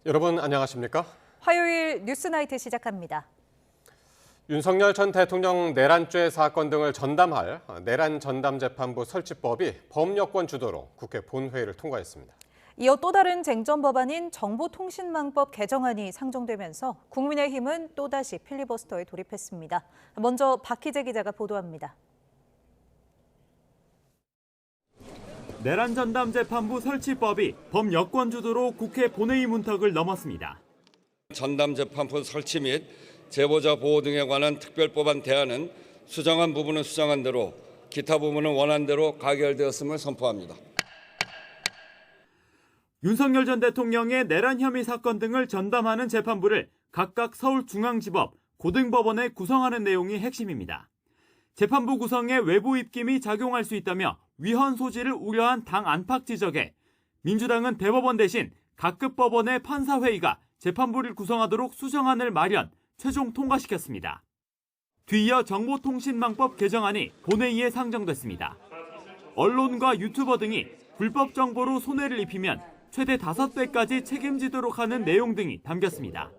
여러분 안녕하십니까? 화요일 뉴스나이트 시작합니다. 윤석열 전 대통령 내란죄 사건 등을 전담할 내란 전담재판부 설치법이 범여권 주도로 국회 본회의를 통과했습니다. 이어 또 다른 쟁점 법안인 정보통신망법 개정안이 상정되면서 국민의힘은 또다시 필리버스터에 돌입했습니다. 먼저 박희재 기자가 보도합니다. 내란 전담재판부 설치법이 범여권 주도로 국회 본회의 문턱을 넘었습니다. 전담재판부 설치 및 제보자 보호 등에 관한 특별법안 대안은 수정한 부분은 수정한 대로, 기타 부분은 원안 대로 가결되었음을 선포합니다. 윤석열 전 대통령의 내란 혐의 사건 등을 전담하는 재판부를 각각 서울중앙지법, 고등법원에 구성하는 내용이 핵심입니다. 재판부 구성에 외부 입김이 작용할 수 있다며 위헌 소지를 우려한 당 안팎 지적에 민주당은 대법원 대신 각급 법원의 판사회의가 재판부를 구성하도록 수정안을 마련, 최종 통과시켰습니다. 뒤이어 정보통신망법 개정안이 본회의에 상정됐습니다. 언론과 유튜버 등이 불법 정보로 손해를 입히면 최대 5배까지 책임지도록 하는 내용 등이 담겼습니다.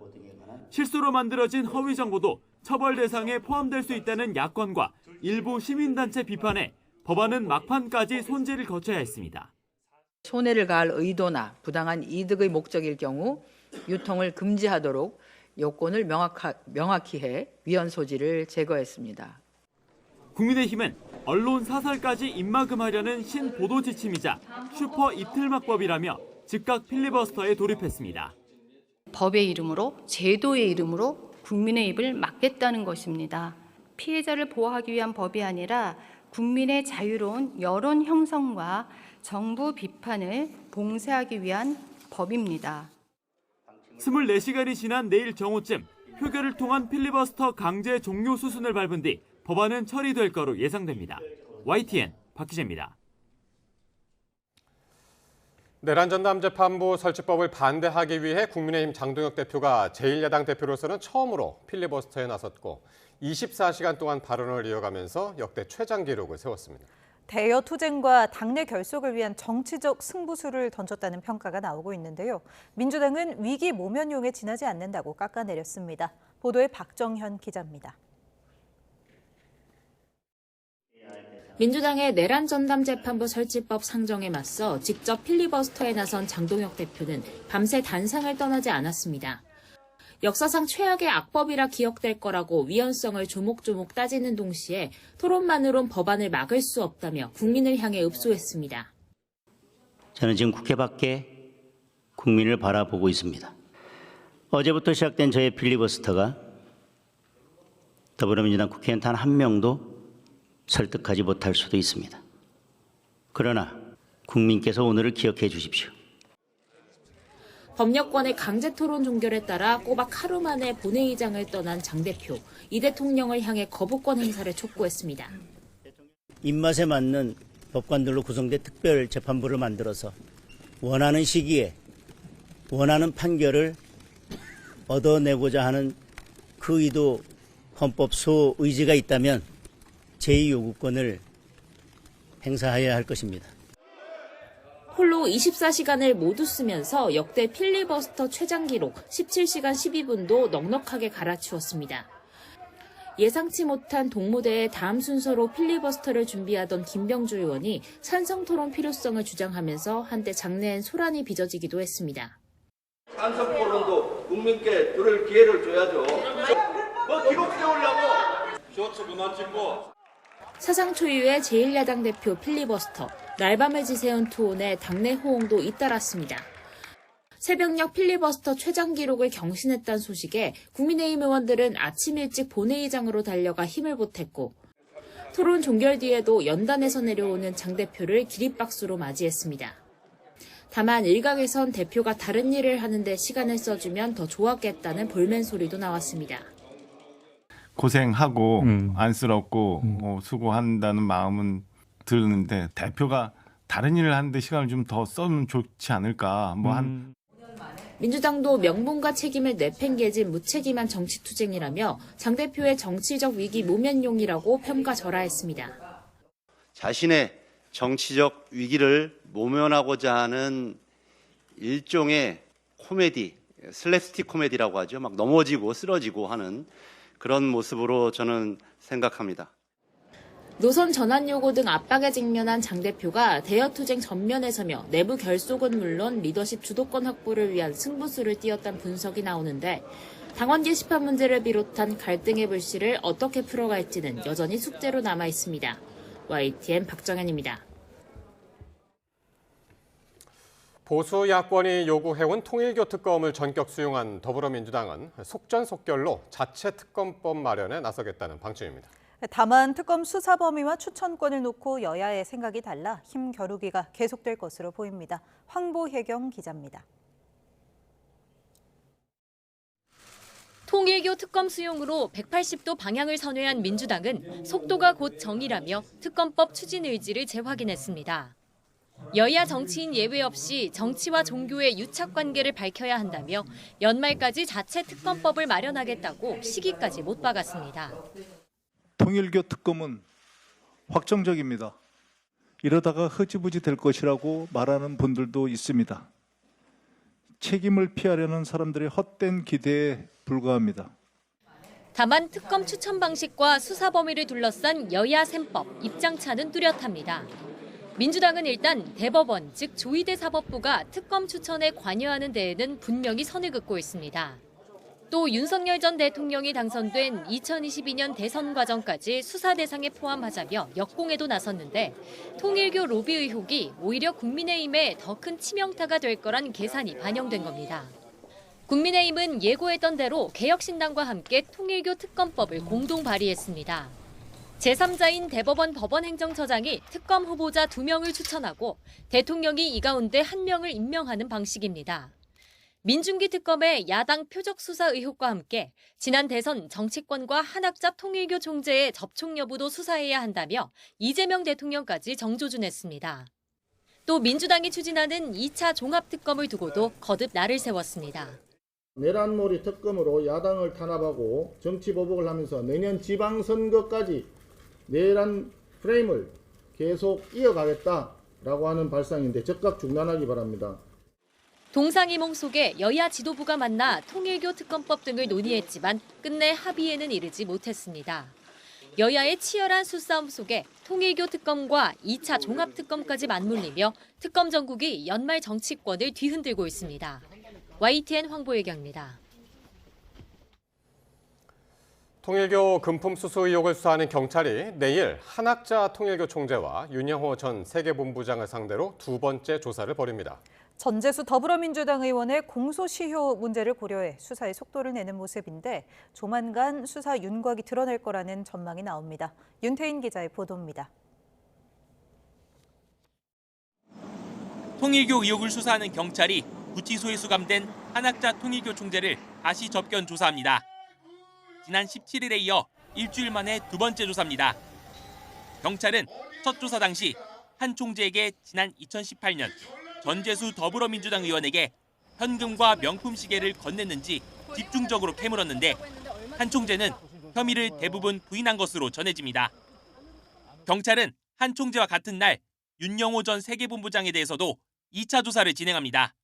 실수로 만들어진 허위 정보도 처벌 대상에 포함될 수 있다는 야권과 일부 시민단체 비판에 법안은 막판까지 손질을 거쳐야 했습니다. 손해를 가할 의도나 부당한 이득의 목적일 경우 유통을 금지하도록 요건을 명확히 해 위헌 소지를 제거했습니다. 국민의힘은 언론 사설까지 입막음하려는 신보도 지침이자 슈퍼 이틀막법이라며 즉각 필리버스터에 돌입했습니다. 법의 이름으로, 제도의 이름으로 국민의 입을 막겠다는 것입니다. 피해자를 보호하기 위한 법이 아니라 국민의 자유로운 여론 형성과 정부 비판을 봉쇄하기 위한 법입니다. 24시간이 지난 내일 정오쯤 표결을 통한 필리버스터 강제 종료 수순을 밟은 뒤 법안은 처리될 거로 예상됩니다. YTN 박희재입니다. 내란 전담재판부 설치법을 반대하기 위해 국민의힘 장동혁 대표가 제1야당 대표로서는 처음으로 필리버스터에 나섰고 24시간 동안 발언을 이어가면서 역대 최장 기록을 세웠습니다. 대여 투쟁과 당내 결속을 위한 정치적 승부수를 던졌다는 평가가 나오고 있는데요. 민주당은 위기 모면용에 지나지 않는다고 깎아내렸습니다. 보도에 박정현 기자입니다. 민주당의 내란 전담재판부 설치법 상정에 맞서 직접 필리버스터에 나선 장동혁 대표는 밤새 단상을 떠나지 않았습니다. 역사상 최악의 악법이라 기억될 거라고 위헌성을 조목조목 따지는 동시에 토론만으론 법안을 막을 수 없다며 국민을 향해 읍소했습니다. 저는 지금 국회 밖에 국민을 바라보고 있습니다. 어제부터 시작된 저의 필리버스터가 더불어민주당 국회의원 단 한 명도 설득하지 못할 수도 있습니다. 그러나 국민께서 오늘을 기억해 주십시오. 법여권의 강제 토론 종결에 따라 꼬박 하루 만에 본회의장을 떠난 장 대표. 이 대통령을 향해 거부권 행사를 촉구했습니다. 입맛에 맞는 법관들로 구성된 특별재판부를 만들어서 원하는 시기에 원하는 판결을 얻어내고자 하는 그 의도 헌법 소의지가 있다면 제2요구권을 행사해야 할 것입니다. 홀로 24시간을 모두 쓰면서 역대 필리버스터 최장 기록 17시간 12분도 넉넉하게 갈아치웠습니다. 예상치 못한 동무대의 다음 순서로 필리버스터를 준비하던 김병주 의원이 찬성 토론 필요성을 주장하면서 한때 장내엔 소란이 빚어지기도 했습니다. 찬성 토론도 국민께 들을 기회를 줘야죠. 뭐 기록 세우려고. 쇼츠 그만 찍고. 사상 초유의 제1야당 대표 필리버스터, 날밤을 지새운 투혼에 당내 호응도 잇따랐습니다. 새벽녘 필리버스터 최장 기록을 경신했다는 소식에 국민의힘 의원들은 아침 일찍 본회의장으로 달려가 힘을 보탰고 토론 종결 뒤에도 연단에서 내려오는 장 대표를 기립박수로 맞이했습니다. 다만 일각에선 대표가 다른 일을 하는데 시간을 써주면 더 좋았겠다는 볼멘 소리도 나왔습니다. 고생하고 안쓰럽고 수고한다는 마음은 드는데 대표가 다른 일을 하는데 시간을 좀 더 써면 좋지 않을까. 민주당도 명분과 책임을 내팽개진 무책임한 정치투쟁이라며 장 대표의 정치적 위기 모면용이라고 평가절하했습니다. 자신의 정치적 위기를 모면하고자 하는 일종의 코미디 슬랩스틱 코미디라고 하죠. 막 넘어지고 쓰러지고 하는 그런 모습으로 저는 생각합니다. 노선 전환 요구 등 압박에 직면한 장 대표가 대여 투쟁 전면에 서며 내부 결속은 물론 리더십 주도권 확보를 위한 승부수를 띄웠다는 분석이 나오는데 당원 게시판 문제를 비롯한 갈등의 불씨를 어떻게 풀어갈지는 여전히 숙제로 남아 있습니다. YTN 박정현입니다. 보수 야권이 요구해온 통일교 특검을 전격 수용한 더불어민주당은 속전속결로 자체 특검법 마련에 나서겠다는 방침입니다. 다만 특검 수사 범위와 추천권을 놓고 여야의 생각이 달라 힘 겨루기가 계속될 것으로 보입니다. 황보혜경 기자입니다. 통일교 특검 수용으로 180도 방향을 선회한 민주당은 속도가 곧 정의라며 특검법 추진 의지를 재확인했습니다. 여야 정치인 예외 없이 정치와 종교의 유착 관계를 밝혀야 한다며 연말까지 자체 특검법을 마련하겠다고 시기까지 못 박았습니다. 통일교 특검은 확정적입니다. 이러다가 흐지부지 될 것이라고 말하는 분들도 있습니다. 책임을 피하려는 사람들의 헛된 기대에 불과합니다. 다만 특검 추천 방식과 수사 범위를 둘러싼 여야 셈법, 입장차는 뚜렷합니다. 민주당은 일단 대법원, 즉 조희대 사법부가 특검 추천에 관여하는 데에는 분명히 선을 긋고 있습니다. 또 윤석열 전 대통령이 당선된 2022년 대선 과정까지 수사 대상에 포함하자며 역공에도 나섰는데 통일교 로비 의혹이 오히려 국민의힘에 더 큰 치명타가 될 거란 계산이 반영된 겁니다. 국민의힘은 예고했던 대로 개혁신당과 함께 통일교 특검법을 공동 발의했습니다. 제3자인 대법원 법원행정처장이 특검 후보자 2명을 추천하고 대통령이 이 가운데 1명을 임명하는 방식입니다. 민중기 특검의 야당 표적 수사 의혹과 함께 지난 대선 정치권과 한학자 통일교 총재의 접촉 여부도 수사해야 한다며 이재명 대통령까지 정조준했습니다. 또 민주당이 추진하는 2차 종합특검을 두고도 거듭 날을 세웠습니다. 내란몰이 특검으로 야당을 탄압하고 정치보복을 하면서 내년 지방선거까지 내란 프레임을 계속 이어가겠다라고 하는 발상인데 즉각 중단하기 바랍니다. 동상이몽 속에 여야 지도부가 만나 통일교 특검법 등을 논의했지만 끝내 합의에는 이르지 못했습니다. 여야의 치열한 수싸움 속에 통일교 특검과 2차 종합특검까지 맞물리며 특검 전국이 연말 정치권을 뒤흔들고 있습니다. YTN 황보혜경입니다. 통일교 금품 수수 의혹을 수사하는 경찰이 내일 한학자 통일교 총재와 윤영호 전 세계본부장을 상대로 2번째 조사를 벌입니다. 전재수 더불어민주당 의원의 공소시효 문제를 고려해 수사에 속도를 내는 모습인데 조만간 수사 윤곽이 드러날 거라는 전망이 나옵니다. 윤태인 기자의 보도입니다. 통일교 의혹을 수사하는 경찰이 구치소에 수감된 한학자 통일교 총재를 다시 접견 조사합니다. 지난 17일에 이어 일주일 만에 2번째 조사입니다. 경찰은 첫 조사 당시 한 총재에게 지난 2018년 전재수 더불어민주당 의원에게 현금과 명품 시계를 건넸는지 집중적으로 캐물었는데 한 총재는 혐의를 대부분 부인한 것으로 전해집니다. 경찰은 한 총재와 같은 날 윤영호 전 세계본부장에 대해서도 2차 조사를 진행합니다.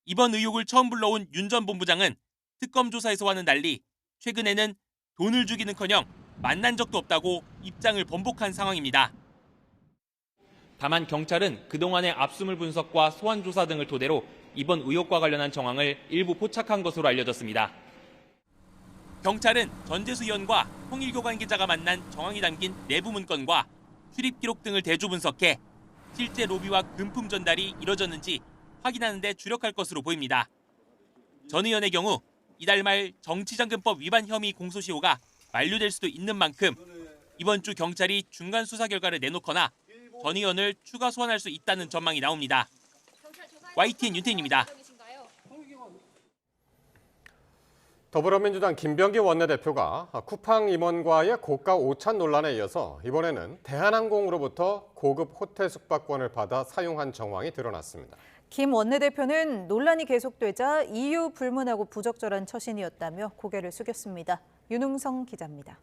이번 의혹을 처음 불러온 윤 전 본부장은 특검 조사에서와는 달리 최근에는 돈을 주기는커녕 만난 적도 없다고 입장을 번복한 상황입니다. 다만 경찰은 그동안의 압수물 분석과 소환 조사 등을 토대로 이번 의혹과 관련한 정황을 일부 포착한 것으로 알려졌습니다. 경찰은 전재수 의원과 통일교 관계자가 만난 정황이 담긴 내부 문건과 출입 기록 등을 대조 분석해 실제 로비와 금품 전달이 이뤄졌는지 확인하는 데 주력할 것으로 보입니다. 전 의원의 경우 이달 말 정치자금법 위반 혐의 공소시효가 만료될 수도 있는 만큼 이번 주 경찰이 중간 수사 결과를 내놓거나 전 의원을 추가 소환할 수 있다는 전망이 나옵니다. YTN 윤태인입니다. 더불어민주당 김병기 원내대표가 쿠팡 임원과의 고가 오찬 논란에 이어서 이번에는 대한항공으로부터 고급 호텔 숙박권을 받아 사용한 정황이 드러났습니다. 김 원내대표는 논란이 계속되자 이유 불문하고 부적절한 처신이었다며 고개를 숙였습니다. 윤웅성 기자입니다.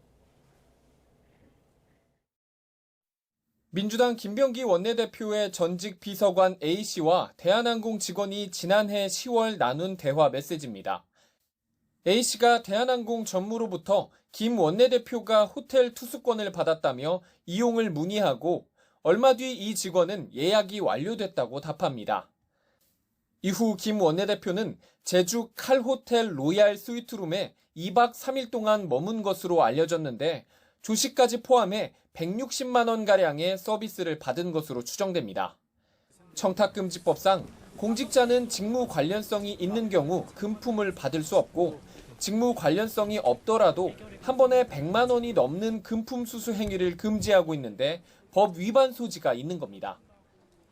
민주당 김병기 원내대표의 전직 비서관 A씨와 대한항공 직원이 지난해 10월 나눈 대화 메시지입니다. A씨가 대한항공 전무로부터 김 원내대표가 호텔 투숙권을 받았다며 이용을 문의하고 얼마 뒤 이 직원은 예약이 완료됐다고 답합니다. 이후 김 원내대표는 제주 칼호텔 로얄 스위트룸에 2박 3일 동안 머문 것으로 알려졌는데 조식까지 포함해 160만 원가량의 서비스를 받은 것으로 추정됩니다. 청탁금지법상 공직자는 직무 관련성이 있는 경우 금품을 받을 수 없고 직무 관련성이 없더라도 한 번에 100만 원이 넘는 금품 수수 행위를 금지하고 있는데 법 위반 소지가 있는 겁니다.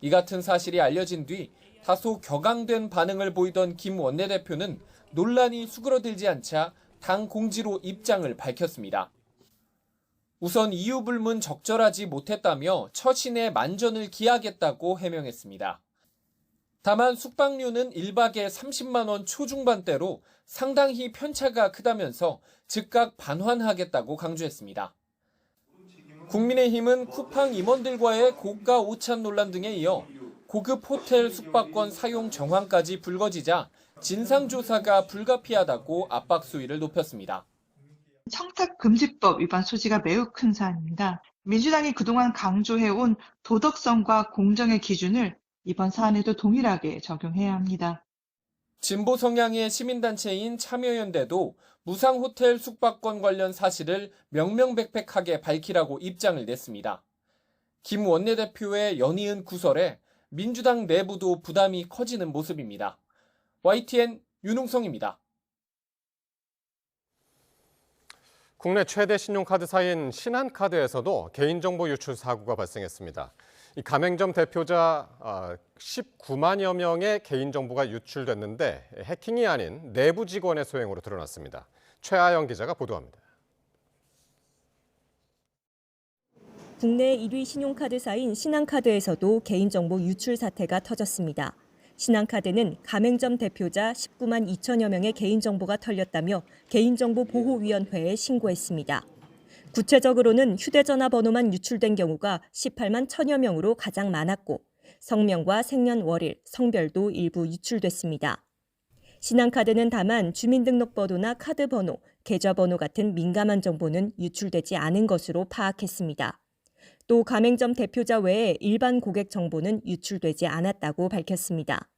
이 같은 사실이 알려진 뒤 다소 격앙된 반응을 보이던 김 원내대표는 논란이 수그러들지 않자 당 공지로 입장을 밝혔습니다. 우선 이유 불문 적절하지 못했다며 처신의 만전을 기하겠다고 해명했습니다. 다만 숙박료는 1박에 30만 원 초중반대로 상당히 편차가 크다면서 즉각 반환하겠다고 강조했습니다. 국민의힘은 쿠팡 임원들과의 고가 오찬 논란 등에 이어 고급 호텔 숙박권 사용 정황까지 불거지자 진상조사가 불가피하다고 압박 수위를 높였습니다. 청탁금지법 위반 소지가 매우 큰 사안입니다. 민주당이 그동안 강조해온 도덕성과 공정의 기준을 이번 사안에도 동일하게 적용해야 합니다. 진보 성향의 시민단체인 참여연대도 무상호텔 숙박권 관련 사실을 명명백백하게 밝히라고 입장을 냈습니다. 김 원내대표의 연이은 구설에 민주당 내부도 부담이 커지는 모습입니다. YTN 윤웅성입니다. 국내 최대 신용카드사인 신한카드에서도 개인정보 유출 사고가 발생했습니다. 이 가맹점 대표자 19만여 명의 개인정보가 유출됐는데 해킹이 아닌 내부 직원의 소행으로 드러났습니다. 최아영 기자가 보도합니다. 국내 1위 신용카드사인 신한카드에서도 개인정보 유출 사태가 터졌습니다. 신한카드는 가맹점 대표자 19만 2천여 명의 개인정보가 털렸다며 개인정보보호위원회에 신고했습니다. 구체적으로는 휴대전화 번호만 유출된 경우가 18만 1천여 명으로 가장 많았고 성명과 생년월일, 성별도 일부 유출됐습니다. 신한카드는 다만 주민등록번호나 카드번호, 계좌번호 같은 민감한 정보는 유출되지 않은 것으로 파악했습니다. 또 가맹점 대표자 외에 일반 고객 정보는 유출되지 않았다고 밝혔습니다.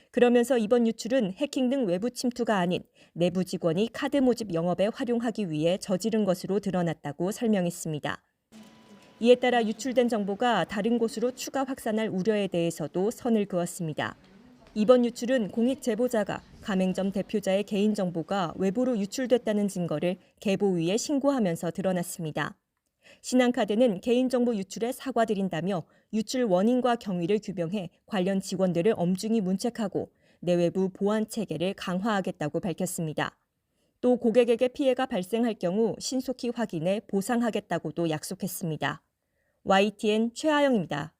그러면서 이번 유출은 해킹 등 외부 침투가 아닌 내부 직원이 카드 모집 영업에 활용하기 위해 저지른 것으로 드러났다고 설명했습니다. 이에 따라 유출된 정보가 다른 곳으로 추가 확산할 우려에 대해서도 선을 그었습니다. 이번 유출은 공익 제보자가 가맹점 대표자의 개인정보가 외부로 유출됐다는 증거를 계보위에 신고하면서 드러났습니다. 신한카드는 개인정보 유출에 사과드린다며 유출 원인과 경위를 규명해 관련 직원들을 엄중히 문책하고 내외부 보안 체계를 강화하겠다고 밝혔습니다. 또 고객에게 피해가 발생할 경우 신속히 확인해 보상하겠다고도 약속했습니다. YTN 최아영입니다.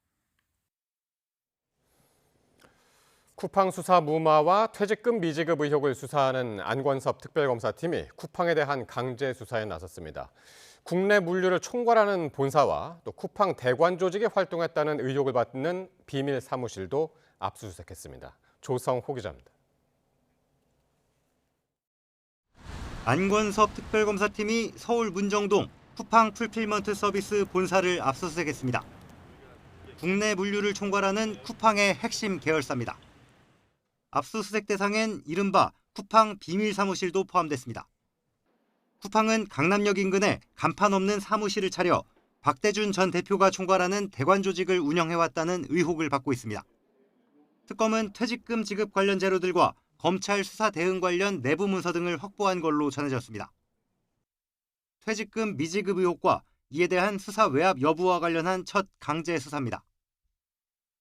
쿠팡 수사 무마와 퇴직금 미지급 의혹을 수사하는 안권섭 특별검사팀이 쿠팡에 대한 강제 수사에 나섰습니다. 국내 물류를 총괄하는 본사와 또 쿠팡 대관 조직이 활동했다는 의혹을 받는 비밀 사무실도 압수수색했습니다. 조성호 기자입니다. 안권섭 특별검사팀이 서울 문정동 쿠팡 풀필먼트 서비스 본사를 압수수색했습니다. 국내 물류를 총괄하는 쿠팡의 핵심 계열사입니다. 압수수색 대상엔 이른바 쿠팡 비밀 사무실도 포함됐습니다. 쿠팡은 강남역 인근에 간판 없는 사무실을 차려 박대준 전 대표가 총괄하는 대관 조직을 운영해왔다는 의혹을 받고 있습니다. 특검은 퇴직금 지급 관련 자료들과 검찰 수사 대응 관련 내부 문서 등을 확보한 걸로 전해졌습니다. 퇴직금 미지급 의혹과 이에 대한 수사 외압 여부와 관련한 첫 강제 수사입니다.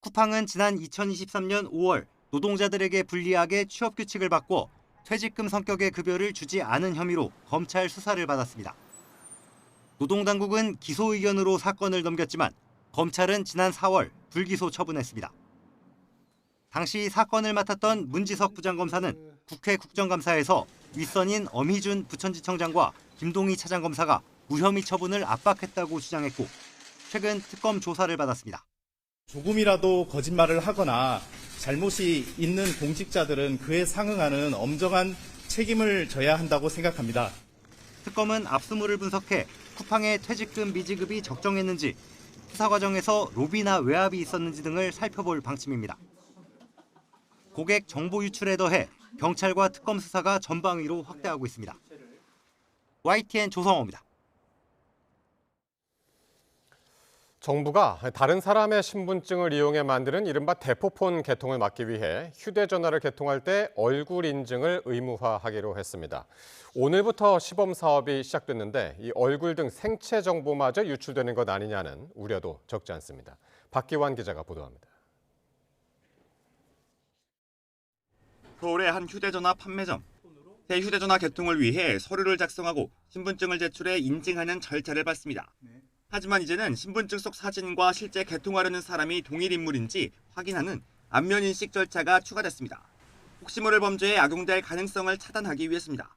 쿠팡은 지난 2023년 5월 노동자들에게 불리하게 취업 규칙을 바꿔 퇴직금 성격의 급여를 주지 않은 혐의로 검찰 수사를 받았습니다. 노동당국은 기소 의견으로 사건을 넘겼지만 검찰은 지난 4월 불기소 처분했습니다. 당시 사건을 맡았던 문지석 부장검사는 국회 국정감사에서 윗선인 엄희준 부천지청장과 김동희 차장검사가 무혐의 처분을 압박했다고 주장했고 최근 특검 조사를 받았습니다. 조금이라도 거짓말을 하거나 잘못이 있는 공직자들은 그에 상응하는 엄정한 책임을 져야 한다고 생각합니다. 특검은 압수물을 분석해 쿠팡의 퇴직금 미지급이 적정했는지, 수사 과정에서 로비나 외압이 있었는지 등을 살펴볼 방침입니다. 고객 정보 유출에 더해 경찰과 특검 수사가 전방위로 확대하고 있습니다. YTN 조성호입니다. 정부가 다른 사람의 신분증을 이용해 만드는 이른바 대포폰 개통을 막기 위해 휴대전화를 개통할 때 얼굴 인증을 의무화하기로 했습니다. 오늘부터 시범 사업이 시작됐는데 이 얼굴 등 생체 정보마저 유출되는 것 아니냐는 우려도 적지 않습니다. 박기환 기자가 보도합니다. 서울의 한 휴대전화 판매점. 새 휴대전화 개통을 위해 서류를 작성하고 신분증을 제출해 인증하는 절차를 밟습니다. 하지만 이제는 신분증 속 사진과 실제 개통하려는 사람이 동일 인물인지 확인하는 안면인식 절차가 추가됐습니다. 혹시 모를 범죄에 악용될 가능성을 차단하기 위해서입니다.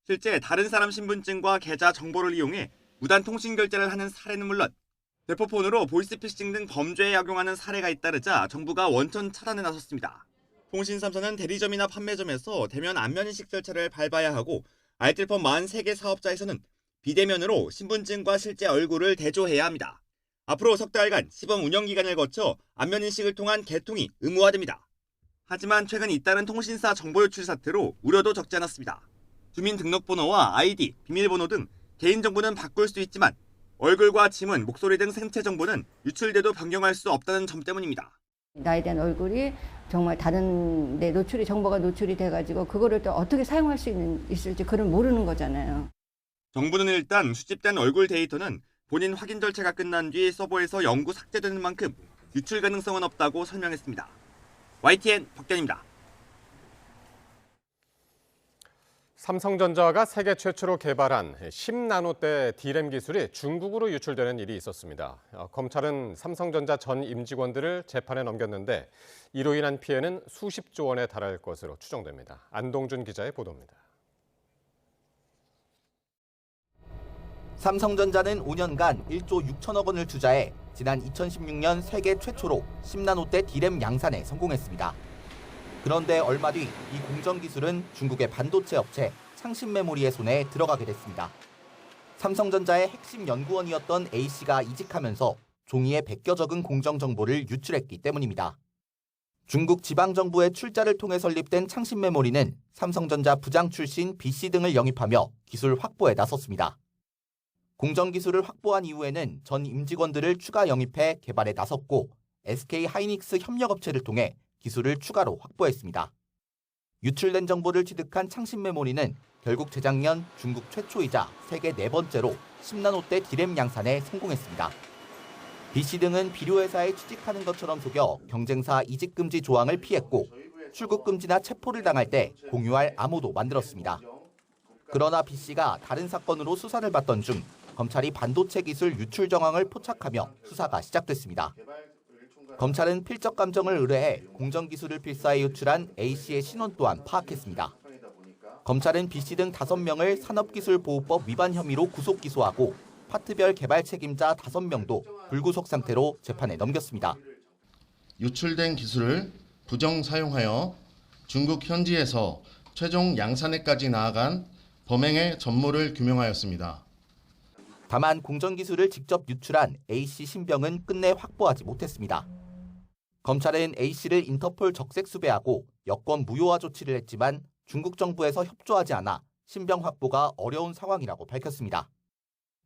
실제 다른 사람 신분증과 계좌 정보를 이용해 무단 통신 결제를 하는 사례는 물론 대포폰으로 보이스피싱 등 범죄에 악용하는 사례가 잇따르자 정부가 원천 차단에 나섰습니다. 통신 3사는 대리점이나 판매점에서 대면 안면인식 절차를 밟아야 하고 알뜰폰 43개 사업자에서는 비대면으로 신분증과 실제 얼굴을 대조해야 합니다. 앞으로 석 달간 시범 운영 기간을 거쳐 안면인식을 통한 개통이 의무화됩니다. 하지만 최근 잇따른 통신사 정보 유출 사태로 우려도 적지 않았습니다. 주민등록번호와 아이디, 비밀번호 등 개인정보는 바꿀 수 있지만 얼굴과 지문, 목소리 등 생체 정보는 유출돼도 변경할 수 없다는 점 때문입니다. 나에 대한 얼굴이 정말 다른 데 정보가 노출이 돼가지고 그거를 또 어떻게 사용할 수 있을지 그걸 모르는 거잖아요. 정부는 일단 수집된 얼굴 데이터는 본인 확인 절차가 끝난 뒤 서버에서 영구 삭제되는 만큼 유출 가능성은 없다고 설명했습니다. YTN 박견입니다. 삼성전자가 세계 최초로 개발한 10나노대 D램 기술이 중국으로 유출되는 일이 있었습니다. 검찰은 삼성전자 전 임직원들을 재판에 넘겼는데 이로 인한 피해는 수십조 원에 달할 것으로 추정됩니다. 안동준 기자의 보도입니다. 삼성전자는 5년간 1조 6천억 원을 투자해 지난 2016년 세계 최초로 10나노대 D램 양산에 성공했습니다. 그런데 얼마 뒤 이 공정 기술은 중국의 반도체 업체 창신메모리의 손에 들어가게 됐습니다. 삼성전자의 핵심 연구원이었던 A씨가 이직하면서 종이에 베껴 적은 공정 정보를 유출했기 때문입니다. 중국 지방정부의 출자를 통해 설립된 창신메모리는 삼성전자 부장 출신 B씨 등을 영입하며 기술 확보에 나섰습니다. 공정 기술을 확보한 이후에는 전 임직원들을 추가 영입해 개발에 나섰고 SK 하이닉스 협력업체를 통해 기술을 추가로 확보했습니다. 유출된 정보를 취득한 창신메모리는 결국 재작년 중국 최초이자 세계 4번째로 10나노대 D램 양산에 성공했습니다. B씨 등은 비료회사에 취직하는 것처럼 속여 경쟁사 이직금지 조항을 피했고 출국금지나 체포를 당할 때 공유할 암호도 만들었습니다. 그러나 B씨가 다른 사건으로 수사를 받던 중 검찰이 반도체 기술 유출 정황을 포착하며 수사가 시작됐습니다. 검찰은 필적 감정을 의뢰해 공정 기술을 필사해 유출한 A씨의 신원 또한 파악했습니다. 검찰은 B씨 등 5명을 산업기술보호법 위반 혐의로 구속 기소하고 파트별 개발 책임자 5명도 불구속 상태로 재판에 넘겼습니다. 유출된 기술을 부정 사용하여 중국 현지에서 최종 양산에까지 나아간 범행의 전모를 규명하였습니다. 다만 공정기술을 직접 유출한 A씨 신병은 끝내 확보하지 못했습니다. 검찰은 A씨를 인터폴 적색 수배하고 여권 무효화 조치를 했지만 중국 정부에서 협조하지 않아 신병 확보가 어려운 상황이라고 밝혔습니다.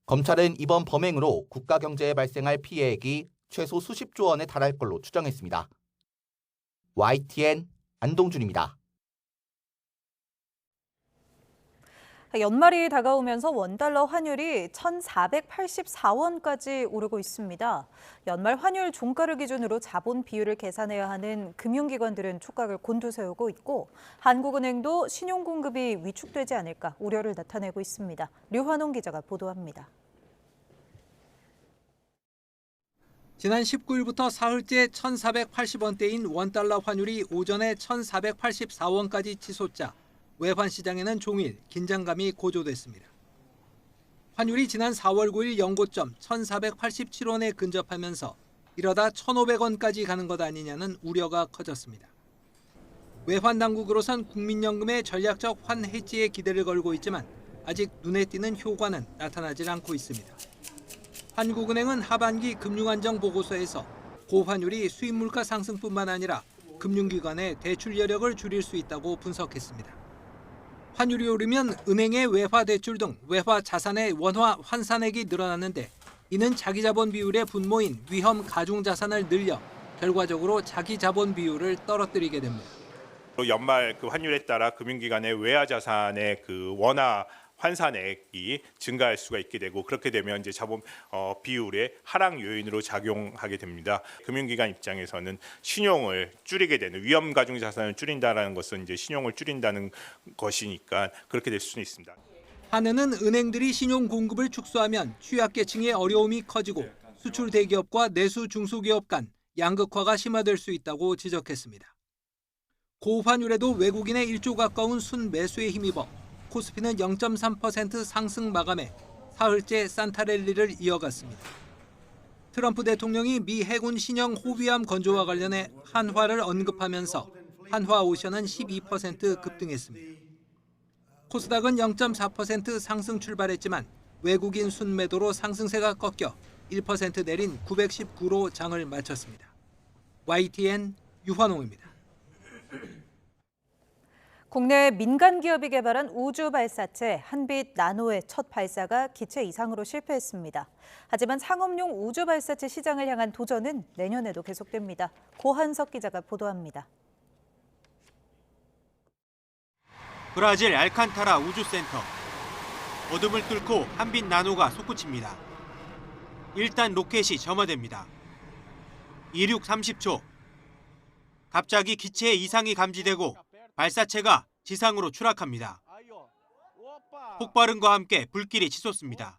검찰은 이번 범행으로 국가 경제에 발생할 피해액이 최소 수십조 원에 달할 걸로 추정했습니다. YTN 안동준입니다. 연말이 다가오면서 원달러 환율이 1,484원까지 오르고 있습니다. 연말 환율 종가를 기준으로 자본 비율을 계산해야 하는 금융기관들은 촉각을 곤두세우고 있고 한국은행도 신용 공급이 위축되지 않을까 우려를 나타내고 있습니다. 류환홍 기자가 보도합니다. 지난 19일부터 사흘째 1,480원대인 원달러 환율이 오전에 1,484원까지 치솟자 외환 시장에는 종일 긴장감이 고조됐습니다. 환율이 지난 4월 9일 연고점 1,487원에 근접하면서 이러다 1,500원까지 가는 것 아니냐는 우려가 커졌습니다. 외환 당국으로선 국민연금의 전략적 환 해지에 기대를 걸고 있지만 아직 눈에 띄는 효과는 나타나질 않고 있습니다. 한국은행은 하반기 금융안정 보고서에서 고환율이 수입 물가 상승뿐만 아니라 금융기관의 대출 여력을 줄일 수 있다고 분석했습니다. 환율이 오르면 은행의 외화 대출 등 외화 자산의 원화 환산액이 늘어났는데 이는 자기 자본 비율의 분모인 위험 가중 자산을 늘려 결과적으로 자기 자본 비율을 떨어뜨리게 됩니다. 연말 그 환율에 따라 금융기관의 외화 자산의 그 원화 환산액이 증가할 수가 있게 되고 그렇게 되면 이제 자본 비율의 하락 요인으로 작용하게 됩니다. 금융기관 입장에서는 신용을 줄이게 되는 위험 가중 자산을 줄인다라는 것은 이제 신용을 줄인다는 것이니까 그렇게 될 수는 있습니다. 한은은 은행들이 신용 공급을 축소하면 취약계층의 어려움이 커지고 수출 대기업과 내수 중소기업 간 양극화가 심화될 수 있다고 지적했습니다. 고환율에도 외국인의 1조 가까운 순매수에 힘입어 코스피는 0.3% 상승 마감해 사흘째 산타랠리를 이어갔습니다. 트럼프 대통령이 미 해군 신형 호위함 건조와 관련해 한화를 언급하면서 한화오션은 12% 급등했습니다. 코스닥은 0.4% 상승 출발했지만 외국인 순매도로 상승세가 꺾여 1% 내린 919로 장을 마쳤습니다. YTN 유환홍입니다. 국내 민간 기업이 개발한 우주 발사체 한빛 나노의 첫 발사가 기체 이상으로 실패했습니다. 하지만 상업용 우주 발사체 시장을 향한 도전은 내년에도 계속됩니다. 고한석 기자가 보도합니다. 브라질 알칸타라 우주센터. 어둠을 뚫고 한빛 나노가 솟구칩니다. 일단 로켓이 점화됩니다. 이륙 30초. 갑자기 기체에 이상이 감지되고 발사체가 지상으로 추락합니다. 폭발음과 함께 불길이 치솟습니다.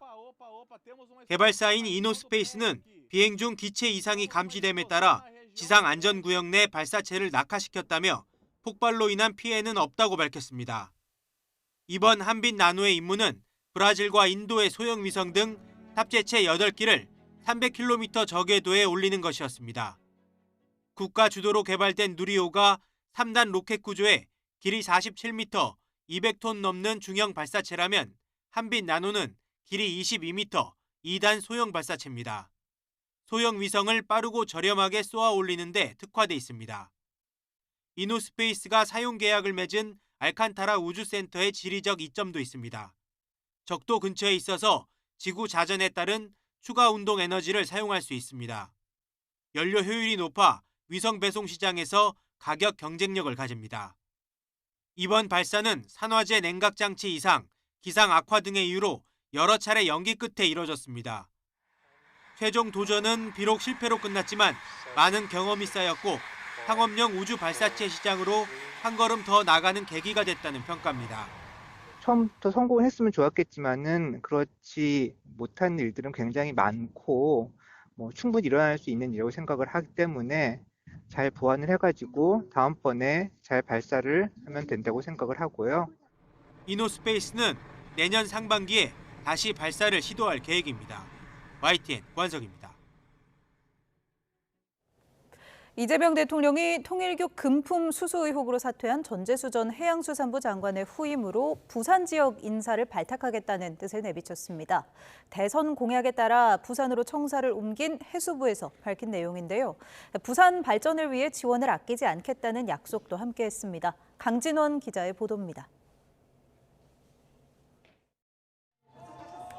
개발사인 이노스페이스는 비행 중 기체 이상이 감지됨에 따라 지상 안전구역 내 발사체를 낙하시켰다며 폭발로 인한 피해는 없다고 밝혔습니다. 이번 한빛 나노의 임무는 브라질과 인도의 소형 위성 등 탑재체 8기를 300km 저궤도에 올리는 것이었습니다. 국가 주도로 개발된 누리호가 3단 로켓 구조에 길이 47m, 200톤 넘는 중형 발사체라면 한빛 나노는 길이 22m, 2단 소형 발사체입니다. 소형 위성을 빠르고 저렴하게 쏘아 올리는 데 특화돼 있습니다. 이노스페이스가 사용 계약을 맺은 알칸타라 우주센터의 지리적 이점도 있습니다. 적도 근처에 있어서 지구 자전에 따른 추가 운동 에너지를 사용할 수 있습니다. 연료 효율이 높아 위성 배송 시장에서 가격 경쟁력을 가집니다. 이번 발사는 산화제 냉각 장치 이상, 기상 악화 등의 이유로 여러 차례 연기 끝에 이뤄졌습니다. 최종 도전은 비록 실패로 끝났지만 많은 경험이 쌓였고 상업용 우주 발사체 시장으로 한 걸음 더 나가는 계기가 됐다는 평가입니다. 처음부터 성공을 했으면 좋았겠지만은 그렇지 못한 일들은 굉장히 많고 충분히 일어날 수 있는 일이라고 생각을 하기 때문에 잘 보완을 해가지고 다음번에 잘 발사를 하면 된다고 생각을 하고요. 이노스페이스는 내년 상반기에 다시 발사를 시도할 계획입니다. YTN 권석입니다. 이재명 대통령이 통일교 금품 수수 의혹으로 사퇴한 전재수 전 해양수산부 장관의 후임으로 부산 지역 인사를 발탁하겠다는 뜻을 내비쳤습니다. 대선 공약에 따라 부산으로 청사를 옮긴 해수부에서 밝힌 내용인데요. 부산 발전을 위해 지원을 아끼지 않겠다는 약속도 함께했습니다. 강진원 기자의 보도입니다.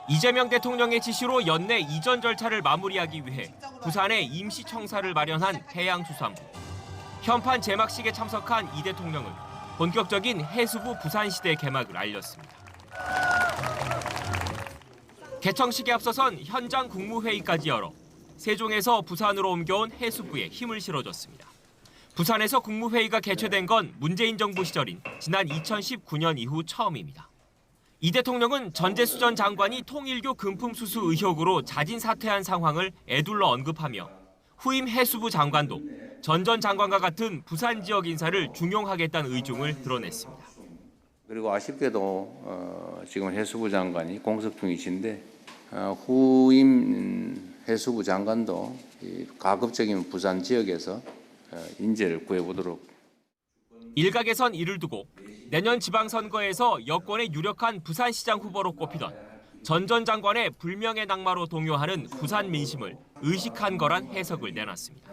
이재명 대통령의 지시로 연내 이전 절차를 마무리하기 위해 부산에 임시청사를 마련한 해양수산부. 현판 제막식에 참석한 이 대통령은 본격적인 해수부 부산시대 개막을 알렸습니다. 개청식에 앞서선 현장 국무회의까지 열어 세종에서 부산으로 옮겨온 해수부에 힘을 실어줬습니다. 부산에서 국무회의가 개최된 건 문재인 정부 시절인 지난 2019년 이후 처음입니다. 이 대통령은 전재수 전 장관이 통일교 금품 수수 의혹으로 자진 사퇴한 상황을 애둘러 언급하며 후임 해수부 장관도 전 장관과 같은 부산 지역 인사를 중용하겠다는 의중을 드러냈습니다. 그리고 아쉽게도 지금 해수부 장관이 공석 중이신데 후임 해수부 장관도 가급적이면 부산 지역에서 인재를 구해보도록. 일각에선 이를 두고 내년 지방선거에서 여권의 유력한 부산시장 후보로 꼽히던 전 전 장관의 불명예 낙마로 동요하는 부산 민심을 의식한 거란 해석을 내놨습니다.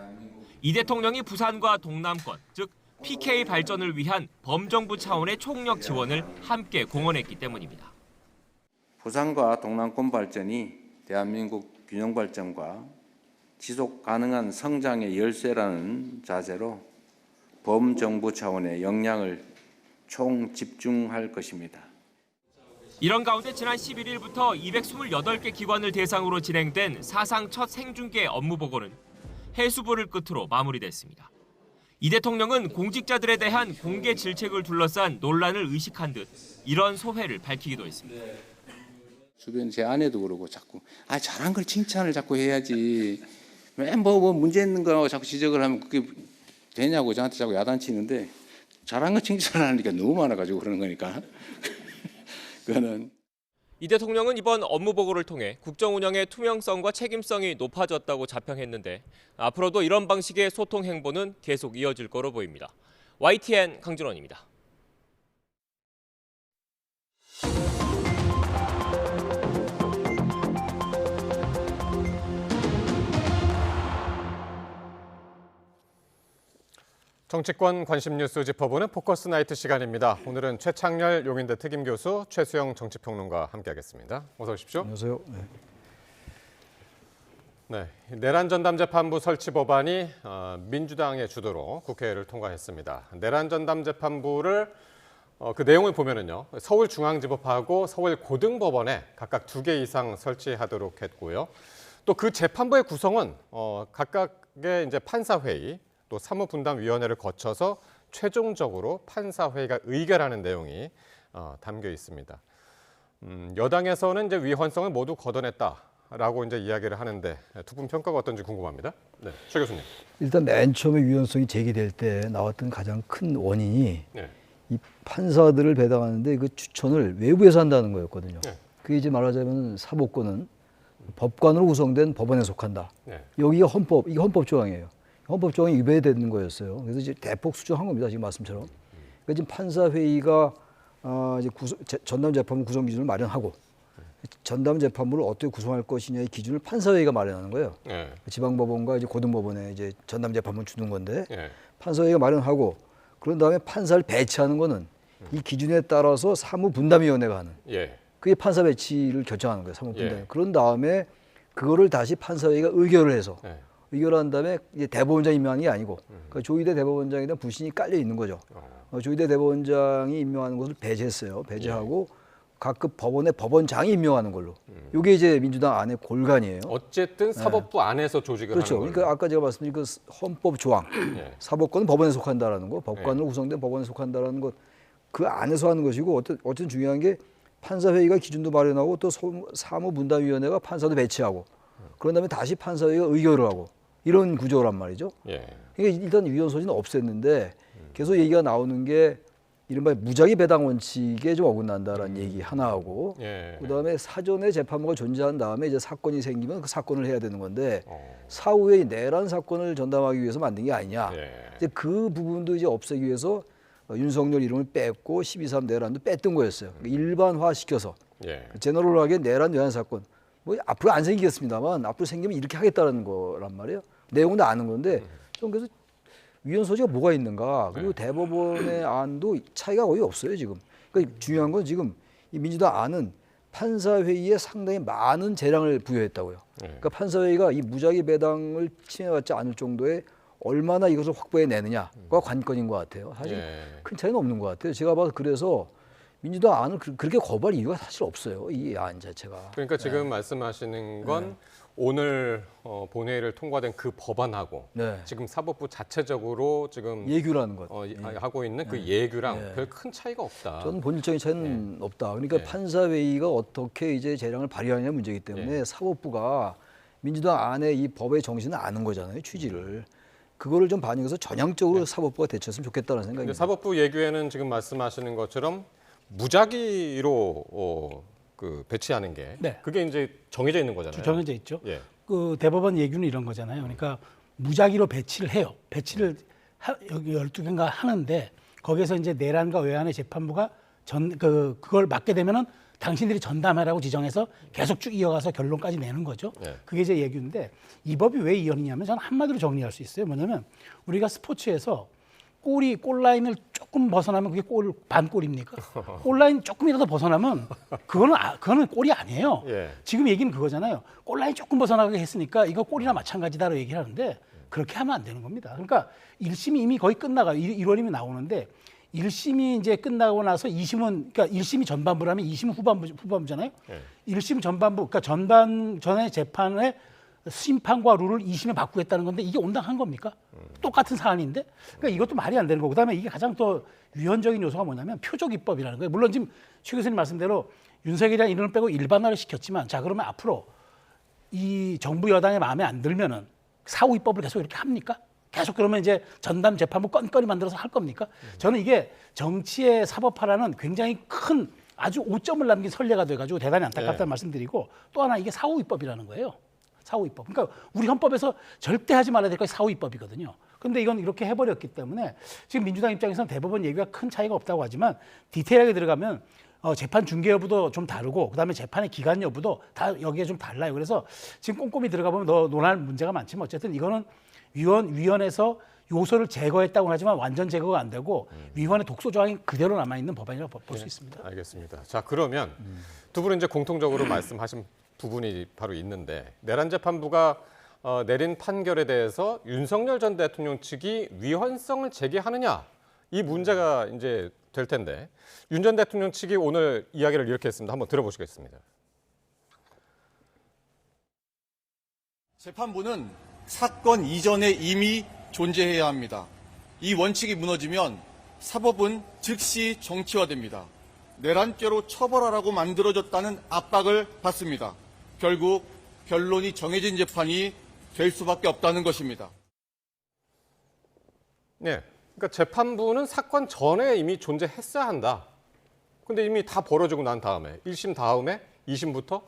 이 대통령이 부산과 동남권, 즉 PK 발전을 위한 범정부 차원의 총력 지원을 함께 공언했기 때문입니다. 부산과 동남권 발전이 대한민국 균형 발전과 지속 가능한 성장의 열쇠라는 자세로 범정부 차원의 역량을 총 집중할 것입니다. 이런 가운데 지난 11일부터 228개 기관을 대상으로 진행된 사상 첫 생중계 업무보고는 해수부를 끝으로 마무리됐습니다. 이 대통령은 공직자들에 대한 공개 질책을 둘러싼 논란을 의식한 듯 이런 소회를 밝히기도 했습니다. 주변 제 아내도 그러고 자꾸 잘한 걸 칭찬을 자꾸 해야지 왜 뭐 문제 있는 거 자꾸 지적을 하면 그게 되냐고 저한테 자꾸 야단치는데 잘한 거 칭찬하니까 너무 많아가지고 그러는 거니까 그거는. 이 대통령은 이번 업무보고를 통해 국정 운영의 투명성과 책임성이 높아졌다고 자평했는데 앞으로도 이런 방식의 소통 행보는 계속 이어질 거로 보입니다. YTN 강준원입니다. 정치권 관심 뉴스 짚어보는 포커스 나이트 시간입니다. 오늘은 최창렬 용인대 특임교수, 최수영 정치평론가와 함께하겠습니다. 어서 오십시오. 안녕하세요. 네, 내란 전담 재판부 설치 법안이 민주당의 주도로 국회를 통과했습니다. 내란 전담 재판부를 그 내용을 보면은요, 서울중앙지법하고 서울고등법원에 각각 2개 이상 설치하도록 했고요. 또 그 재판부의 구성은 각각의 이제 판사회의, 또 사무분담위원회를 거쳐서 최종적으로 판사회의가 의결하는 내용이 담겨 있습니다. 여당에서는 이제 위헌성을 모두 걷어냈다라고 이제 이야기를 하는데 두 분 평가가 어떤지 궁금합니다. 네, 최 교수님. 일단 맨 처음에 위헌성이 제기될 때 나왔던 가장 큰 원인이 이 판사들을 배당하는데 그 추천을 외부에서 한다는 거였거든요. 그게 이제 말하자면 사법권은 법관으로 구성된 법원에 속한다. 여기가 이게 헌법 조항이에요. 헌법 조항이 위배되는 거였어요. 그래서 이제 대폭 수정한 겁니다. 지금 말씀처럼. 그러니까 지금 판사회의가 이제 전담 재판부 구성 기준을 마련하고 전담 재판부를 어떻게 구성할 것이냐의 기준을 판사회의가 마련하는 거예요. 지방법원과 이제 고등법원에 이제 전담 재판부를 주는 건데 판사회의가 마련하고 그런 다음에 판사를 배치하는 거는 이 기준에 따라서 사무분담위원회가 하는. 그게 판사 배치를 결정하는 거예요. 사무분담. 그런 다음에 그거를 다시 판사회의가 의결을 해서. 의결한 다음에 이제 대법원장 임명하는 게 아니고 그러니까 조희대 대법원장에 대한 불신이 깔려 있는 거죠. 조희대 대법원장이 임명하는 것을 배제했어요. 배제하고 각급 법원의 법원장이 임명하는 걸로. 이게 이제 민주당 안의 골간이에요. 어쨌든 사법부 안에서 조직을 그렇죠. 하는 거예요. 그러니까 아까 제가 말씀드린 그 헌법 조항, 사법권은 법원에 속한다라는 거, 법관으로 구성된 법원에 속한다라는 것, 그 안에서 하는 것이고 어쨌든 중요한 게 판사회의가 기준도 마련하고 또 사무분담위원회가 판사도 배치하고 그런 다음에 다시 판사회의가 의결을 하고 이런 구조란 말이죠. 그러니까 일단 위헌 소지는 없앴는데 계속 얘기가 나오는 게 이른바 무작위 배당 원칙에 좀 어긋난다라는 얘기 하나 하고 그다음에 사전에 재판부가 존재한 다음에 이제 사건이 생기면 그 사건을 해야 되는 건데 사후에 내란 사건을 전담하기 위해서 만든 게 아니냐. 이제 그 부분도 이제 없애기 위해서 윤석열 이름을 뺐고 12.3 내란도 뺐던 거였어요. 일반화시켜서 제너럴하게 내란 외환 사건 뭐 앞으로 안 생기겠습니다만 앞으로 생기면 이렇게 하겠다는 거란 말이에요. 내용은 다 아는 건데 좀 그래서 위헌 소지가 뭐가 있는가. 그리고 대법원의 안도 차이가 거의 없어요 지금. 그러니까 중요한 건 지금 이 민주당 안은 판사회의에 상당히 많은 재량을 부여했다고요. 그러니까 판사회의가 이 무작위 배당을 침해받지 않을 정도의 얼마나 이것을 확보해내느냐가 관건인 것 같아요. 사실 큰 차이는 없는 것 같아요. 제가 봐서 그래서 민주당 안을 그렇게 거부할 이유가 사실 없어요. 이 안 자체가. 그러니까 지금 말씀하시는 건 오늘 본회의를 통과된 그 법안하고 지금 사법부 자체적으로 지금 예규라는 것 하고 있는 그 예규랑 별 큰 차이가 없다. 저는 본질적인 차이는 없다. 그러니까 판사회의가 어떻게 이제 재량을 발휘하느냐 문제이기 때문에 사법부가 민주당 안에 이 법의 정신을 아는 거잖아요. 취지를. 그거를 좀 반영해서 전향적으로 사법부가 대처했으면 좋겠다는 생각입니다. 사법부 예규에는 지금 말씀하시는 것처럼 무작위로 그 배치하는 게 네. 그게 이제 정해져 있는 거잖아요. 정해져 있죠. 예. 그 대법원 얘기는 이런 거잖아요. 그러니까 무작위로 배치를 해요. 배치를 여기 12개인가 하는데 거기에서 이제 내란과 외환의 재판부가 그걸 맡게 되면은 당신들이 전담하라고 지정해서 계속 쭉 이어가서 결론까지 내는 거죠. 예. 그게 제 얘기인데 이 법이 왜 이혼이냐면 저는 한마디로 정리할 수 있어요. 뭐냐면 우리가 스포츠에서 골라인을 조금 벗어나면 그게 반골입니까? 골라인 조금이라도 벗어나면 그거는 골이 아니에요. 예. 지금 얘기는 그거잖아요. 골라인 조금 벗어나게 했으니까 이거 골이나 마찬가지다라고 얘기를 하는데 그렇게 하면 안 되는 겁니다. 그러니까 1심이 이미 거의 끝나가 1월이면 나오는데 1심이 이제 끝나고 나서 2심은 그러니까 1심이 전반부를 하면 2심은 후반부잖아요. 예. 1심 전반부 그러니까 전반전의 재판의 심판과 룰을 2심에 바꾸겠다는 건데 이게 온당한 겁니까? 똑같은 사안인데? 그러니까 이것도 말이 안 되는 거고 그다음에 이게 가장 또 위헌적인 요소가 뭐냐면 표적 입법이라는 거예요. 물론 지금 최 교수님 말씀대로 윤석열이라는 이름을 빼고 일반화를 시켰지만 자 그러면 앞으로 이 정부 여당의 마음에 안 들면은 사후 입법을 계속 이렇게 합니까? 계속 그러면 이제 전담 재판부 건건이 만들어서 할 겁니까? 저는 이게 정치의 사법화라는 굉장히 큰 아주 오점을 남긴 선례가 돼가지고 대단히 안타깝다는 말씀드리고 또 하나 이게 사후 입법이라는 거예요. 사후 입법. 그러니까 우리 헌법에서 절대 하지 말아야 될 것이 사후 입법이거든요. 그런데 이건 이렇게 해버렸기 때문에 지금 민주당 입장에서는 대법원 얘기가 큰 차이가 없다고 하지만 디테일하게 들어가면 재판 중개 여부도 좀 다르고 그다음에 재판의 기간 여부도 다 여기에 좀 달라요. 그래서 지금 꼼꼼히 들어가 보면 논할 문제가 많지만 어쨌든 이거는 위헌에서 요소를 제거했다고 하지만 완전 제거가 안 되고 위헌의 독소 조항이 그대로 남아 있는 법안이라고 볼 수 있습니다. 알겠습니다. 자 그러면 두 분은 이제 공통적으로 말씀하신 부분이 바로 있는데 내란 재판부가 내린 판결에 대해서 윤석열 전 대통령 측이 위헌성을 제기하느냐 이 문제가 이제 될 텐데 윤 전 대통령 측이 오늘 이야기를 이렇게 했습니다. 한번 들어보시겠습니다. 재판부는 사건 이전에 이미 존재해야 합니다. 이 원칙이 무너지면 사법은 즉시 정치화됩니다. 내란죄로 처벌하라고 만들어졌다는 압박을 받습니다. 결국 결론이 정해진 재판이 될 수밖에 없다는 것입니다. 네, 그러니까 재판부는 사건 전에 이미 존재했어야 한다. 근데 이미 다 벌어지고 난 다음에 1심 다음에 2심부터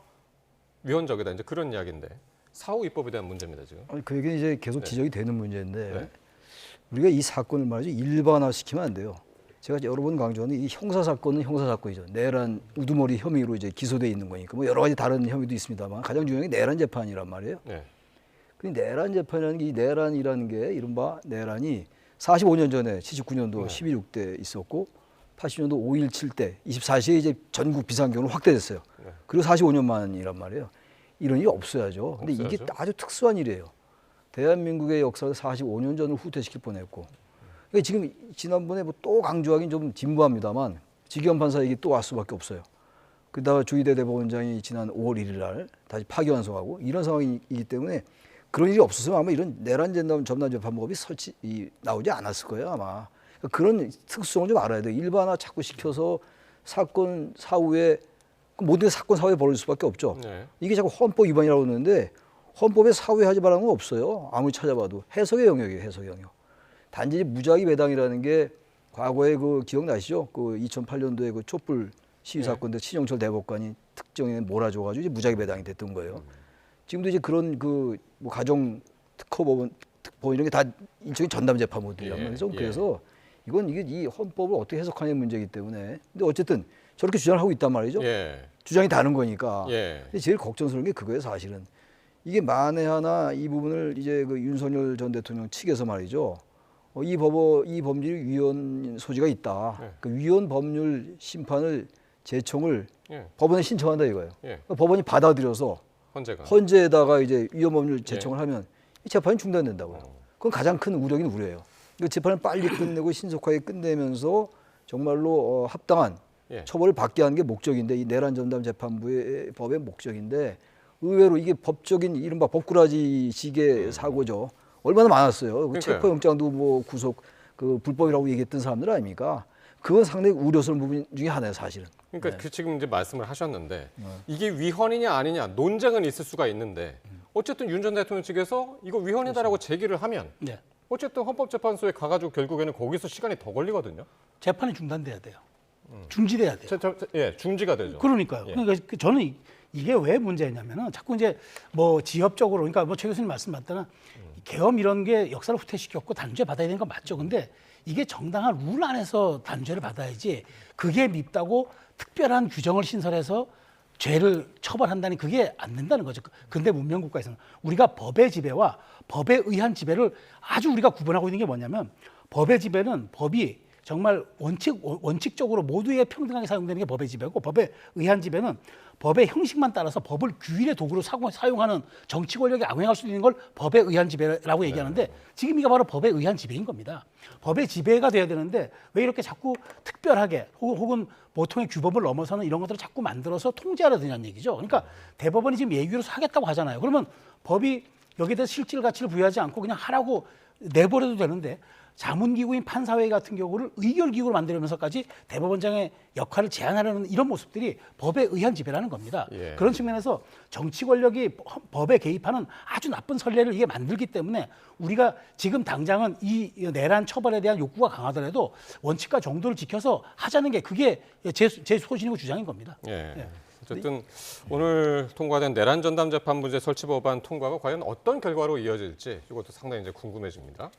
위헌적이다. 이제 그런 이야기인데 사후 입법에 대한 문제입니다 지금. 아니, 그 얘기는 이제 계속 지적이 되는 문제인데 우리가 이 사건을 말이죠 일반화시키면 안 돼요. 제가 여러 번 강조하는 이 형사 사건은 형사 사건이죠. 내란 우두머리 혐의로 이제 기소돼 있는 거니까 뭐 여러 가지 다른 혐의도 있습니다만 가장 중요한 게 내란 재판이란 말이에요. 근데 내란 재판이라는 게 이 내란이라는 게 이른바 내란이 45년 전에 79년도 12.6 때 있었고 80년도 5.17 때 24시에 이제 전국 비상경으로 확대됐어요. 그리고 45년 만이란 말이에요. 이런 일이 없어야죠. 근데 이게 아주 특수한 일이에요. 대한민국의 역사를 45년 전으로 후퇴시킬 뻔했고. 그러니까 지금 지난번에 뭐 또 강조하긴 좀 진부합니다만 지기현 판사 얘기 또 왔을 수밖에 없어요. 그다가 조희대 대법원장이 지난 5월 1일 날 다시 파기환송하고 이런 상황이기 때문에 그런 일이 없었으면 아마 이런 내란 전담 재판법이 나오지 않았을 거예요 아마. 그러니까 그런 특수성을 좀 알아야 돼요. 일반화 자꾸 시켜서 사건 사후에 모든 사건 사후에 벌어질 수밖에 없죠. 이게 자꾸 헌법 위반이라고 하는데 헌법에 사후에 하지 말라는 건 없어요. 아무리 찾아봐도 해석의 영역이에요. 해석의 영역. 단지 무작위 배당이라는 게 과거에 그 기억나시죠? 그 2008년도에 그 촛불 시위 사건 때 친영철 대법관이 특정인에 몰아줘가지고 이제 무작위 배당이 됐던 거예요. 지금도 이제 그런 그 뭐 가정 특허법원 이런 게 다 일종의 전담 재판부들이란 말이죠. 그래서 이게 이 헌법을 어떻게 해석하냐는 문제이기 때문에 근데 어쨌든 저렇게 주장을 하고 있단 말이죠. 주장이 다른 거니까. 근데 제일 걱정스러운 게 그거예요, 사실은. 이게 만에 하나 이 부분을 이제 그 윤석열 전 대통령 측에서 말이죠. 이 범죄의 위헌 소지가 있다. 그 위헌 법률 심판을 재청을 법원에 신청한다 이거예요. 그러니까 법원이 받아들여서 헌재에다가 이제 위헌 법률 재청을 하면 이 재판이 중단된다고요. 그건 가장 큰 우려긴 우려예요. 그 재판을 빨리 끝내고 신속하게 끝내면서 정말로 합당한 처벌을 받게 하는 게 목적인데 이 내란 전담 재판부의 법의 목적인데 의외로 이게 법적인 이른바 법꾸라지식의 사고죠. 얼마나 많았어요. 체포영장도 뭐 구속 그 불법이라고 얘기했던 사람들 아닙니까? 그건 상당히 우려스러운 부분 중에 하나예요, 사실은. 그러니까 그 지금 이제 말씀을 하셨는데 이게 위헌이냐 아니냐 논쟁은 있을 수가 있는데 어쨌든 윤 전 대통령 측에서 이거 위헌이다라고 제기를 하면 어쨌든 헌법재판소에 가가지고 결국에는 거기서 시간이 더 걸리거든요. 재판이 중단돼야 돼요. 중지돼야 돼요. 예, 중지가 되죠. 그러니까요. 예. 그러니까 저는 이게 왜 문제냐면은 자꾸 이제 뭐 지역적으로 그러니까 뭐 최 교수님 말씀 맞다나 계엄 이런 게 역사를 후퇴시켰고 단죄 받아야 되는 건 맞죠. 근데 이게 정당한 룰 안에서 단죄를 받아야지 그게 밉다고 특별한 규정을 신설해서 죄를 처벌한다니 그게 안 된다는 거죠. 근대 문명 국가에서는 우리가 법의 지배와 법에 의한 지배를 아주 우리가 구분하고 있는 게 뭐냐면 법의 지배는 법이 정말 원칙적으로 모두의 평등하게 사용되는 게 법의 지배고 법에 의한 지배는 법의 형식만 따라서 법을 규율의 도구로 사용하는 정치 권력이 악용할 수 있는 걸 법에 의한 지배라고 얘기하는데 지금 이게 바로 법에 의한 지배인 겁니다. 법의 지배가 돼야 되는데 왜 이렇게 자꾸 특별하게 혹은 보통의 규범을 넘어서는 이런 것들을 자꾸 만들어서 통제하려 드냐는 얘기죠. 그러니까 대법원이 지금 예규로 하겠다고 하잖아요. 그러면 법이 여기에 대해서 실질 가치를 부여하지 않고 그냥 하라고 내버려도 되는데 자문기구인 판사회의 같은 경우를 의결기구로 만들면서까지 대법원장의 역할을 제한하려는 이런 모습들이 법에 의한 지배라는 겁니다. 예. 그런 측면에서 정치 권력이 법에 개입하는 아주 나쁜 선례를 이게 만들기 때문에 우리가 지금 당장은 이 내란 처벌에 대한 욕구가 강하더라도 원칙과 정도를 지켜서 하자는 게 그게 제 소신이고 주장인 겁니다. 예. 예. 어쨌든 오늘 통과된 내란 전담 재판부제 설치 법안 통과가 과연 어떤 결과로 이어질지 이것도 상당히 이제 궁금해집니다.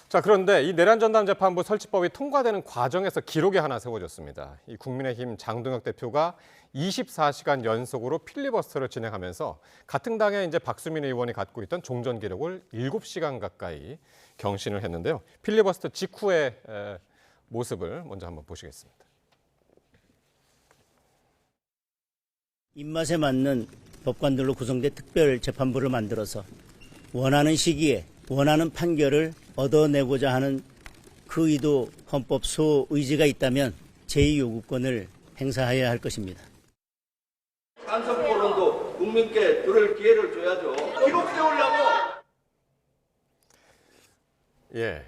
자, 그런데 이 내란 전담 재판부 설치법이 통과되는 과정에서 기록이 하나 세워졌습니다. 이 국민의힘 장동혁 대표가 24시간 연속으로 필리버스터를 진행하면서 같은 당의 이제 박수민 의원이 갖고 있던 종전 기록을 7시간 가까이 경신을 했는데요. 필리버스터 직후의 모습을 먼저 한번 보시겠습니다. 입맛에 맞는 법관들로 구성된 특별재판부를 만들어서 원하는 시기에 원하는 판결을 얻어내고자 하는 그 의도 헌법 소의지가 있다면 제2요구권을 행사해야 할 것입니다. 찬성 토론도 국민께 들을 기회를 줘야죠. 기록 세우려고. 예.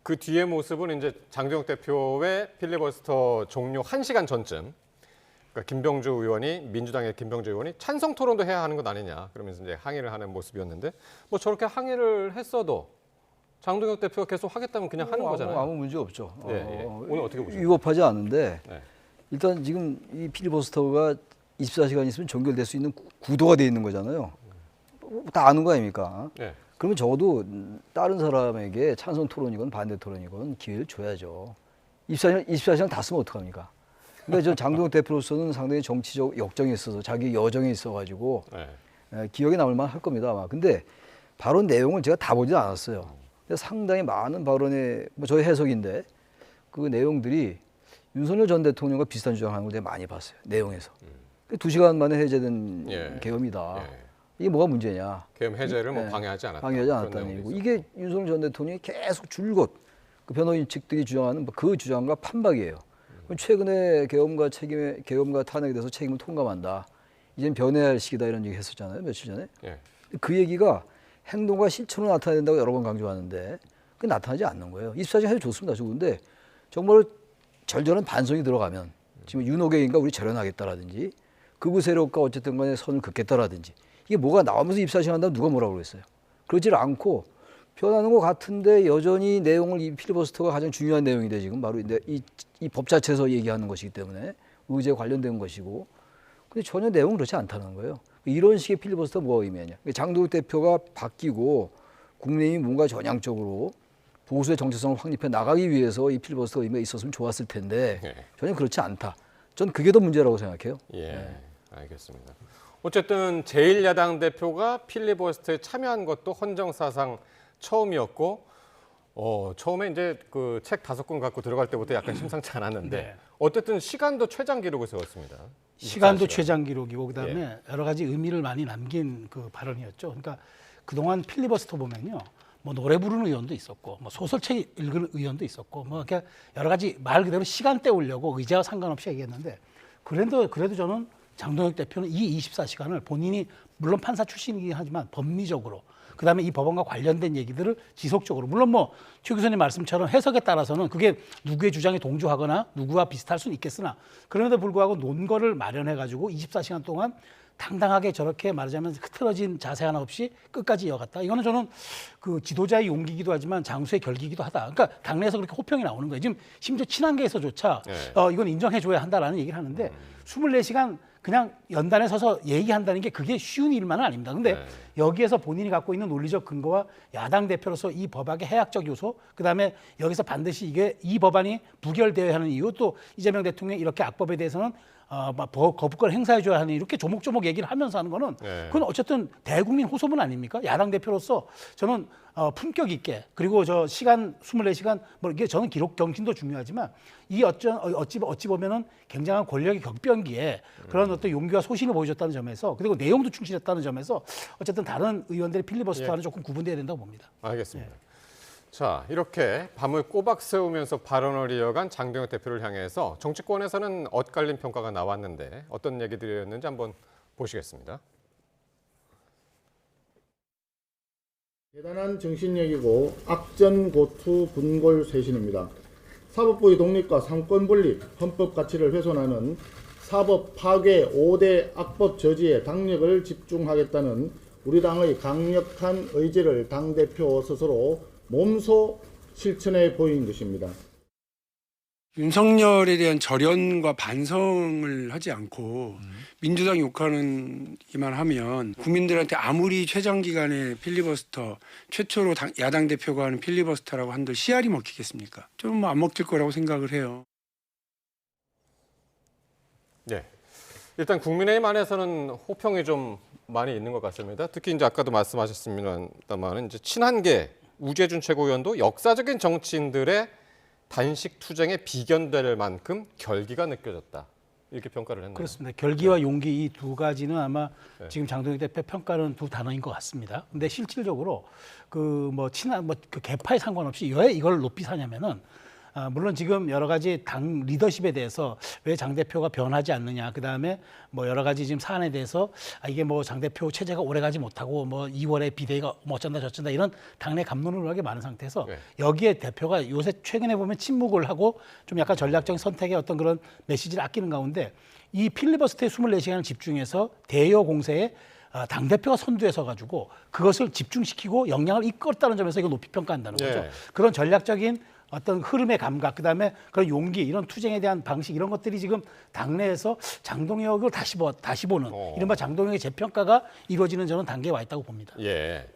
그 뒤의 모습은 이제 장동혁 대표의 필리버스터 종료 1시간 전쯤 그러니까 김병주 의원이 민주당의 김병주 의원이 찬성 토론도 해야 하는 것 아니냐 그러면서 이제 항의를 하는 모습이었는데 뭐 저렇게 항의를 했어도 장동혁 대표가 계속 하겠다면 그냥 하는 거잖아요. 아무 문제 없죠. 예. 오늘 어떻게 보십니까? 위법하지 않은데 네. 일단 지금 이 필리버스터가 24시간 있으면 종결될 수 있는 구도가 돼 있는 거잖아요. 다 아는 거 아닙니까? 네. 그러면 적어도 다른 사람에게 찬성 토론이건 반대 토론이건 기회를 줘야죠. 24시간 다 쓰면 어떡합니까? 그러니까 저 장동혁 대표로서는 상당히 정치적 역정이 있어서 자기 여정이 있어가지고 기억에 남을 만할 겁니다 아마. 근데 발언 내용을 제가 다 보지 않았어요. 근데 상당히 많은 발언의 뭐 저의 해석인데 그 내용들이 윤석열 전 대통령과 비슷한 주장하는 걸 제가 많이 봤어요. 내용에서. 2시간 만에 해제된 계엄이다. 이게 뭐가 문제냐? 계엄 해제를 뭐 방해하지 않았다. 방해하지 않았다는 얘기고 이게 윤석열 전 대통령이 계속 줄곧 그 변호인 측들이 주장하는 그 주장과 판박이에요. 최근에 계엄과 탄핵에 대해서 책임을 통감한다. 이젠 변해야 할 시기다 이런 얘기 했었잖아요. 며칠 전에. 예. 그 얘기가 행동과 실천으로 나타내야 된다고 여러 번 강조하는데 그게 나타나지 않는 거예요. 24시간 해도 좋습니다. 좋은데 정말 절절한 반성이 들어가면 지금 윤호객인가 우리 절연하겠다라든지 극우 세력과 어쨌든 간에 선을 긋겠다라든지 이게 뭐가 나오면서 24시간 한다면 누가 뭐라고 그랬어요. 그러질 않고 변하는 것 같은데 여전히 내용을 이 필리버스터가 가장 중요한 내용인데 지금 바로 이 법 자체에서 얘기하는 것이기 때문에 의제에 관련된 것이고 근데 전혀 내용은 그렇지 않다는 거예요. 이런 식의 필리버스터 뭐가 의미하냐. 장동혁 대표가 바뀌고 국민의힘이 뭔가 전향적으로 보수의 정체성을 확립해 나가기 위해서 이 필리버스터 의미가 있었으면 좋았을 텐데 전혀 그렇지 않다. 전 그게 더 문제라고 생각해요. 예, 알겠습니다. 어쨌든 제1야당 대표가 필리버스터에 참여한 것도 헌정사상 처음이었고 처음에 이제 그 책 5권 갖고 들어갈 때부터 약간 심상치 않았는데 네. 어쨌든 시간도 최장 기록을 세웠습니다. 시간도 24시간. 최장 기록이고 그다음에 여러 가지 의미를 많이 남긴 그 발언이었죠. 그러니까 그동안 필리버스터 보면요. 뭐 노래 부르는 의원도 있었고 뭐 소설책 읽는 의원도 있었고 뭐 이렇게 여러 가지 말 그대로 시간 때우려고 의제와 상관없이 얘기했는데 그래도 저는 장동혁 대표는 이 24시간을 본인이 물론 판사 출신이긴 하지만 법리적으로 그다음에 이 법안과 관련된 얘기들을 지속적으로 물론 뭐 최 교수님 말씀처럼 해석에 따라서는 그게 누구의 주장에 동조하거나 누구와 비슷할 수는 있겠으나 그럼에도 불구하고 논거를 마련해 가지고 24시간 동안 당당하게 저렇게 말하자면 흐트러진 자세 하나 없이 끝까지 이어갔다. 이거는 저는 그 지도자의 용기이기도 하지만 장수의 결기이기도 하다. 그러니까 당내에서 그렇게 호평이 나오는 거예요. 지금 심지어 친한계에서조차 이건 인정해줘야 한다라는 얘기를 하는데 24시간 그냥 연단에 서서 얘기한다는 게 그게 쉬운 일만은 아닙니다. 근데 여기에서 본인이 갖고 있는 논리적 근거와 야당 대표로서 이 법학의 해악적 요소, 그다음에 여기서 반드시 이 법안이 부결되어야 하는 이유, 또 이재명 대통령이 이렇게 악법에 대해서는 거부권을 행사해줘야 하는 이렇게 조목조목 얘기를 하면서 하는 거는 그건 어쨌든 대국민 호소문 아닙니까? 야당 대표로서 저는 품격 있게, 그리고 저 시간 24시간 뭐 이게 저는 기록 경신도 중요하지만 이 어찌 보면은 굉장한 권력의 격변기에 그런 어떤 용기와 소신을 보여줬다는 점에서, 그리고 내용도 충실했다는 점에서 어쨌든 다른 의원들의 필리버스터와는 조금 구분돼야 된다고 봅니다. 알겠습니다. 자, 이렇게 밤을 꼬박 새우면서 발언을 이어간 장동혁 대표를 향해서 정치권에서는 엇갈린 평가가 나왔는데 어떤 얘기들이었는지 한번 보시겠습니다. 대단한 정신력이고 악전고투 분골쇄신입니다. 사법부의 독립과 상권 분립, 헌법 가치를 훼손하는 사법 파괴 5대 악법 저지에 당력을 집중하겠다는 우리 당의 강력한 의지를 당대표 스스로 몸소 실천해 보인 것입니다. 윤석열에 대한 절연과 반성을 하지 않고 민주당 욕하기만 하면 국민들한테 아무리 최장 기간의 필리버스터, 최초로 야당 대표가 하는 필리버스터라고 한들 씨알이 먹히겠습니까? 좀 안 먹힐 거라고 생각을 해요. 네, 일단 국민의힘 안에서는 호평이 좀 많이 있는 것 같습니다. 특히 이제 아까도 말씀하셨습니다만 이제 친한계 우재준 최고위원도 역사적인 정치인들의 단식 투쟁에 비견될 만큼 결기가 느껴졌다. 이렇게 평가를 했네요. 그렇습니다. 결기와 용기 이 두 가지는 아마 지금 장동혁 대표 평가는 두 단어인 것 같습니다. 근데 실질적으로 그 계파에 상관없이 왜 이걸 높이 사냐면은 물론 지금 여러 가지 당 리더십에 대해서 왜 장 대표가 변하지 않느냐, 그 다음에 뭐 여러 가지 지금 사안에 대해서 이게 뭐 장 대표 체제가 오래가지 못하고 뭐 2월에 비대위가 뭐 어쩐다 저쩐다 이런 당내 갑론을하게 많은 상태에서 여기에 대표가 요새 최근에 보면 침묵을 하고 좀 약간 전략적인 선택의 어떤 그런 메시지를 아끼는 가운데 이 필리버스터의 24시간을 집중해서 대여 공세에 당대표가 선두에 서가지고 그것을 집중시키고 역량을 이끌었다는 점에서 이거 높이 평가한다는 거죠. 그런 전략적인 어떤 흐름의 감각, 그다음에 그런 용기, 이런 투쟁에 대한 방식, 이런 것들이 지금 당내에서 장동혁을 다시 보는 이른바 장동혁의 재평가가 이루어지는 저는 단계에 와 있다고 봅니다. 예.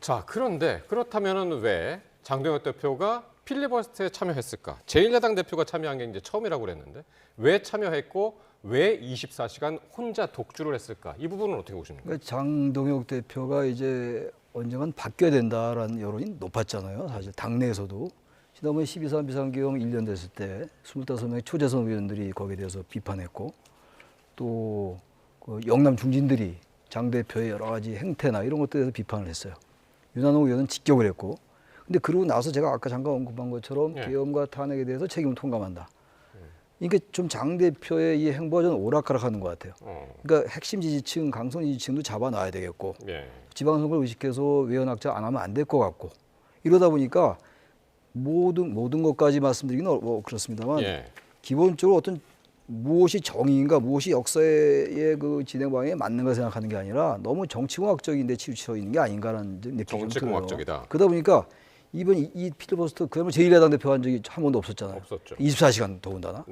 자, 그런데 그렇다면은 왜 장동혁 대표가 필리버스터에 참여했을까? 제1야당 대표가 참여한 게 이제 처음이라고 그랬는데 왜 참여했고 왜 24시간 혼자 독주를 했을까? 이 부분은 어떻게 보십니까? 그러니까 장동혁 대표가 이제 언젠간 바뀌어야 된다라는 여론이 높았잖아요. 사실 당내에서도. 지난번에 12.3 비상계엄 1년 됐을 때 25명의 초재선 의원들이 거기에 대해서 비판했고 또 그 영남 중진들이 장 대표의 여러 가지 행태나 이런 것들에 대해서 비판을 했어요. 윤한홍 의원은 직격을 했고, 근데 그러고 나서 제가 아까 잠깐 언급한 것처럼 계엄과 탄핵에 대해서 책임을 통감한다. 이게 좀 장 대표의 이 행보가 좀 오락가락하는 것 같아요. 그러니까 핵심 지지층, 강성 지지층도 잡아놔야 되겠고, 지방선거를 의식해서 외연확장 안 하면 안 될 것 같고, 이러다 보니까 모든 것까지 말씀드리기는 그렇습니다만 기본적으로 어떤 무엇이 정의인가, 무엇이 역사의 그 진행 방향에 맞는가 생각하는 게 아니라 너무 정치공학적인 데 치우쳐 있는 게 아닌가라는 느낌이 좀 들어요. 정치공학적이다. 그러다 보니까 이번 이 필리버스터 그야말로 제1야당 대표 한 적이 한 번도 없었잖아요. 없었죠. 24시간 더군다나.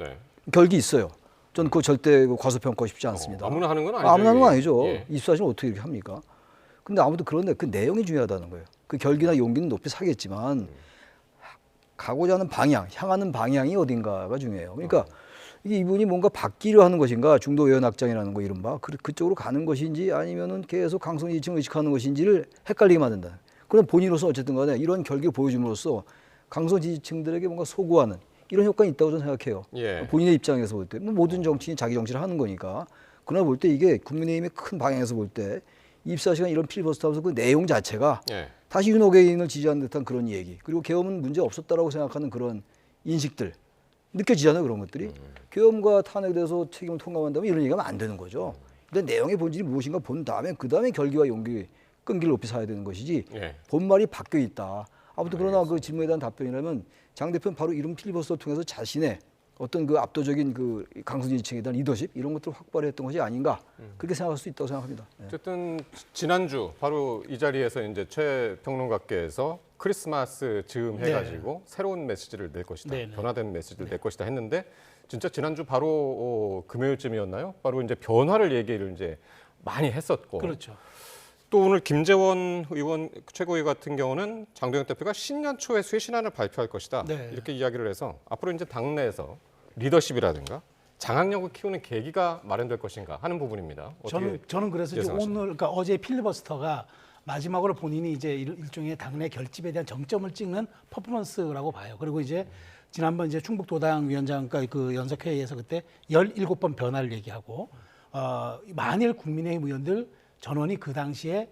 결기 있어요. 저는 그거 절대 과소평가 싶지 않습니다. 아무나 하는 건 아니죠. 아무나 하는 건 아니죠. 24시간 어떻게 이렇게 합니까? 근데 아무튼 그런데 그 내용이 중요하다는 거예요. 그 결기나 용기는 높이 사겠지만 가고자 하는 방향, 향하는 방향이 어딘가가 중요해요. 그러니까 이분이 뭔가 바뀌려 하는 것인가, 중도 외연 확장이라는 거 이른바 그쪽으로 가는 것인지 아니면은 계속 강성 지지층을 의식하는 것인지를 헷갈리게 만든다. 그럼 본인으로서 어쨌든 간에 이런 결기를 보여줌으로써 강성 지지층들에게 뭔가 소구하는 이런 효과가 있다고 저는 생각해요. 본인의 입장에서 볼 때 모든 정치인이 자기 정치를 하는 거니까. 그러나 볼 때 이게 국민의힘의 큰 방향에서 볼 때 24시간 이런 필리버스터 하면서 그 내용 자체가 다시 윤호개인을 지지하는 듯한 그런 얘기, 그리고 계엄은 문제 없었다라고 생각하는 그런 인식들 느껴지잖아요. 그런 것들이. 계엄과 탄핵에 대해서 책임을 통감한다면 이런 얘기하면 안 되는 거죠. 일단 내용의 본질이 무엇인가 본 다음에 그 다음에 결기와 용기, 끈기를 높이 사야 되는 것이지 본말이 바뀌어 있다. 아무튼 그러나 그 질문에 대한 답변이라면 장 대표는 바로 이런 필리버스터를 통해서 자신의 어떤 그 압도적인 그 강성 지지층에 대한 리더십 이런 것들을 확보를 했던 것이 아닌가 그렇게 생각할 수 있다고 생각합니다. 예. 어쨌든 지난주 바로 이 자리에서 이제 최 평론가께서 크리스마스 즈음 해가지고 새로운 메시지를 낼 것이다, 변화된 메시지를 낼 것이다 했는데 진짜 지난주 바로 금요일쯤이었나요? 바로 이제 변화를 얘기를 이제 많이 했었고. 그렇죠. 또 오늘 김재원 의원 최고위 같은 경우는 장동혁 대표가 신년 초에 쇄신안을 발표할 것이다. 이렇게 이야기를 해서 앞으로 이제 당내에서 리더십이라든가 장악력을 키우는 계기가 마련될 것인가 하는 부분입니다. 저는 그래서 이제 오늘 그러니까 어제 필리버스터가 마지막으로 본인이 이제 일종의 당내 결집에 대한 정점을 찍는 퍼포먼스라고 봐요. 그리고 이제 지난번 이제 충북도당 위원장과 그 연석회의에서 그때 17번 변화를 얘기하고 만일 국민의힘 의원들 전원이 그 당시에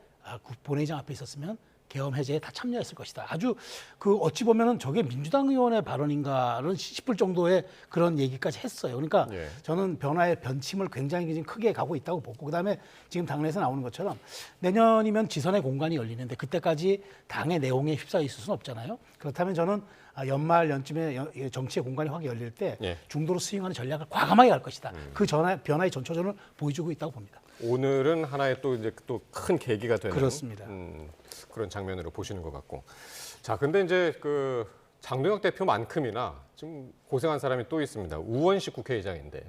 본회의장 앞에 있었으면 계엄 해제에 다 참여했을 것이다. 아주 그 어찌 보면은 저게 민주당 의원의 발언인가를 싶을 정도의 그런 얘기까지 했어요. 그러니까 저는 변화의 변침을 굉장히 지금 크게 가고 있다고 보고 그다음에 지금 당내에서 나오는 것처럼 내년이면 지선의 공간이 열리는데 그때까지 당의 내용에 휩싸여 있을 수는 없잖아요. 그렇다면 저는 연말 연쯤에 정치의 공간이 확 열릴 때 중도로 스윙하는 전략을 과감하게 할 것이다. 그 변화의 전초전을 보여주고 있다고 봅니다. 오늘은 하나의 또 이제 또 큰 계기가 되는 그렇습니다. 그런 장면으로 보시는 것 같고. 자, 근데 이제 그 장동혁 대표만큼이나 지금 고생한 사람이 또 있습니다. 우원식 국회의장인데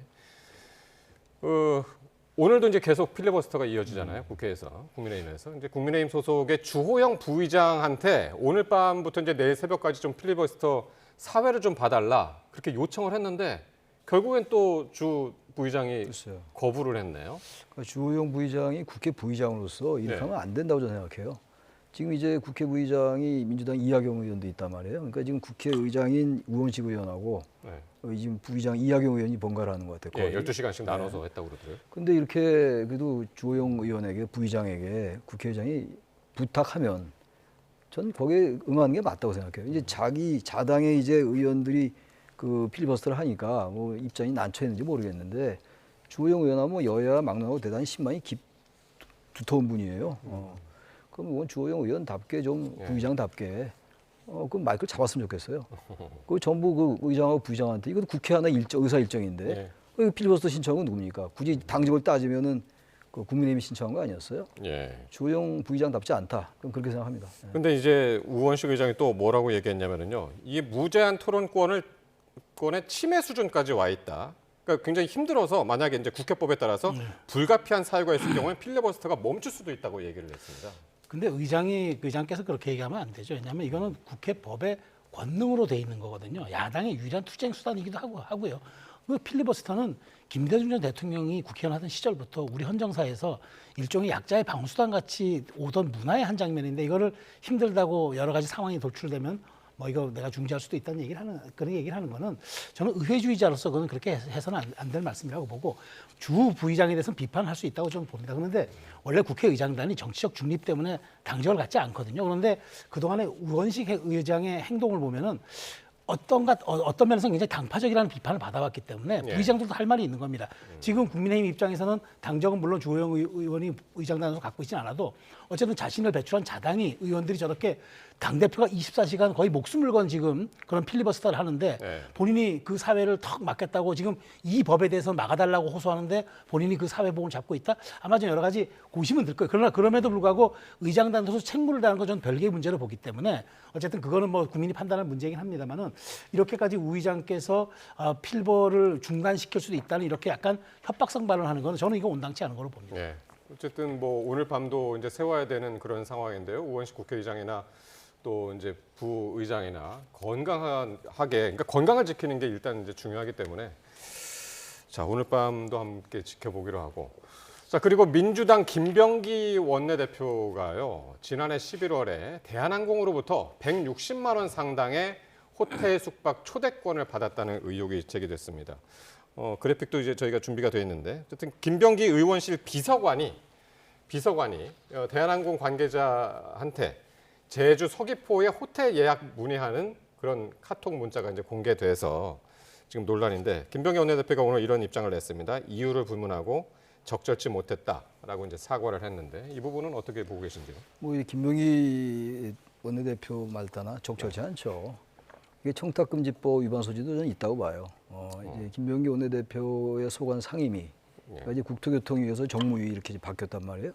오늘도 이제 계속 필리버스터가 이어지잖아요. 국회에서 국민의힘에서 이제 국민의힘 소속의 주호영 부의장한테 오늘 밤부터 이제 내일 새벽까지 좀 필리버스터 사회를 좀 봐달라 그렇게 요청을 했는데 결국엔 또 주 부의장이 거부를 했네요. 그러니까 주호영 부의장이 국회 부의장으로서 이렇게 하면 안 된다고 저는 생각해요. 지금 이제 국회 부의장이 민주당 이하경 의원도 있단 말이에요. 그러니까 지금 국회의장인 우원식 의원하고 지금 부의장 이하경 의원이 번갈아 하는 것 같아요. 12시간씩 나눠서 했다고 그러더라고요. 근데 이렇게 그래도 주호영 의원에게 부의장에게 국회의장이 부탁하면 전 거기에 응하는 게 맞다고 생각해요. 이제 자기 자당의 이제 의원들이 그 필리버스터를 하니까 뭐 입장이 난처했는지 모르겠는데 주호영 의원하고 뭐 여야 막론하고 대단히 신망이 두터운 분이에요. 그럼 주호영 의원답게 좀 부의장답게 그 마이크를 잡았으면 좋겠어요. 그 전부 그 의장하고 부의장한테 이것도 국회 하나 의사 일정인데 그 필리버스터 신청은 누굽니까? 굳이 당직을 따지면은 그 국민의힘이 신청한 거 아니었어요? 주호영 부의장답지 않다. 그럼 그렇게 생각합니다. 근데 이제 우원식 의장이 또 뭐라고 얘기했냐면요. 이 무제한 토론권의 침해 수준까지 와 있다. 그러니까 굉장히 힘들어서 만약에 이제 국회법에 따라서 불가피한 사유가 있을 경우에 필리버스터가 멈출 수도 있다고 얘기를 했습니다. 근데 의장께서 그렇게 얘기하면 안 되죠. 왜냐하면 이거는 국회법의 권능으로 돼 있는 거거든요. 야당의 유일한 투쟁 수단이기도 하고요. 그 필리버스터는 김대중 전 대통령이 국회의원 하던 시절부터 우리 헌정사에서 일종의 약자의 방수단 같이 오던 문화의 한 장면인데 이거를 힘들다고 여러 가지 상황이 도출되면 뭐 이거 내가 중지할 수도 있다는 그런 얘기를 하는 거는 저는 의회주의자로서 그건 그렇게 해서는 안 될 말씀이라고 보고 주 부의장에 대해서는 비판할 수 있다고 저는 봅니다. 그런데 원래 국회의장단이 정치적 중립 때문에 당적을 갖지 않거든요. 그런데 그동안의 우원식 의장의 행동을 보면은 어떤 면에서 굉장히 당파적이라는 비판을 받아왔기 때문에 부의장들도 할 말이 있는 겁니다. 지금 국민의힘 입장에서는 당적은 물론 주호영 의원이 의장단으로 갖고 있지는 않아도 어쨌든 자신을 배출한 자당이 의원들이 저렇게 당대표가 24시간 거의 목숨을 건 지금 그런 필리버스터를 하는데 본인이 그 사회를 턱 막겠다고 지금 이 법에 대해서 막아달라고 호소하는데 본인이 그 사회복을 잡고 있다? 아마 좀 여러 가지 고심은 들 거예요. 그러나 그럼에도 불구하고 의장단으로서 책무를 다하는 건 저는 별개의 문제로 보기 때문에 어쨌든 그거는 뭐 국민이 판단할 문제이긴 합니다만은 이렇게까지 우 의장께서 필버를 중단시킬 수도 있다는 이렇게 약간 협박성 발언하는 거는 저는 이거 온당치 않은 걸로 봅니다. 어쨌든 뭐 오늘 밤도 이제 세워야 되는 그런 상황인데요. 우원식 국회의장이나 또 이제 부의장이나 건강하게, 그러니까 건강을 지키는 게 일단 이제 중요하기 때문에 자 오늘 밤도 함께 지켜보기로 하고 자 그리고 민주당 김병기 원내대표가요 지난해 11월에 대한항공으로부터 160만 원 상당의 호텔 숙박 초대권을 받았다는 의혹이 제기됐습니다. 그래픽도 이제 저희가 준비가 돼 있는데 어쨌든 김병기 의원실 비서관이 대한항공 관계자한테 제주 서귀포에 호텔 예약 문의하는 그런 카톡 문자가 이제 공개돼서 지금 논란인데 김병기 원내대표가 오늘 이런 입장을 냈습니다. 이유를 불문하고 적절치 못했다라고 이제 사과를 했는데 이 부분은 어떻게 보고 계신지요? 뭐 이 김병기 원내대표 말 따나 적절치 않죠. 이게 청탁금지법 위반 소지도 저는 있다고 봐요. 이제 김병기 원내대표의 소관 상임위, 그러니까 이제 국토교통위에서 정무위 이렇게 이제 바뀌었단 말이에요.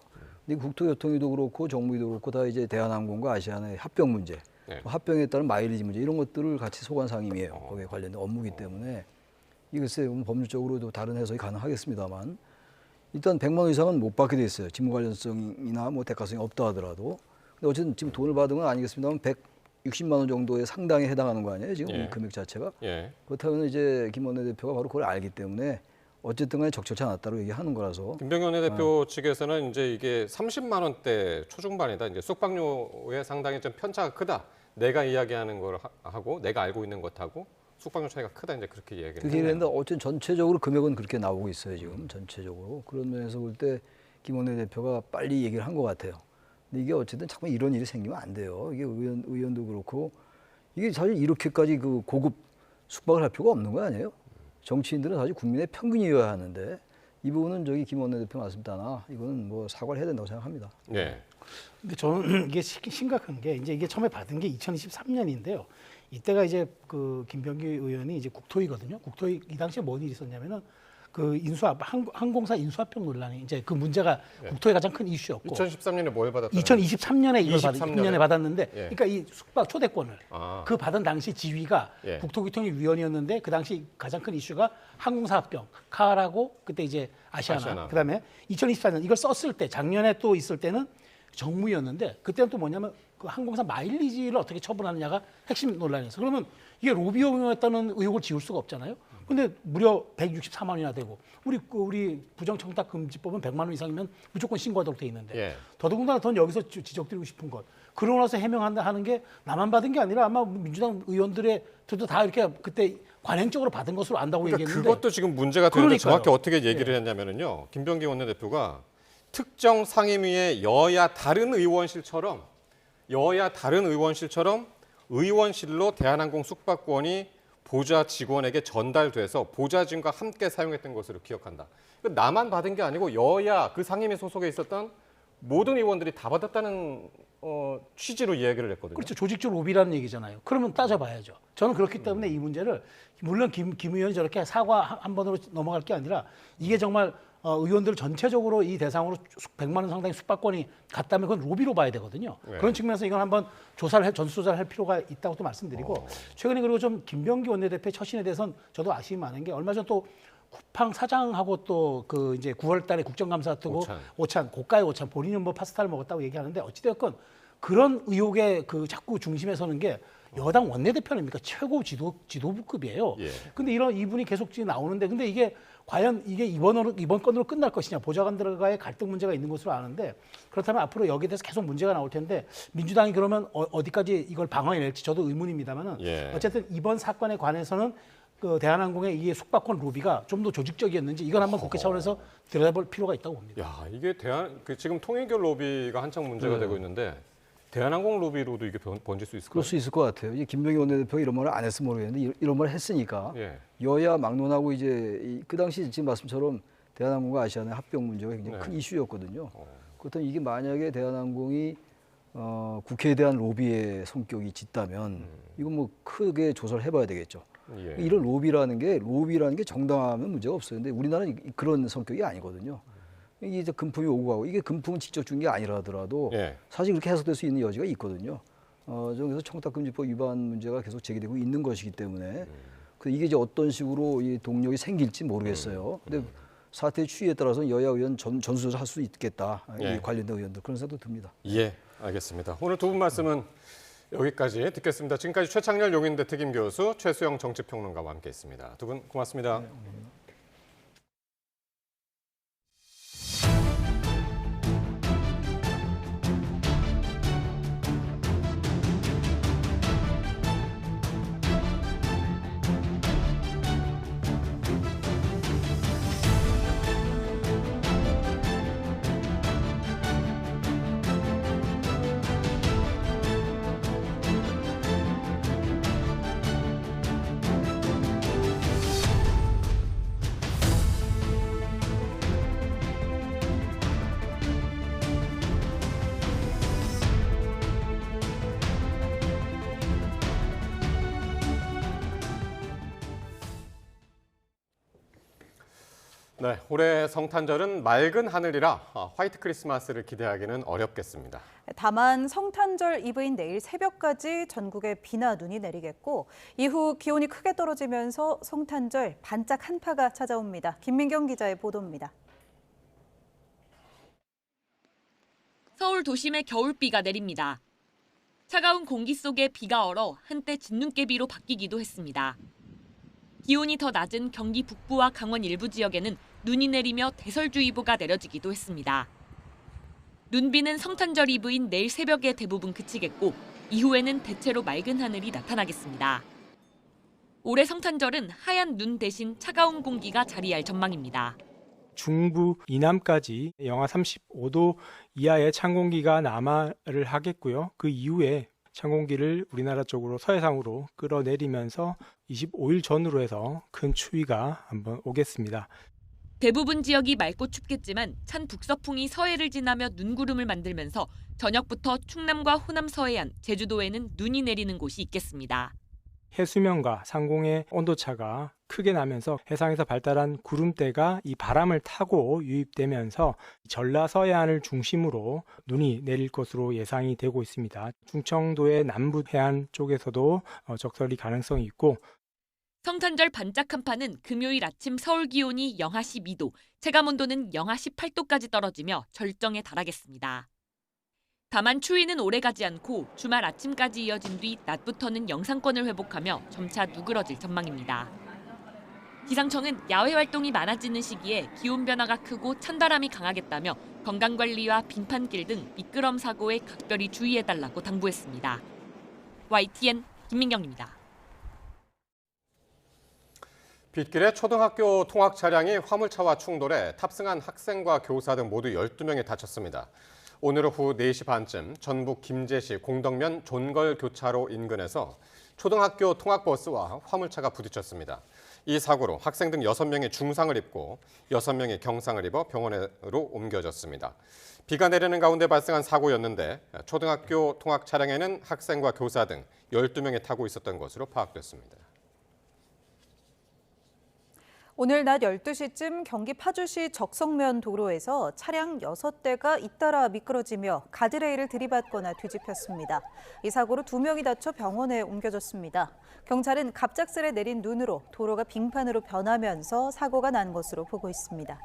근데 국토교통위도 그렇고 정무위도 그렇고 다 이제 대한항공과 아시아나의 합병 문제, 합병에 따른 마일리지 문제 이런 것들을 같이 소관 상임위예요. 거기에 관련된 업무이기 때문에 이것에 법률적으로도 다른 해석이 가능하겠습니다만 일단 100만 원 이상은 못 받게 돼 있어요. 직무 관련성이나 뭐 대가성이 없다 하더라도. 근데 어쨌든 지금 돈을 받은 건 아니겠습니다만 160만 원 정도의 상당에 해당하는 거 아니에요? 지금 이 금액 자체가. 그렇다면 이제 김 원내대표가 바로 그걸 알기 때문에 어쨌든 간에 적절치 않았다고 얘기하는 거라서. 김병기 원내대표 측에서는 이제 이게 30만 원대 초중반이다. 이제 숙박료에 상당히 좀 편차가 크다. 내가 이야기하는 걸 하고 내가 알고 있는 것하고 숙박료 차이가 크다. 이제 그렇게 얘기를 그렇게 얘기했는데 어쨌든 전체적으로 금액은 그렇게 나오고 있어요. 지금 전체적으로. 그런 면에서 볼 때 김 원내대표가 빨리 얘기를 한 것 같아요. 근데 이게 어쨌든 자꾸 이런 일이 생기면 안 돼요. 이게 의원도 그렇고 이게 사실 이렇게까지 그 고급 숙박을 할 필요가 없는 거 아니에요? 정치인들은 사실 국민의 평균이어야 하는데 이 부분은 저기 김 원내대표 말씀따나 이거는 뭐 사과를 해야 된다고 생각합니다. 네. 근데 저는 이게 심각한 게 이제 이게 처음에 받은 게 2023년인데요. 이때가 이제 그 김병기 의원이 이제 국토위거든요. 국토위 이 당시에 뭔 일이 있었냐면은 그 항공사 인수합병 논란이 이제 그 문제가 국토의 가장 큰 이슈였고. 2013년에 뭘 받았다? 2023년에 이걸 23년에 받았는데, 예. 그러니까 이 숙박 초대권을 그 받은 당시 지위가 국토교통위원이었는데 그 당시 가장 큰 이슈가 항공사 합병, 카라고 그때 이제 아시아나. 그다음에 2024년 이걸 썼을 때 작년에 또 있을 때는 정무였는데 그때는 또 뭐냐면 그 항공사 마일리지를 어떻게 처분하느냐가 핵심 논란이었어요. 그러면 이게 로비용이었다는 의혹을 지울 수가 없잖아요. 근데 무려 164만 원이나 되고 우리 부정청탁금지법은 100만 원 이상이면 무조건 신고하도록 돼 있는데 더더군다나 전 여기서 지적드리고 싶은 것 그러고 나서 해명한다 하는 게 나만 받은 게 아니라 아마 민주당 의원들도 다 이렇게 그때 관행적으로 받은 것으로 안다고 얘기했는데 그것도 지금 문제가 되는데 정확히 어떻게 얘기를 했냐면요. 김병기 원내대표가 특정 상임위의 여야 다른 의원실처럼 의원실로 대한항공 숙박권이 보좌 직원에게 전달돼서 보좌진과 함께 사용했던 것으로 기억한다. 나만 받은 게 아니고 여야 그 상임위 소속에 있었던 모든 의원들이 다 받았다는 취지로 이야기를 했거든요. 그렇죠. 조직적 로비라는 얘기잖아요. 그러면 따져봐야죠. 저는 그렇기 때문에 이 문제를 물론 김 의원이 저렇게 사과 한 번으로 넘어갈 게 아니라 이게 정말 의원들 전체적으로 이 대상으로 100만 원 상당의 숙박권이 갔다면 그건 로비로 봐야 되거든요. 그런 측면에서 이건 한번 전수조사를 할 필요가 있다고 또 말씀드리고 최근에 그리고 좀 김병기 원내대표의 처신에 대해서는 저도 아쉬움이 많은 게 얼마 전 또 쿠팡 사장하고 또 그 이제 9월달에 국정감사 뜨고 오찬 고가의 오찬 본인은 뭐 파스타를 먹었다고 얘기하는데 어찌되었건 그런 의혹의 그 자꾸 중심에 서는 게 여당 원내대표 아닙니까? 최고 지도부급이에요. 근데 이분이 계속 지금 나오는데 근데 이게 과연 이게 이번 건으로 끝날 것이냐 보좌관들과의 갈등 문제가 있는 것으로 아는데 그렇다면 앞으로 여기에 대해서 계속 문제가 나올 텐데 민주당이 그러면 어디까지 이걸 방어해낼지 저도 의문입니다만은 어쨌든 이번 사건에 관해서는 그 대한항공의 이 숙박권 로비가 좀 더 조직적이었는지 이건 한번 국회 차원에서 들여다볼 필요가 있다고 봅니다. 야 이게 지금 통일교 로비가 한창 문제가 되고 있는데. 대한항공 로비로도 이게 번질 수 있을까요? 그럴 수 있을 것 같아요. 이제 김병기 원내대표가 이런 말을 안 했으면 모르겠는데 이런 말을 했으니까 여야 막론하고 이제 그 당시 지금 말씀처럼 대한항공과 아시아나의 합병 문제가 굉장히 큰 이슈였거든요. 그렇다면 이게 만약에 대한항공이 국회에 대한 로비의 성격이 짙다면 이건 뭐 크게 조사를 해봐야 되겠죠. 이런 로비라는 게 정당하면 문제가 없어요. 근데 우리나라는 그런 성격이 아니거든요. 이게 이제 금품이 오고 가고 이게 금품은 직접 준 게 아니라 하더라도 사실 그렇게 해석될 수 있는 여지가 있거든요. 그래서 청탁금지법 위반 문제가 계속 제기되고 있는 것이기 때문에 이게 이제 어떤 식으로 이 동력이 생길지 모르겠어요. 근데 사태의 추이에 따라서는 여야 의원 전수조사 할 수 있겠다. 이 관련된 의원들 그런 생각도 듭니다. 예, 알겠습니다. 오늘 두 분 말씀은 여기까지 듣겠습니다. 지금까지 최창렬 용인대 특임 교수, 최수영 정치평론가와 함께했습니다. 두 분 고맙습니다. 네, 올해 성탄절은 맑은 하늘이라 화이트 크리스마스를 기대하기는 어렵겠습니다. 다만 성탄절 이브인 내일 새벽까지 전국에 비나 눈이 내리겠고 이후 기온이 크게 떨어지면서 성탄절 반짝 한파가 찾아옵니다. 김민경 기자의 보도입니다. 서울 도심에 겨울비가 내립니다. 차가운 공기 속에 비가 얼어 한때 진눈깨비로 바뀌기도 했습니다. 기온이 더 낮은 경기 북부와 강원 일부 지역에는 눈이 내리며 대설주의보가 내려지기도 했습니다. 눈비는 성탄절 이브인 내일 새벽에 대부분 그치겠고 이후에는 대체로 맑은 하늘이 나타나겠습니다. 올해 성탄절은 하얀 눈 대신 차가운 공기가 자리할 전망입니다. 중부 이남까지 영하 35도 이하의 찬 공기가 남하를 하겠고요. 그 이후에 찬 공기를 우리나라 쪽으로 서해상으로 끌어내리면서 25일 전후로 해서 큰 추위가 한번 오겠습니다. 대부분 지역이 맑고 춥겠지만 찬 북서풍이 서해를 지나며 눈구름을 만들면서 저녁부터 충남과 호남 서해안, 제주도에는 눈이 내리는 곳이 있겠습니다. 해수면과 상공의 온도차가 크게 나면서 해상에서 발달한 구름대가 이 바람을 타고 유입되면서 전라 서해안을 중심으로 눈이 내릴 것으로 예상이 되고 있습니다. 충청도의 남부 해안 쪽에서도 적설이 가능성이 있고 성탄절 반짝 한파는 금요일 아침 서울 기온이 영하 12도, 체감온도는 영하 18도까지 떨어지며 절정에 달하겠습니다. 다만 추위는 오래가지 않고 주말 아침까지 이어진 뒤 낮부터는 영상권을 회복하며 점차 누그러질 전망입니다. 기상청은 야외 활동이 많아지는 시기에 기온 변화가 크고 찬바람이 강하겠다며 건강관리와 빙판길 등 미끄럼 사고에 각별히 주의해달라고 당부했습니다. YTN 김민경입니다. 빗길에 초등학교 통학 차량이 화물차와 충돌해 탑승한 학생과 교사 등 모두 12명이 다쳤습니다. 오늘 오후 4시 반쯤 전북 김제시 공덕면 존걸교차로 인근에서 초등학교 통학버스와 화물차가 부딪혔습니다. 이 사고로 학생 등 6명이 중상을 입고 6명이 경상을 입어 병원으로 옮겨졌습니다. 비가 내리는 가운데 발생한 사고였는데 초등학교 통학 차량에는 학생과 교사 등 12명이 타고 있었던 것으로 파악됐습니다. 오늘 낮 12시쯤 경기 파주시 적성면 도로에서 차량 6대가 잇따라 미끄러지며 가드레일을 들이받거나 뒤집혔습니다. 이 사고로 2명이 다쳐 병원에 옮겨졌습니다. 경찰은 갑작스레 내린 눈으로 도로가 빙판으로 변하면서 사고가 난 것으로 보고 있습니다.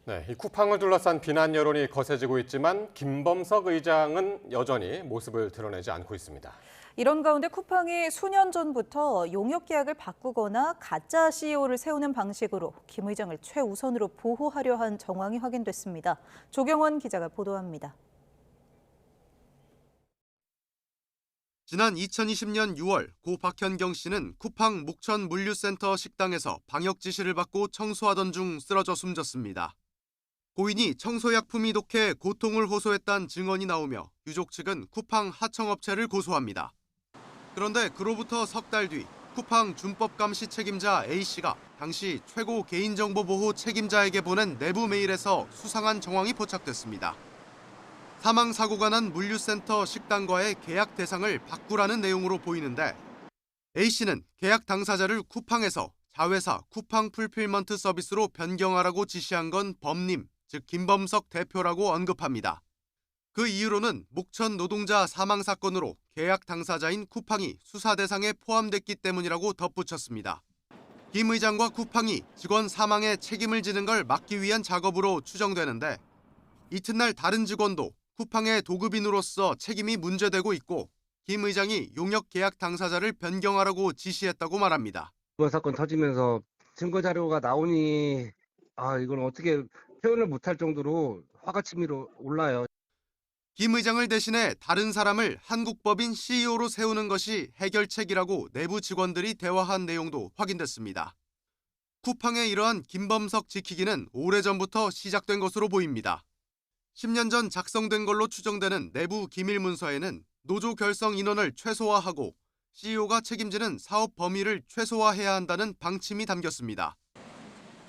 네, 이 쿠팡을 둘러싼 비난 여론이 거세지고 있지만 김범석 의장은 여전히 모습을 드러내지 않고 있습니다. 이런 가운데 쿠팡이 수년 전부터 용역 계약을 바꾸거나 가짜 CEO를 세우는 방식으로 김 의장을 최우선으로 보호하려 한 정황이 확인됐습니다. 조경원 기자가 보도합니다. 지난 2020년 6월 고 박현경 씨는 쿠팡 목천 물류센터 식당에서 방역 지시를 받고 청소하던 중 쓰러져 숨졌습니다. 고인이 청소약품이 독해 고통을 호소했다는 증언이 나오며 유족 측은 쿠팡 하청업체를 고소합니다. 그런데 그로부터 석 달 뒤 쿠팡 준법감시 책임자 A씨가 당시 최고 개인정보보호 책임자에게 보낸 내부 메일에서 수상한 정황이 포착됐습니다. 사망 사고가 난 물류센터 식당과의 계약 대상을 바꾸라는 내용으로 보이는데 A씨는 계약 당사자를 쿠팡에서 자회사 쿠팡 풀필먼트 서비스로 변경하라고 지시한 건 범님, 즉 김범석 대표라고 언급합니다. 그 이유로는 목천 노동자 사망 사건으로 계약 당사자인 쿠팡이 수사 대상에 포함됐기 때문이라고 덧붙였습니다. 김 의장과 쿠팡이 직원 사망에 책임을 지는 걸 막기 위한 작업으로 추정되는데 이튿날 다른 직원도 쿠팡의 도급인으로서 책임이 문제되고 있고 김 의장이 용역 계약 당사자를 변경하라고 지시했다고 말합니다. 이번 사건 터지면서 증거 자료가 나오니 이건 어떻게 표현을 못할 정도로 화가 치밀어 올라요. 김 의장을 대신해 다른 사람을 한국법인 CEO로 세우는 것이 해결책이라고 내부 직원들이 대화한 내용도 확인됐습니다. 쿠팡의 이러한 김범석 지키기는 오래전부터 시작된 것으로 보입니다. 10년 전 작성된 걸로 추정되는 내부 기밀 문서에는 노조 결성 인원을 최소화하고 CEO가 책임지는 사업 범위를 최소화해야 한다는 방침이 담겼습니다.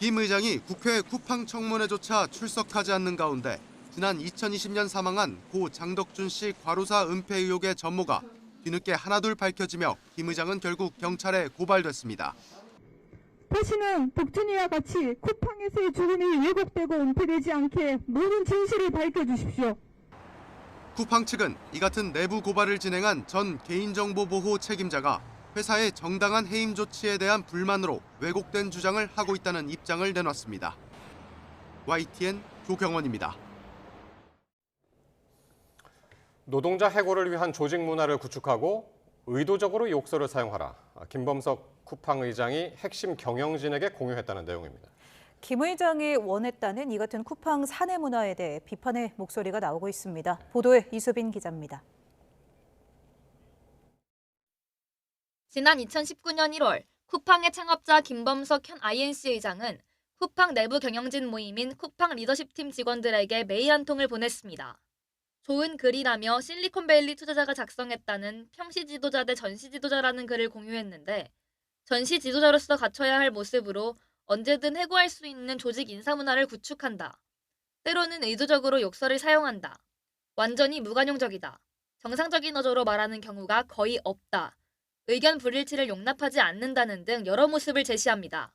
김 의장이 국회 쿠팡 청문회조차 출석하지 않는 가운데 지난 2020년 사망한 고 장덕준 씨 과로사 은폐 의혹의 전모가 뒤늦게 하나둘 밝혀지며 김 의장은 결국 경찰에 고발됐습니다. 다시는 복준이와 같이 쿠팡에서의 죽음이 왜곡되고 은폐되지 않게 모든 진실을 밝혀주십시오. 쿠팡 측은 이 같은 내부 고발을 진행한 전 개인정보보호 책임자가 회사의 정당한 해임 조치에 대한 불만으로 왜곡된 주장을 하고 있다는 입장을 내놨습니다. YTN 조경원입니다. 노동자 해고를 위한 조직 문화를 구축하고 의도적으로 욕설을 사용하라. 김범석 쿠팡 의장이 핵심 경영진에게 공유했다는 내용입니다. 김 의장이 원했다는 이 같은 쿠팡 사내 문화에 대해 비판의 목소리가 나오고 있습니다. 보도에 이수빈 기자입니다. 지난 2019년 1월 쿠팡의 창업자 김범석 현 INC 의장은 쿠팡 내부 경영진 모임인 쿠팡 리더십팀 직원들에게 메일 한 통을 보냈습니다. 좋은 글이라며 실리콘밸리 투자자가 작성했다는 평시 지도자 대 전시 지도자라는 글을 공유했는데 전시 지도자로서 갖춰야 할 모습으로 언제든 해고할 수 있는 조직 인사 문화를 구축한다. 때로는 의도적으로 욕설을 사용한다. 완전히 무관용적이다. 정상적인 어조로 말하는 경우가 거의 없다. 의견 불일치를 용납하지 않는다는 등 여러 모습을 제시합니다.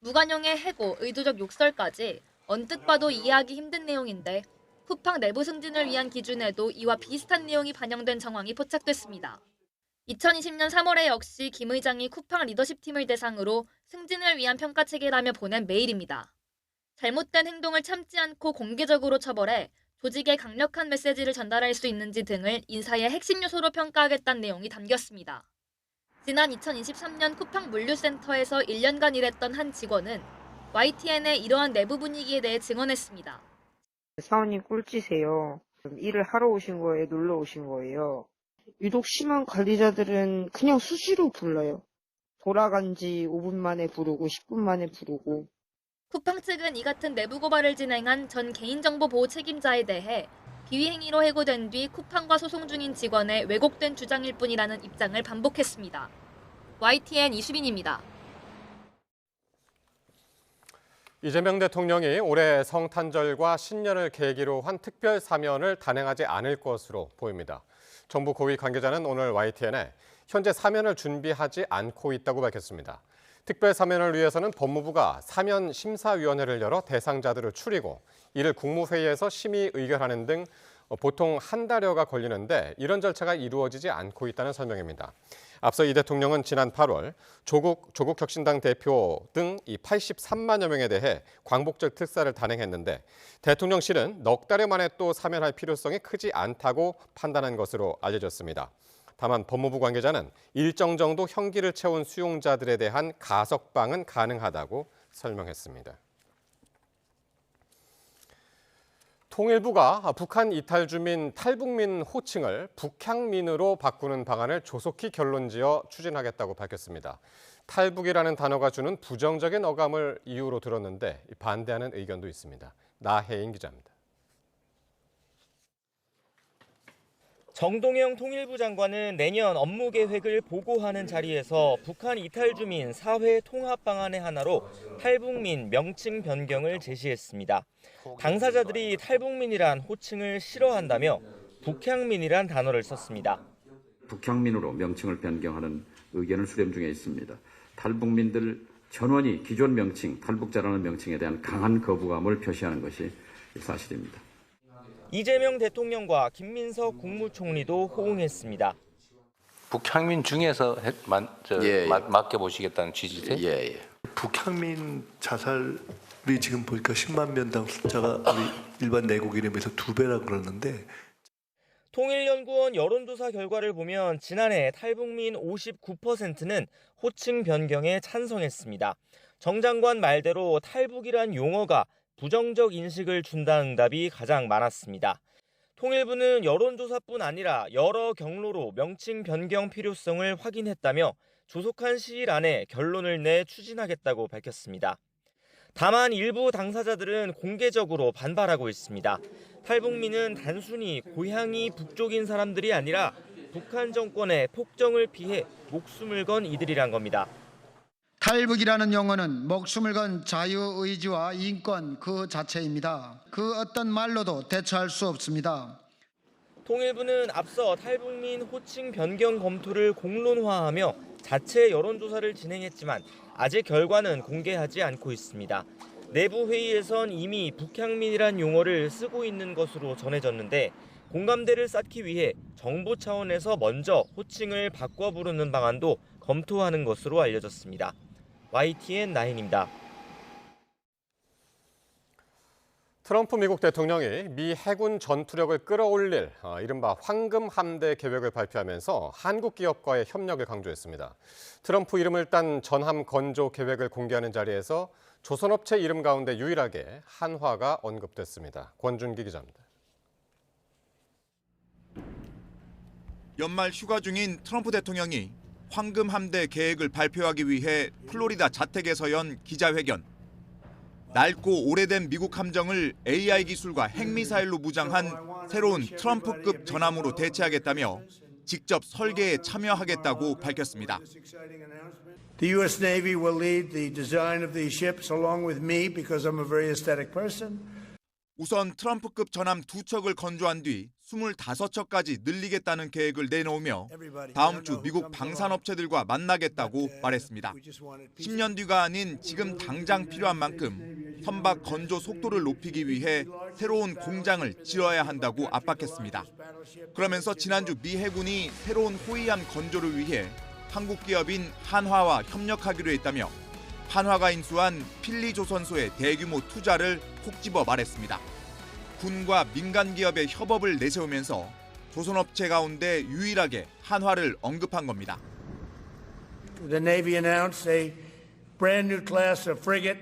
무관용의 해고, 의도적 욕설까지 언뜻 봐도 이해하기 힘든 내용인데 쿠팡 내부 승진을 위한 기준에도 이와 비슷한 내용이 반영된 정황이 포착됐습니다. 2020년 3월에 역시 김 의장이 쿠팡 리더십팀을 대상으로 승진을 위한 평가 체계라며 보낸 메일입니다. 잘못된 행동을 참지 않고 공개적으로 처벌해 조직에 강력한 메시지를 전달할 수 있는지 등을 인사의 핵심 요소로 평가하겠다는 내용이 담겼습니다. 지난 2023년 쿠팡 물류센터에서 1년간 일했던 한 직원은 YTN의 이러한 내부 분위기에 대해 증언했습니다. 사원님 꼴찌세요. 일을 하러 오신 거예요? 놀러 오신 거예요? 유독 심한 관리자들은 그냥 수시로 불러요. 돌아간 지 5분 만에 부르고 10분 만에 부르고. 쿠팡 측은 이 같은 내부 고발을 진행한 전 개인정보보호 책임자에 대해 비위행위로 해고된 뒤 쿠팡과 소송 중인 직원의 왜곡된 주장일 뿐이라는 입장을 반복했습니다. YTN 이수빈입니다. 이재명 대통령이 올해 성탄절과 신년을 계기로 한 특별 사면을 단행하지 않을 것으로 보입니다. 정부 고위 관계자는 오늘 YTN에 현재 사면을 준비하지 않고 있다고 밝혔습니다. 특별 사면을 위해서는 법무부가 사면 심사위원회를 열어 대상자들을 추리고 이를 국무회의에서 심의 의결하는 등 보통 한 달여가 걸리는데 이런 절차가 이루어지지 않고 있다는 설명입니다. 앞서 이 대통령은 지난 8월 조국혁신당 대표 등 이 83만여 명에 대해 광복절 특사를 단행했는데 대통령실은 넉 달 만에 또 사면할 필요성이 크지 않다고 판단한 것으로 알려졌습니다. 다만 법무부 관계자는 일정 정도 형기를 채운 수용자들에 대한 가석방은 가능하다고 설명했습니다. 통일부가 북한 이탈 주민 탈북민 호칭을 북향민으로 바꾸는 방안을 조속히 결론지어 추진하겠다고 밝혔습니다. 탈북이라는 단어가 주는 부정적인 어감을 이유로 들었는데 반대하는 의견도 있습니다. 나혜인 기자입니다. 정동영 통일부 장관은 내년 업무 계획을 보고하는 자리에서 북한 이탈 주민 사회 통합 방안의 하나로 탈북민 명칭 변경을 제시했습니다. 당사자들이 탈북민이란 호칭을 싫어한다며 북향민이란 단어를 썼습니다. 북향민으로 명칭을 변경하는 의견을 수렴 중에 있습니다. 탈북민들 전원이 기존 명칭, 탈북자라는 명칭에 대한 강한 거부감을 표시하는 것이 사실입니다. 이재명 대통령과 김민석 국무총리도 호응했습니다. 북향민 중에서 맡겨보시겠다는 취지세요? 북향민 자살이 지금 보니까 10만 명당 숫자가 우리 일반 내국인에 비해서 2배라 그러는데 통일연구원 여론조사 결과를 보면 지난해 탈북민 59%는 호칭 변경에 찬성했습니다. 정 장관 말대로 탈북이란 용어가 부정적 인식을 준다는 응답이 가장 많았습니다. 통일부는 여론조사뿐 아니라 여러 경로로 명칭 변경 필요성을 확인했다며 조속한 시일 안에 결론을 내 추진하겠다고 밝혔습니다. 다만 일부 당사자들은 공개적으로 반발하고 있습니다. 탈북민은 단순히 고향이 북쪽인 사람들이 아니라 북한 정권의 폭정을 피해 목숨을 건 이들이란 겁니다. 탈북이라는 용어는 목숨을 건 자유의지와 인권 그 자체입니다. 그 어떤 말로도 대처할 수 없습니다. 통일부는 앞서 탈북민 호칭 변경 검토를 공론화하며 자체 여론조사를 진행했지만 아직 결과는 공개하지 않고 있습니다. 내부 회의에선 이미 북향민이란 용어를 쓰고 있는 것으로 전해졌는데 공감대를 쌓기 위해 정부 차원에서 먼저 호칭을 바꿔 부르는 방안도 검토하는 것으로 알려졌습니다. YTN9입니다. 트럼프 미국 대통령이 미 해군 전투력을 끌어올릴 이른바 황금 함대 계획을 발표하면서 한국 기업과의 협력을 강조했습니다. 트럼프 이름을 딴 전함 건조 계획을 공개하는 자리에서 조선업체 이름 가운데 유일하게 한화가 언급됐습니다. 권준기 기자입니다. 연말 휴가 중인 트럼프 대통령이 황금 함대 계획을 발표하기 위해 플로리다 자택에서 연 기자회견. 낡고 오래된 미국 함정을 AI 기술과 핵미사일로 무장한 새로운 트럼프급 전함으로 대체하겠다며 직접 설계에 참여하겠다고 밝혔습니다. The U.S. Navy will lead the design of these ships along with me because I'm a very aesthetic person. 우선 트럼프급 전함 2척을 건조한 뒤 25척까지 늘리겠다는 계획을 내놓으며 다음 주 미국 방산업체들과 만나겠다고 말했습니다. 10년 뒤가 아닌 지금 당장 필요한 만큼 선박 건조 속도를 높이기 위해 새로운 공장을 지어야 한다고 압박했습니다. 그러면서 지난주 미 해군이 새로운 호위함 건조를 위해 한국 기업인 한화와 협력하기로 했다며 한화가 인수한 필리조선소의 대규모 투자를 콕 집어 말했습니다. 군과 민간 기업의 협업을 내세우면서 조선업체 가운데 유일하게 한화를 언급한 겁니다. The Navy announced a brand new class of frigate,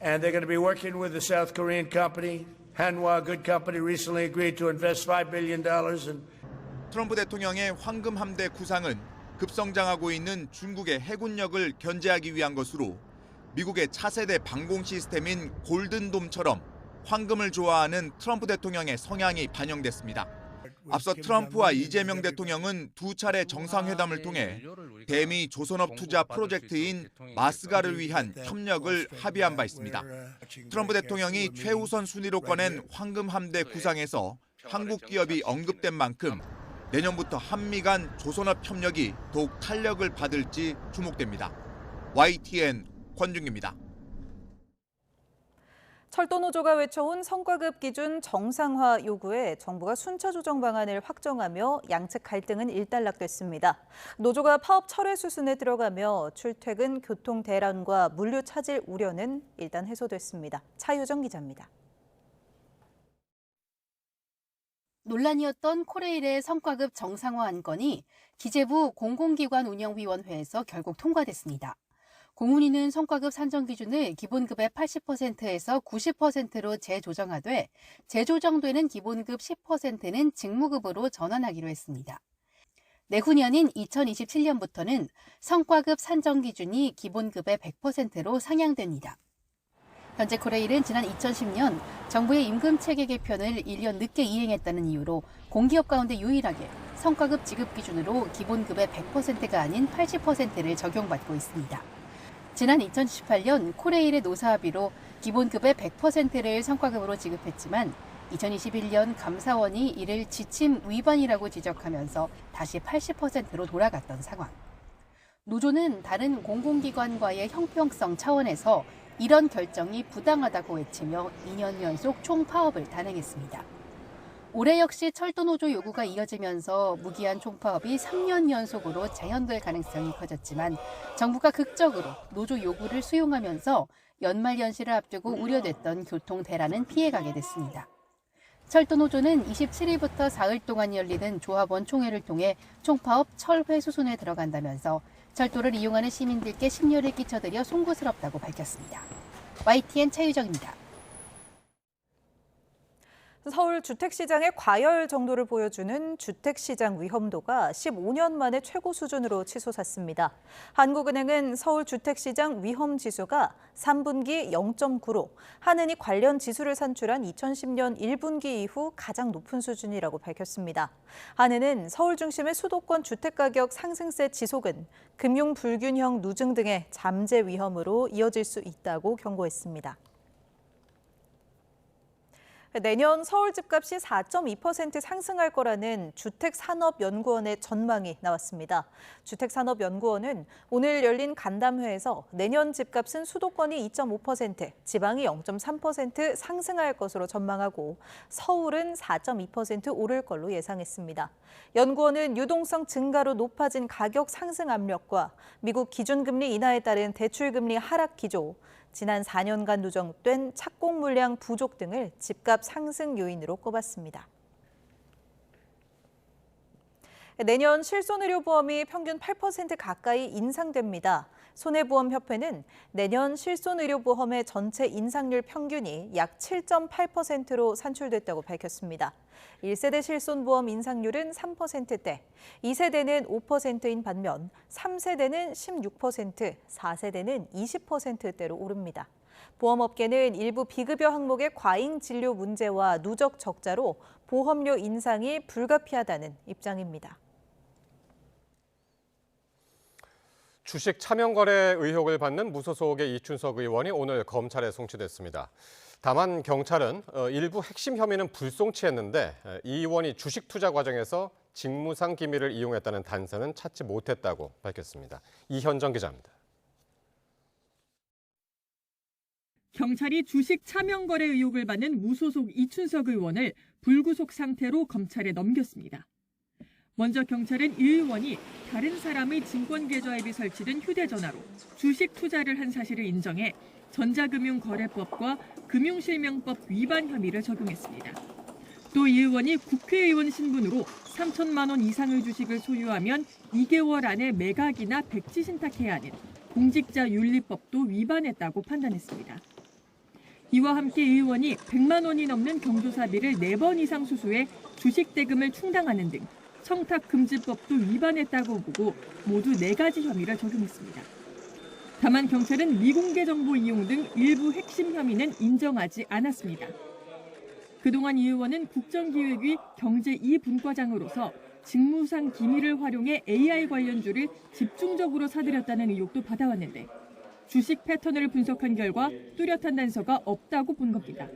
and they're going to be working with the South Korean company. Hanwha, a good company, recently agreed to invest $5 billion. 트럼프 대통령의 황금 함대 구상은 급성장하고 있는 중국의 해군력을 견제하기 위한 것으로 미국의 차세대 방공 시스템인 골든돔처럼 황금을 좋아하는 트럼프 대통령의 성향이 반영됐습니다. 앞서 트럼프와 이재명 대통령은 두 차례 정상회담을 통해 대미 조선업 투자 프로젝트인 마스가를 위한 협력을 합의한 바 있습니다. 트럼프 대통령이 최우선 순위로 꺼낸 황금 함대 구상에서 한국 기업이 언급된 만큼 내년부터 한미 간 조선업 협력이 더욱 탄력을 받을지 주목됩니다. YTN 권준기입니다. 철도노조가 외쳐온 성과급 기준 정상화 요구에 정부가 순차 조정 방안을 확정하며 양측 갈등은 일단락됐습니다. 노조가 파업 철회 수순에 들어가며 출퇴근 교통 대란과 물류 차질 우려는 일단 해소됐습니다. 차유정 기자입니다. 논란이었던 코레일의 성과급 정상화 안건이 기재부 공공기관운영위원회에서 결국 통과됐습니다. 공운위는 성과급 산정 기준을 기본급의 80%에서 90%로 재조정하되 재조정되는 기본급 10%는 직무급으로 전환하기로 했습니다. 내후년인 2027년부터는 성과급 산정 기준이 기본급의 100%로 상향됩니다. 현재 코레일은 지난 2010년 정부의 임금체계 개편을 1년 늦게 이행했다는 이유로 공기업 가운데 유일하게 성과급 지급 기준으로 기본급의 100%가 아닌 80%를 적용받고 있습니다. 지난 2018년 코레일의 노사합의로 기본급의 100%를 성과급으로 지급했지만 2021년 감사원이 이를 지침 위반이라고 지적하면서 다시 80%로 돌아갔던 상황. 노조는 다른 공공기관과의 형평성 차원에서 이런 결정이 부당하다고 외치며 2년 연속 총파업을 단행했습니다. 올해 역시 철도노조 요구가 이어지면서 무기한 총파업이 3년 연속으로 재현될 가능성이 커졌지만 정부가 극적으로 노조 요구를 수용하면서 연말 연시를 앞두고 우려됐던 교통 대란은 피해가게 됐습니다. 철도노조는 27일부터 사흘 동안 열리는 조합원 총회를 통해 총파업 철회 수순에 들어간다면서 철도를 이용하는 시민들께 심려를 끼쳐드려 송구스럽다고 밝혔습니다. YTN 차유정입니다. 서울 주택시장의 과열 정도를 보여주는 주택시장 위험도가 15년 만에 최고 수준으로 치솟았습니다. 한국은행은 서울 주택시장 위험지수가 3분기 0.9로 한은이 관련 지수를 산출한 2010년 1분기 이후 가장 높은 수준이라고 밝혔습니다. 한은은 서울 중심의 수도권 주택가격 상승세 지속은 금융 불균형 누증 등의 잠재 위험으로 이어질 수 있다고 경고했습니다. 내년 서울 집값이 4.2% 상승할 거라는 주택산업연구원의 전망이 나왔습니다. 주택산업연구원은 오늘 열린 간담회에서 내년 집값은 수도권이 2.5%, 지방이 0.3% 상승할 것으로 전망하고 서울은 4.2% 오를 걸로 예상했습니다. 연구원은 유동성 증가로 높아진 가격 상승 압력과 미국 기준금리 인하에 따른 대출금리 하락 기조, 지난 4년간 누적된 착공 물량 부족 등을 집값 상승 요인으로 꼽았습니다. 내년 실손의료보험이 평균 8% 가까이 인상됩니다. 손해보험협회는 내년 실손의료보험의 전체 인상률 평균이 약 7.8%로 산출됐다고 밝혔습니다. 1세대 실손보험 인상률은 3%대, 2세대는 5%인 반면 3세대는 16%, 4세대는 20%대로 오릅니다. 보험업계는 일부 비급여 항목의 과잉 진료 문제와 누적 적자로 보험료 인상이 불가피하다는 입장입니다. 주식 차명 거래 의혹을 받는 무소속의 이춘석 의원이 오늘 검찰에 송치됐습니다. 다만 경찰은 일부 핵심 혐의는 불송치했는데 이 의원이 주식 투자 과정에서 직무상 기밀을 이용했다는 단서는 찾지 못했다고 밝혔습니다. 이현정 기자입니다. 경찰이 주식 차명 거래 의혹을 받는 무소속 이춘석 의원을 불구속 상태로 검찰에 넘겼습니다. 먼저 경찰은 이 의원이 다른 사람의 증권계좌 앱이 설치된 휴대전화로 주식 투자를 한 사실을 인정해 전자금융거래법과 금융실명법 위반 혐의를 적용했습니다. 또 이 의원이 국회의원 신분으로 3천만 원 이상의 주식을 소유하면 2개월 안에 매각이나 백지 신탁해야 하는 공직자윤리법도 위반했다고 판단했습니다. 이와 함께 이 의원이 100만 원이 넘는 경조사비를 4번 이상 수수해 주식 대금을 충당하는 등 청탁금지법도 위반했다고 보고 모두 4가지 혐의를 적용했습니다. 다만 경찰은 미공개 정보 이용 등 일부 핵심 혐의는 인정하지 않았습니다. 그동안 이 의원은 국정기획위 경제 2분과장으로서 직무상 기밀을 활용해 AI 관련주를 집중적으로 사들였다는 의혹도 받아왔는데 주식 패턴을 분석한 결과 뚜렷한 단서가 없다고 본 겁니다.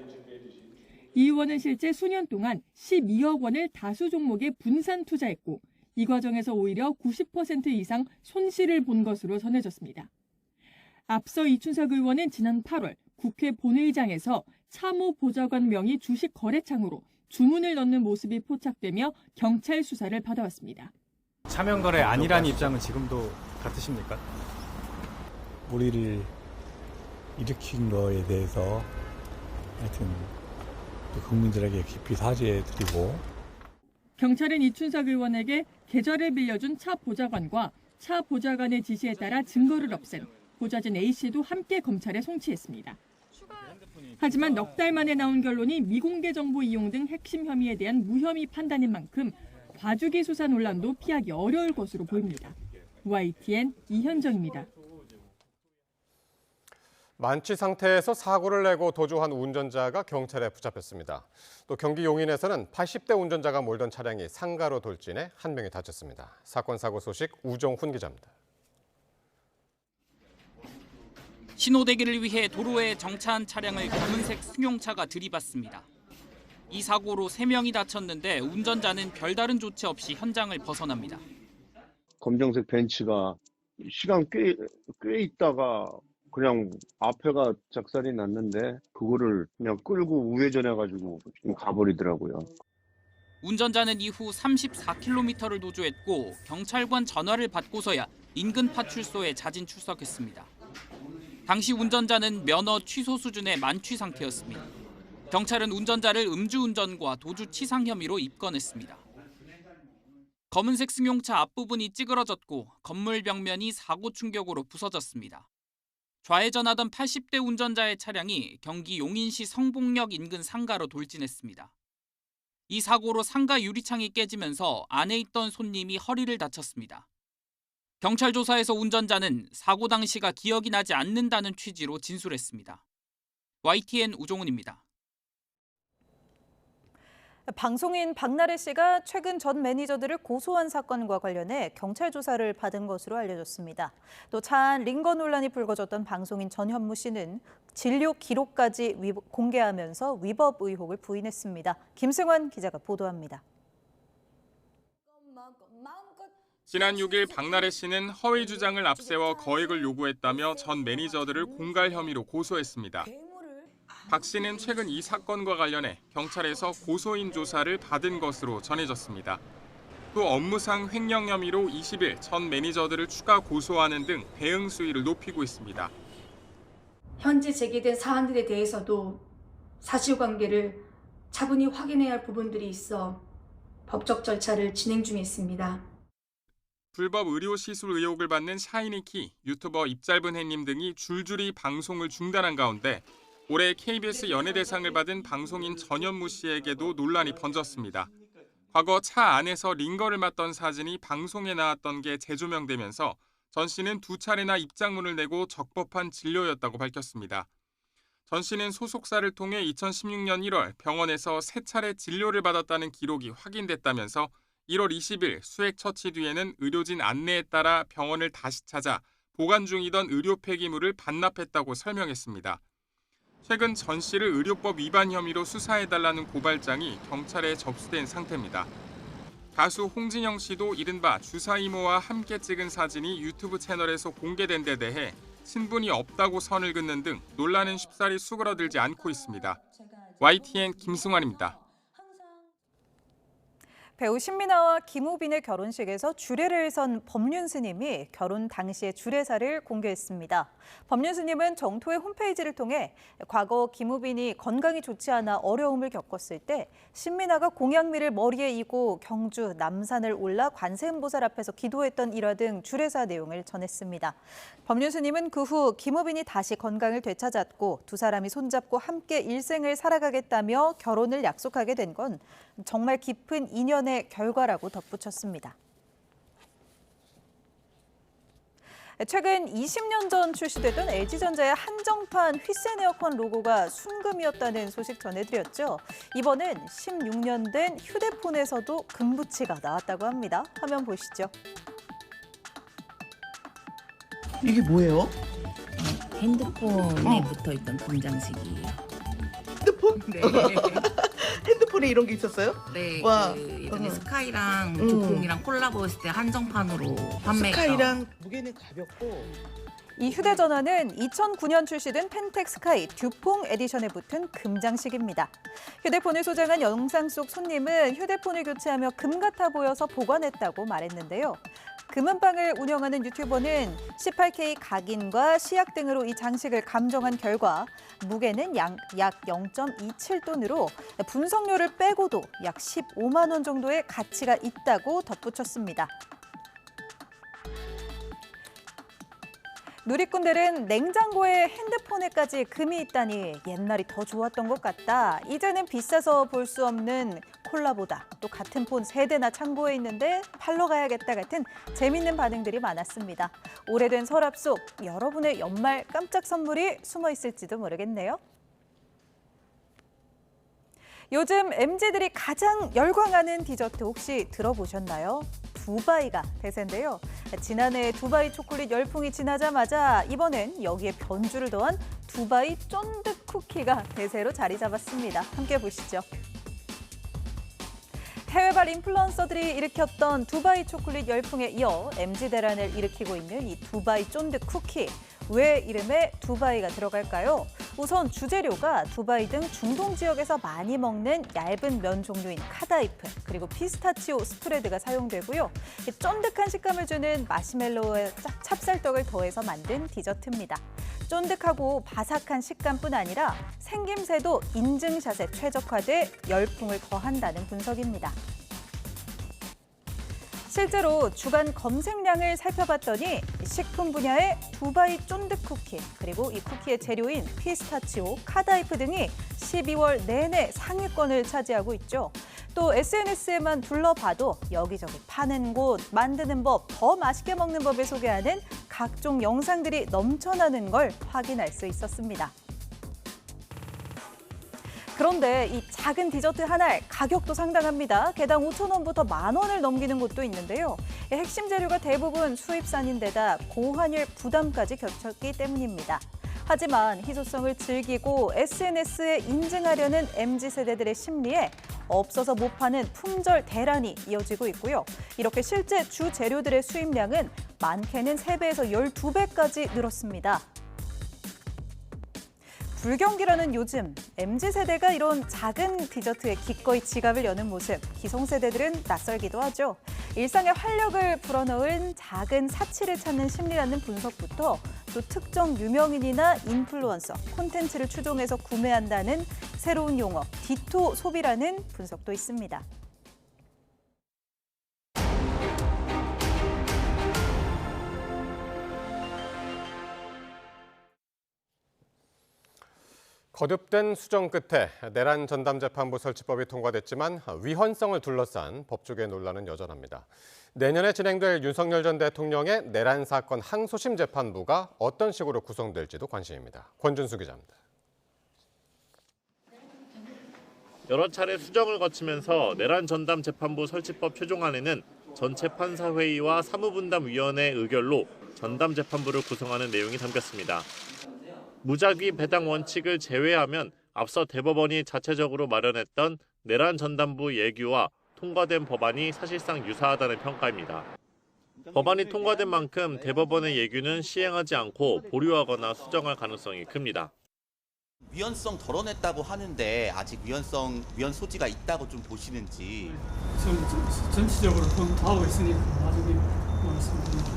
이 의원은 실제 수년 동안 12억 원을 다수 종목에 분산 투자했고 이 과정에서 오히려 90% 이상 손실을 본 것으로 전해졌습니다. 앞서 이춘석 의원은 지난 8월 국회 본회의장에서 차무보좌관 명의 주식 거래창으로 주문을 넣는 모습이 포착되며 경찰 수사를 받아왔습니다. 차명 거래 아니라는 입장은 지금도 같으십니까? 우리를 일으킨 거에 대해서 하여튼 국민들에게 깊이 사죄드리고 경찰은 이춘석 의원에게 계좌를 빌려준 차 보좌관과 차 보좌관의 지시에 따라 증거를 없앤 보좌진 A씨도 함께 검찰에 송치했습니다. 하지만 넉 달 만에 나온 결론이 미공개 정보 이용 등 핵심 혐의에 대한 무혐의 판단인 만큼 봐주기 수사 논란도 피하기 어려울 것으로 보입니다. YTN 이현정입니다. 만취 상태에서 사고를 내고 도주한 운전자가 경찰에 붙잡혔습니다. 또 경기 용인에서는 80대 운전자가 몰던 차량이 상가로 돌진해 한 명이 다쳤습니다. 사건 사고 소식 우종훈 기자입니다. 신호대기를 위해 도로에 정차한 차량을 검은색 승용차가 들이받습니다. 이 사고로 3명이 다쳤는데 운전자는 별다른 조치 없이 현장을 벗어납니다. 검정색 벤츠가 시간 꽤 있다가 그냥 앞에가 작살이 났는데 그거를 그냥 끌고 우회전해가지고 가버리더라고요. 운전자는 이후 34km를 도주했고 경찰관 전화를 받고서야 인근 파출소에 자진 출석했습니다. 당시 운전자는 면허 취소 수준의 만취 상태였습니다. 경찰은 운전자를 음주운전과 도주치상 혐의로 입건했습니다. 검은색 승용차 앞부분이 찌그러졌고 건물 벽면이 사고 충격으로 부서졌습니다. 좌회전하던 80대 운전자의 차량이 경기 용인시 성봉역 인근 상가로 돌진했습니다. 이 사고로 상가 유리창이 깨지면서 안에 있던 손님이 허리를 다쳤습니다. 경찰 조사에서 운전자는 사고 당시가 기억이 나지 않는다는 취지로 진술했습니다. YTN 우종훈입니다. 방송인 박나래 씨가 최근 전 매니저들을 고소한 사건과 관련해 경찰 조사를 받은 것으로 알려졌습니다. 또 차안 링거 논란이 불거졌던 방송인 전현무 씨는 진료 기록까지 공개하면서 위법 의혹을 부인했습니다. 김승환 기자가 보도합니다. 지난 6일 박나래 씨는 허위 주장을 앞세워 거액을 요구했다며 전 매니저들을 공갈 혐의로 고소했습니다. 박 씨는 최근 이 사건과 관련해 경찰에서 고소인 조사를 받은 것으로 전해졌습니다. 또 업무상 횡령 혐의로 20일 전 매니저들을 추가 고소하는 등 대응 수위를 높이고 있습니다. 현재 제기된 사안들에 대해서도 사실관계를 차분히 확인해야 할 부분들이 있어 법적 절차를 진행 중에 있습니다. 불법 의료 시술 의혹을 받는 샤이니키, 유튜버 입짧은 해님 등이 줄줄이 방송을 중단한 가운데 올해 KBS 연예대상을 받은 방송인 전현무 씨에게도 논란이 번졌습니다. 과거 차 안에서 링거를 맞던 사진이 방송에 나왔던 게 재조명되면서 전 씨는 2차례나 입장문을 내고 적법한 진료였다고 밝혔습니다. 전 씨는 소속사를 통해 2016년 1월 병원에서 3차례 진료를 받았다는 기록이 확인됐다면서 1월 20일 수액 처치 뒤에는 의료진 안내에 따라 병원을 다시 찾아 보관 중이던 의료 폐기물을 반납했다고 설명했습니다. 최근 전 씨를 의료법 위반 혐의로 수사해달라는 고발장이 경찰에 접수된 상태입니다. 가수 홍진영 씨도 이른바 주사 이모와 함께 찍은 사진이 유튜브 채널에서 공개된 데 대해 친분이 없다고 선을 긋는 등 논란은 쉽사리 수그러들지 않고 있습니다. YTN 김승환입니다. 배우 신민아와 김우빈의 결혼식에서 주례를 선 법륜 스님이 결혼 당시의 주례사를 공개했습니다. 법륜 스님은 정토의 홈페이지를 통해 과거 김우빈이 건강이 좋지 않아 어려움을 겪었을 때 신민아가 공양미를 머리에 이고 경주 남산을 올라 관세음보살 앞에서 기도했던 일화 등 주례사 내용을 전했습니다. 법륜 스님은 그 후 김우빈이 다시 건강을 되찾았고 두 사람이 손잡고 함께 일생을 살아가겠다며 결혼을 약속하게 된 건 정말 깊은 인연의 결과라고 덧붙였습니다. 최근 20년 전 출시됐던 LG전자의 한정판 휘센 에어컨 로고가 순금이었다는 소식 전해드렸죠. 이번엔 16년 된 휴대폰에서도 금붙이가 나왔다고 합니다. 화면 보시죠. 이게 뭐예요? 핸드폰에 붙어있던 금장식이에요. 핸드폰? 네. 핸드폰에 이런 게 있었어요? 네, 와. 예전에 스카이랑 조콩이랑 콜라보했을 때 한정판으로 판매했던. 스카이랑 무게는 가볍고. 이 휴대전화는 2009년 출시된 펜텍 스카이 듀퐁 에디션에 붙은 금장식입니다. 휴대폰을 소장한 영상 속 손님은 휴대폰을 교체하며 금 같아 보여서 보관했다고 말했는데요. 금은방을 운영하는 유튜버는 18K 각인과 시약 등으로 이 장식을 감정한 결과 무게는 약 0.27톤으로 분석료를 빼고도 약 15만 원 정도의 가치가 있다고 덧붙였습니다. 누리꾼들은 냉장고에 핸드폰에까지 금이 있다니 옛날이 더 좋았던 것 같다. 이제는 비싸서 볼 수 없는 콜라보다. 또 같은 폰 3대나 창고에 있는데 팔러 가야겠다 같은 재밌는 반응들이 많았습니다. 오래된 서랍 속 여러분의 연말 깜짝 선물이 숨어 있을지도 모르겠네요. 요즘 MZ들이 가장 열광하는 디저트 혹시 들어보셨나요? 두바이가 대세인데요. 지난해 두바이 초콜릿 열풍이 지나자마자 이번엔 여기에 변주를 더한 두바이 쫀득 쿠키가 대세로 자리 잡았습니다. 함께 보시죠. 해외발 인플루언서들이 일으켰던 두바이 초콜릿 열풍에 이어 MZ 대란을 일으키고 있는 이 두바이 쫀득 쿠키. 왜 이름에 두바이가 들어갈까요? 우선 주재료가 두바이 등 중동 지역에서 많이 먹는 얇은 면 종류인 카다이프, 그리고 피스타치오 스프레드가 사용되고요. 쫀득한 식감을 주는 마시멜로우에 찹쌀떡을 더해서 만든 디저트입니다. 쫀득하고 바삭한 식감뿐 아니라 생김새도 인증샷에 최적화돼 열풍을 더한다는 분석입니다. 실제로 주간 검색량을 살펴봤더니 식품 분야의 두바이 쫀득 쿠키, 그리고 이 쿠키의 재료인 피스타치오, 카다이프 등이 12월 내내 상위권을 차지하고 있죠. 또 SNS에만 둘러봐도 여기저기 파는 곳, 만드는 법, 더 맛있게 먹는 법을 소개하는 각종 영상들이 넘쳐나는 걸 확인할 수 있었습니다. 그런데 이 작은 디저트 하나에 가격도 상당합니다. 개당 5,000원부터 10,000원을 넘기는 곳도 있는데요. 핵심 재료가 대부분 수입산인데다 고환율 부담까지 겹쳤기 때문입니다. 하지만 희소성을 즐기고 SNS에 인증하려는 MZ세대들의 심리에 없어서 못 파는 품절 대란이 이어지고 있고요. 이렇게 실제 주 재료들의 수입량은 많게는 3배에서 12배까지 늘었습니다. 불경기라는 요즘, MZ세대가 이런 작은 디저트에 기꺼이 지갑을 여는 모습, 기성세대들은 낯설기도 하죠. 일상에 활력을 불어넣은 작은 사치를 찾는 심리라는 분석부터 또 특정 유명인이나 인플루언서, 콘텐츠를 추종해서 구매한다는 새로운 용어, 디토 소비라는 분석도 있습니다. 거듭된 수정 끝에 내란 전담재판부 설치법이 통과됐지만 위헌성을 둘러싼 법조계 논란은 여전합니다. 내년에 진행될 윤석열 전 대통령의 내란 사건 항소심 재판부가 어떤 식으로 구성될지도 관심입니다. 권준수 기자입니다. 여러 차례 수정을 거치면서 내란 전담 재판부 설치법 최종안에는 전체 판사회의와 사무분담위원회 의결로 전담 재판부를 구성하는 내용이 담겼습니다. 무작위 배당 원칙을 제외하면 앞서 대법원이 자체적으로 마련했던 내란 전담부 예규와 통과된 법안이 사실상 유사하다는 평가입니다. 법안이 통과된 만큼 대법원의 예규는 시행하지 않고 보류하거나 수정할 가능성이 큽니다. 위헌성 덜어냈다고 하는데 아직 위헌 소지가 있다고 좀 보시는지. 전체적으로 검토하고 있으니까 나중에 말씀드립니다.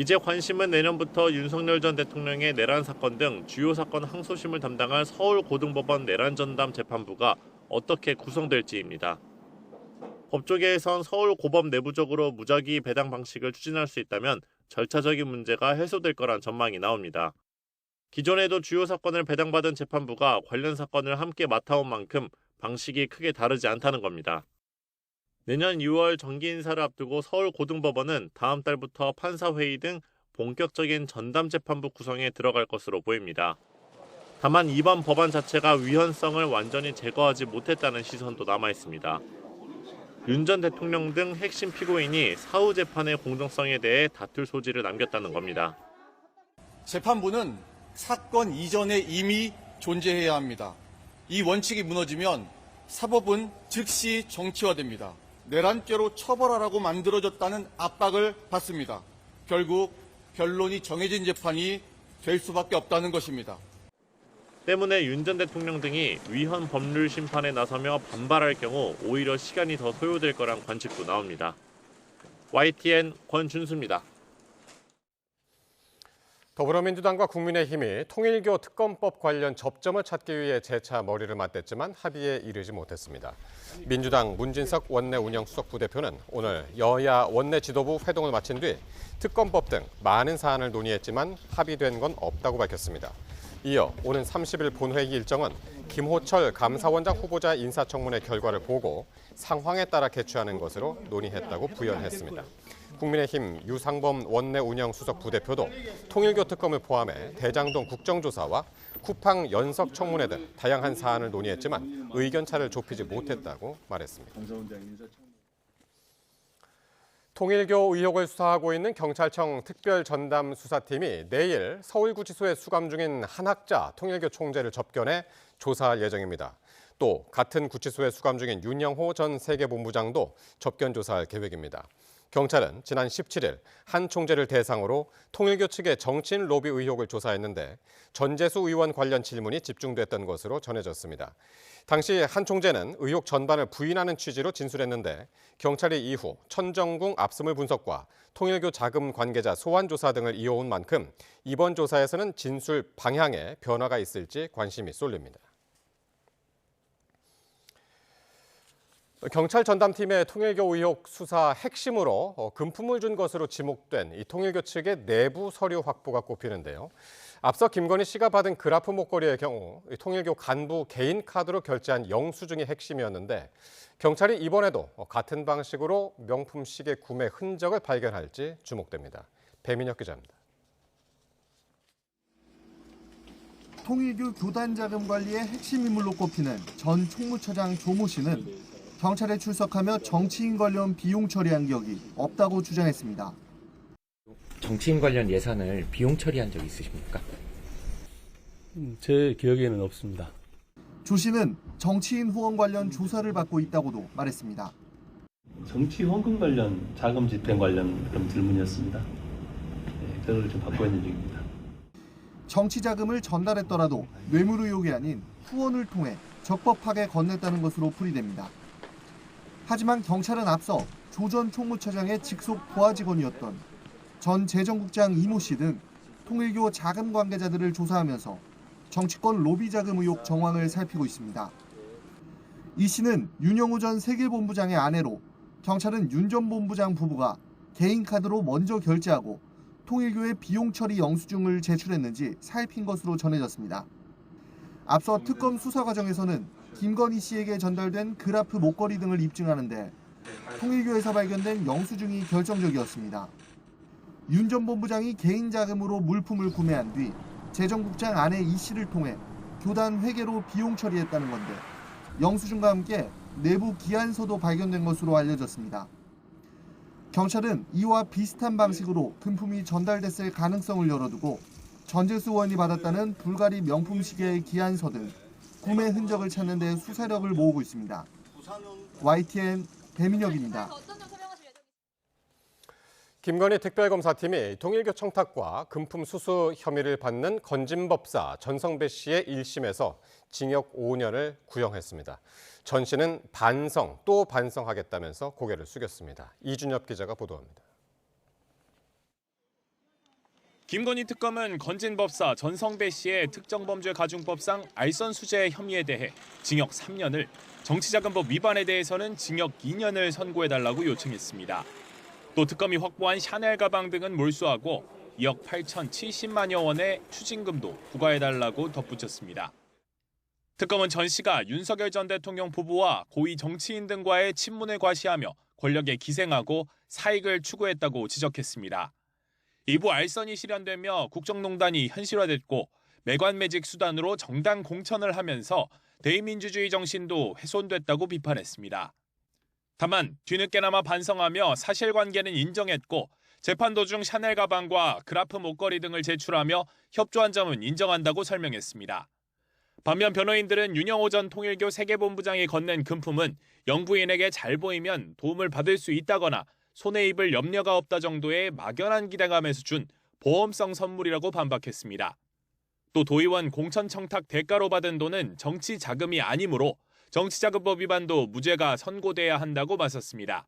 이제 관심은 내년부터 윤석열 전 대통령의 내란 사건 등 주요 사건 항소심을 담당할 서울고등법원 내란전담 재판부가 어떻게 구성될지입니다. 법조계에선 서울고법 내부적으로 무작위 배당 방식을 추진할 수 있다면 절차적인 문제가 해소될 거란 전망이 나옵니다. 기존에도 주요 사건을 배당받은 재판부가 관련 사건을 함께 맡아온 만큼 방식이 크게 다르지 않다는 겁니다. 내년 6월 정기 인사를 앞두고 서울고등법원은 다음 달부터 판사회의 등 본격적인 전담재판부 구성에 들어갈 것으로 보입니다. 다만 이번 법안 자체가 위헌성을 완전히 제거하지 못했다는 시선도 남아있습니다. 윤 전 대통령 등 핵심 피고인이 사후 재판의 공정성에 대해 다툴 소지를 남겼다는 겁니다. 재판부는 사건 이전에 이미 존재해야 합니다. 이 원칙이 무너지면 사법은 즉시 정치화됩니다. 내란죄로 처벌하라고 만들어졌다는 압박을 받습니다. 결국 변론이 정해진 재판이 될 수밖에 없다는 것입니다. 때문에 윤 전 대통령 등이 위헌 법률 심판에 나서며 반발할 경우 오히려 시간이 더 소요될 거란 관측도 나옵니다. YTN 권준수입니다. 더불어민주당과 국민의힘이 통일교 특검법 관련 접점을 찾기 위해 재차 머리를 맞댔지만 합의에 이르지 못했습니다. 민주당 문진석 원내 운영수석 부대표는 오늘 여야 원내 지도부 회동을 마친 뒤 특검법 등 많은 사안을 논의했지만 합의된 건 없다고 밝혔습니다. 이어 오는 30일 본회의 일정은 김호철 감사원장 후보자 인사청문회 결과를 보고 상황에 따라 개최하는 것으로 논의했다고 부연했습니다. 국민의힘 유상범 원내 운영수석 부대표도 통일교 특검을 포함해 대장동 국정조사와 쿠팡 연석 청문회 등 다양한 사안을 논의했지만 의견차를 좁히지 못했다고 말했습니다. 통일교 의혹을 수사하고 있는 경찰청 특별전담수사팀이 내일 서울구치소에 수감 중인 한학자 통일교 총재를 접견해 조사할 예정입니다. 또 같은 구치소에 수감 중인 윤영호 전 세계본부장도 접견 조사할 계획입니다. 경찰은 지난 17일 한 총재를 대상으로 통일교 측의 정치인 로비 의혹을 조사했는데 전재수 의원 관련 질문이 집중됐던 것으로 전해졌습니다. 당시 한 총재는 의혹 전반을 부인하는 취지로 진술했는데 경찰이 이후 천정궁 압수물 분석과 통일교 자금 관계자 소환 조사 등을 이어온 만큼 이번 조사에서는 진술 방향에 변화가 있을지 관심이 쏠립니다. 경찰 전담팀의 통일교 의혹 수사 핵심으로 금품을 준 것으로 지목된 이 통일교 측의 내부 서류 확보가 꼽히는데요. 앞서 김건희 씨가 받은 그라프 목걸이의 경우 통일교 간부 개인 카드로 결제한 영수증이 핵심이었는데 경찰이 이번에도 같은 방식으로 명품 시계 구매 흔적을 발견할지 주목됩니다. 배민혁 기자입니다. 통일교 교단 자금 관리의 핵심 인물로 꼽히는 전 총무처장 조모 씨는 경찰에 출석하며 정치인 관련 비용 처리한 기억이 없다고 주장했습니다. 정치인 관련 예산을 비용 처리한 적 있으십니까? 제 기억에는 없습니다. 조 씨는 정치인 후원 관련 조사를 받고 있다고도 말했습니다. 정치 헌금 관련 자금 집행 관련 그런 질문이었습니다. 그걸 좀 받고 있는 중입니다. 정치 자금을 전달했더라도 뇌물 의혹이 아닌 후원을 통해 적법하게 건넸다는 것으로 풀이됩니다. 하지만 경찰은 앞서 조 전 총무처장의 직속 부하 직원이었던 전 재정국장 이모 씨 등 통일교 자금 관계자들을 조사하면서 정치권 로비 자금 의혹 정황을 살피고 있습니다. 이 씨는 윤영호 전 세계본부장의 아내로 경찰은 윤 전 본부장 부부가 개인 카드로 먼저 결제하고 통일교의 비용 처리 영수증을 제출했는지 살핀 것으로 전해졌습니다. 앞서 특검 수사 과정에서는 김건희 씨에게 전달된 그라프 목걸이 등을 입증하는데 통일교에서 발견된 영수증이 결정적이었습니다. 윤 전 본부장이 개인 자금으로 물품을 구매한 뒤 재정국장 아내 이 씨를 통해 교단 회계로 비용 처리했다는 건데 영수증과 함께 내부 기한서도 발견된 것으로 알려졌습니다. 경찰은 이와 비슷한 방식으로 금품이 전달됐을 가능성을 열어두고 전재수 의원이 받았다는 불가리 명품 시계의 기한서 등 구매 흔적을 찾는 데 수사력을 모으고 있습니다. YTN 배민혁입니다. 김건희 특별검사팀이 통일교 청탁과 금품 수수 혐의를 받는 건진법사 전성배 씨의 1심에서 징역 5년을 구형했습니다. 전 씨는 반성 또 반성하겠다면서 고개를 숙였습니다. 이준엽 기자가 보도합니다. 김건희 특검은 건진법사 전성배 씨의 특정범죄 가중법상 알선수재 혐의에 대해 징역 3년을, 정치자금법 위반에 대해서는 징역 2년을 선고해달라고 요청했습니다. 또 특검이 확보한 샤넬 가방 등은 몰수하고 2억 8,070만여 원의 추징금도 부과해달라고 덧붙였습니다. 특검은 전 씨가 윤석열 전 대통령 부부와 고위 정치인 등과의 친문을 과시하며 권력에 기생하고 사익을 추구했다고 지적했습니다. 이후 알선이 실현되며 국정농단이 현실화됐고 매관매직 수단으로 정당 공천을 하면서 대의민주주의 정신도 훼손됐다고 비판했습니다. 다만 뒤늦게나마 반성하며 사실관계는 인정했고 재판 도중 샤넬 가방과 그라프 목걸이 등을 제출하며 협조한 점은 인정한다고 설명했습니다. 반면 변호인들은 윤영호 전 통일교 세계본부장이 건넨 금품은 영부인에게 잘 보이면 도움을 받을 수 있다거나 손해 입을 염려가 없다 정도의 막연한 기대감에서 준 보험성 선물이라고 반박했습니다. 또 도의원 공천 청탁 대가로 받은 돈은 정치 자금이 아니므로 정치자금법 위반도 무죄가 선고돼야 한다고 맞섰습니다.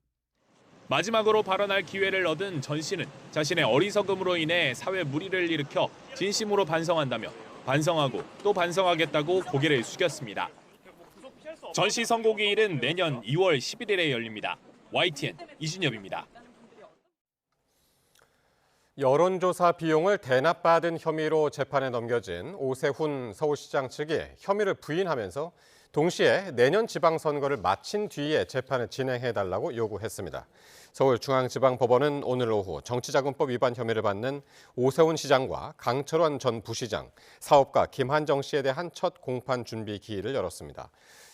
마지막으로 발언할 기회를 얻은 전 씨는 자신의 어리석음으로 인해 사회 물의를 일으켜 진심으로 반성한다며 반성하고 또 반성하겠다고 고개를 숙였습니다. 전 씨 선고기일은 내년 2월 11일에 열립니다. YTN 이준엽입니다. 여론조사 비용을 대납받은 혐의로 재판에 넘겨진 오세훈 서울시장 측이 혐의를 부인하면서 동시에 내년 지방선거를 마친 뒤에 재판을 진행해달라고 요구했습니다. 서울중앙지방법원은 오늘 오후 정치자금법 위반 혐의를 받는 오세훈 시장과 강철원 전 부시장, 사업가 김한정 씨에 대한 첫 공판 준비 기일을 열었습니다.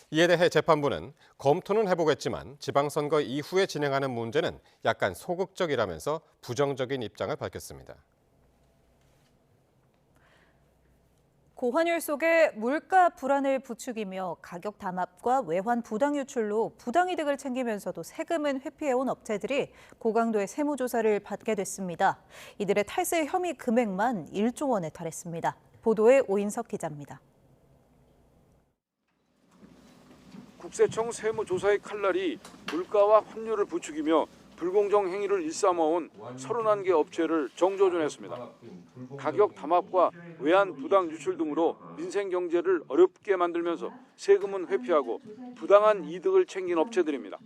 이에 대해 재판부는 검토는 해보겠지만 지방선거 이후에 진행하는 문제는 약간 소극적이라면서 부정적인 입장을 밝혔습니다. 고환율 속에 물가 불안을 부추기며 가격 담합과 외환 부당 유출로 부당이득을 챙기면서도 세금은 회피해온 업체들이 고강도의 세무조사를 받게 됐습니다. 이들의 탈세 혐의 금액만 1조 원에 달했습니다. 보도에 오인석 기자입니다. 국세청 세무조사의 칼날이 물가와 환율을 부추기며 불공정 행위를 일삼아온 31개 업체를 정조준했습니다. 가격 담합과 외환 부당 유출 등으로 민생 경제를 어렵게 만들면서 세금은 회피하고 부당한 이득을 챙긴 업체들입니다.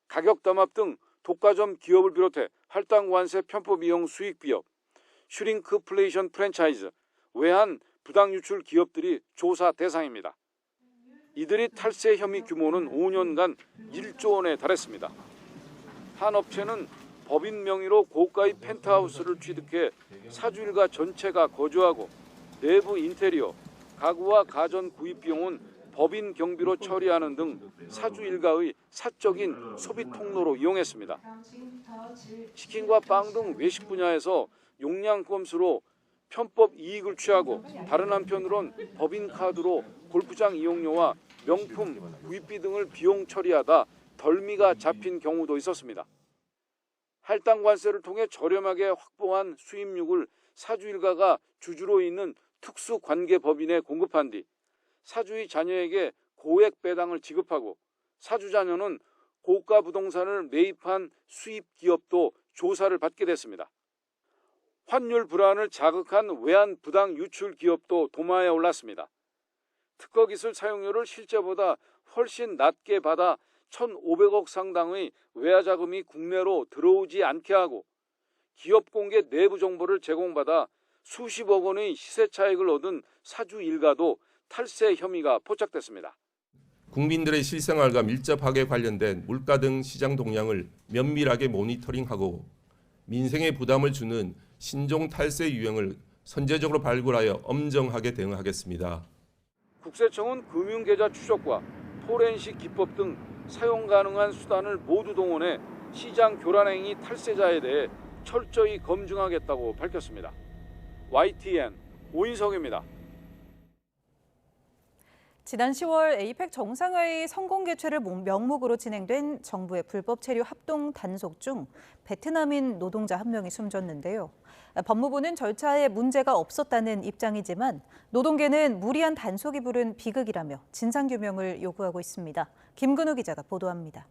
가격 담합 등 독과점 기업을 비롯해 할당 관세 편법 이용 수익 비업, 슈링크플레이션 프랜차이즈, 외환 부당 유출 기업들이 조사 대상입니다. 이들이 탈세 혐의 규모는 5년간 1조 원에 달했습니다. 한 업체는 법인 명의로 고가의 펜트하우스를 취득해 사주일가 전체가 거주하고 내부 인테리어, 가구와 가전 구입 비용은 법인 경비로 처리하는 등 사주 일가의 사적인 소비 통로로 이용했습니다. 치킨과 빵 등 외식 분야에서 용량 꼼수로 편법 이익을 취하고 다른 한편으론 법인 카드로 골프장 이용료와 명품 구입비 등을 비용 처리하다 덜미가 잡힌 경우도 있었습니다. 할당 관세를 통해 저렴하게 확보한 수입육을 사주 일가가 주주로 있는 특수관계법인에 공급한 뒤 사주의 자녀에게 고액 배당을 지급하고 사주 자녀는 고가 부동산을 매입한 수입 기업도 조사를 받게 됐습니다. 환율 불안을 자극한 외환 부당 유출 기업도 도마에 올랐습니다. 특허 기술 사용료를 실제보다 훨씬 낮게 받아 1,500억 상당의 외화 자금이 국내로 들어오지 않게 하고 기업 공개 내부 정보를 제공받아 수십억 원의 시세 차익을 얻은 사주 일가도 탈세 혐의가 포착됐습니다. 국민들의 실생활과 밀접하게 관련된 물가 등 시장 동향을 면밀하게 모니터링하고 민생에 부담을 주는 신종 탈세 유형을 선제적으로 발굴하여 엄정하게 대응하겠습니다. 국세청은 금융계좌 추적과 포렌식 기법 등 사용 가능한 수단을 모두 동원해 시장 교란행위 탈세자에 대해 철저히 검증하겠다고 밝혔습니다. YTN 오인석입니다. 지난 10월 에이펙 정상회의 성공 개최를 명목으로 진행된 정부의 불법 체류 합동 단속 중 베트남인 노동자 한 명이 숨졌는데요. 법무부는 절차에 문제가 없었다는 입장이지만 노동계는 무리한 단속이 부른 비극이라며 진상규명을 요구하고 있습니다. 김근우 기자가 보도합니다.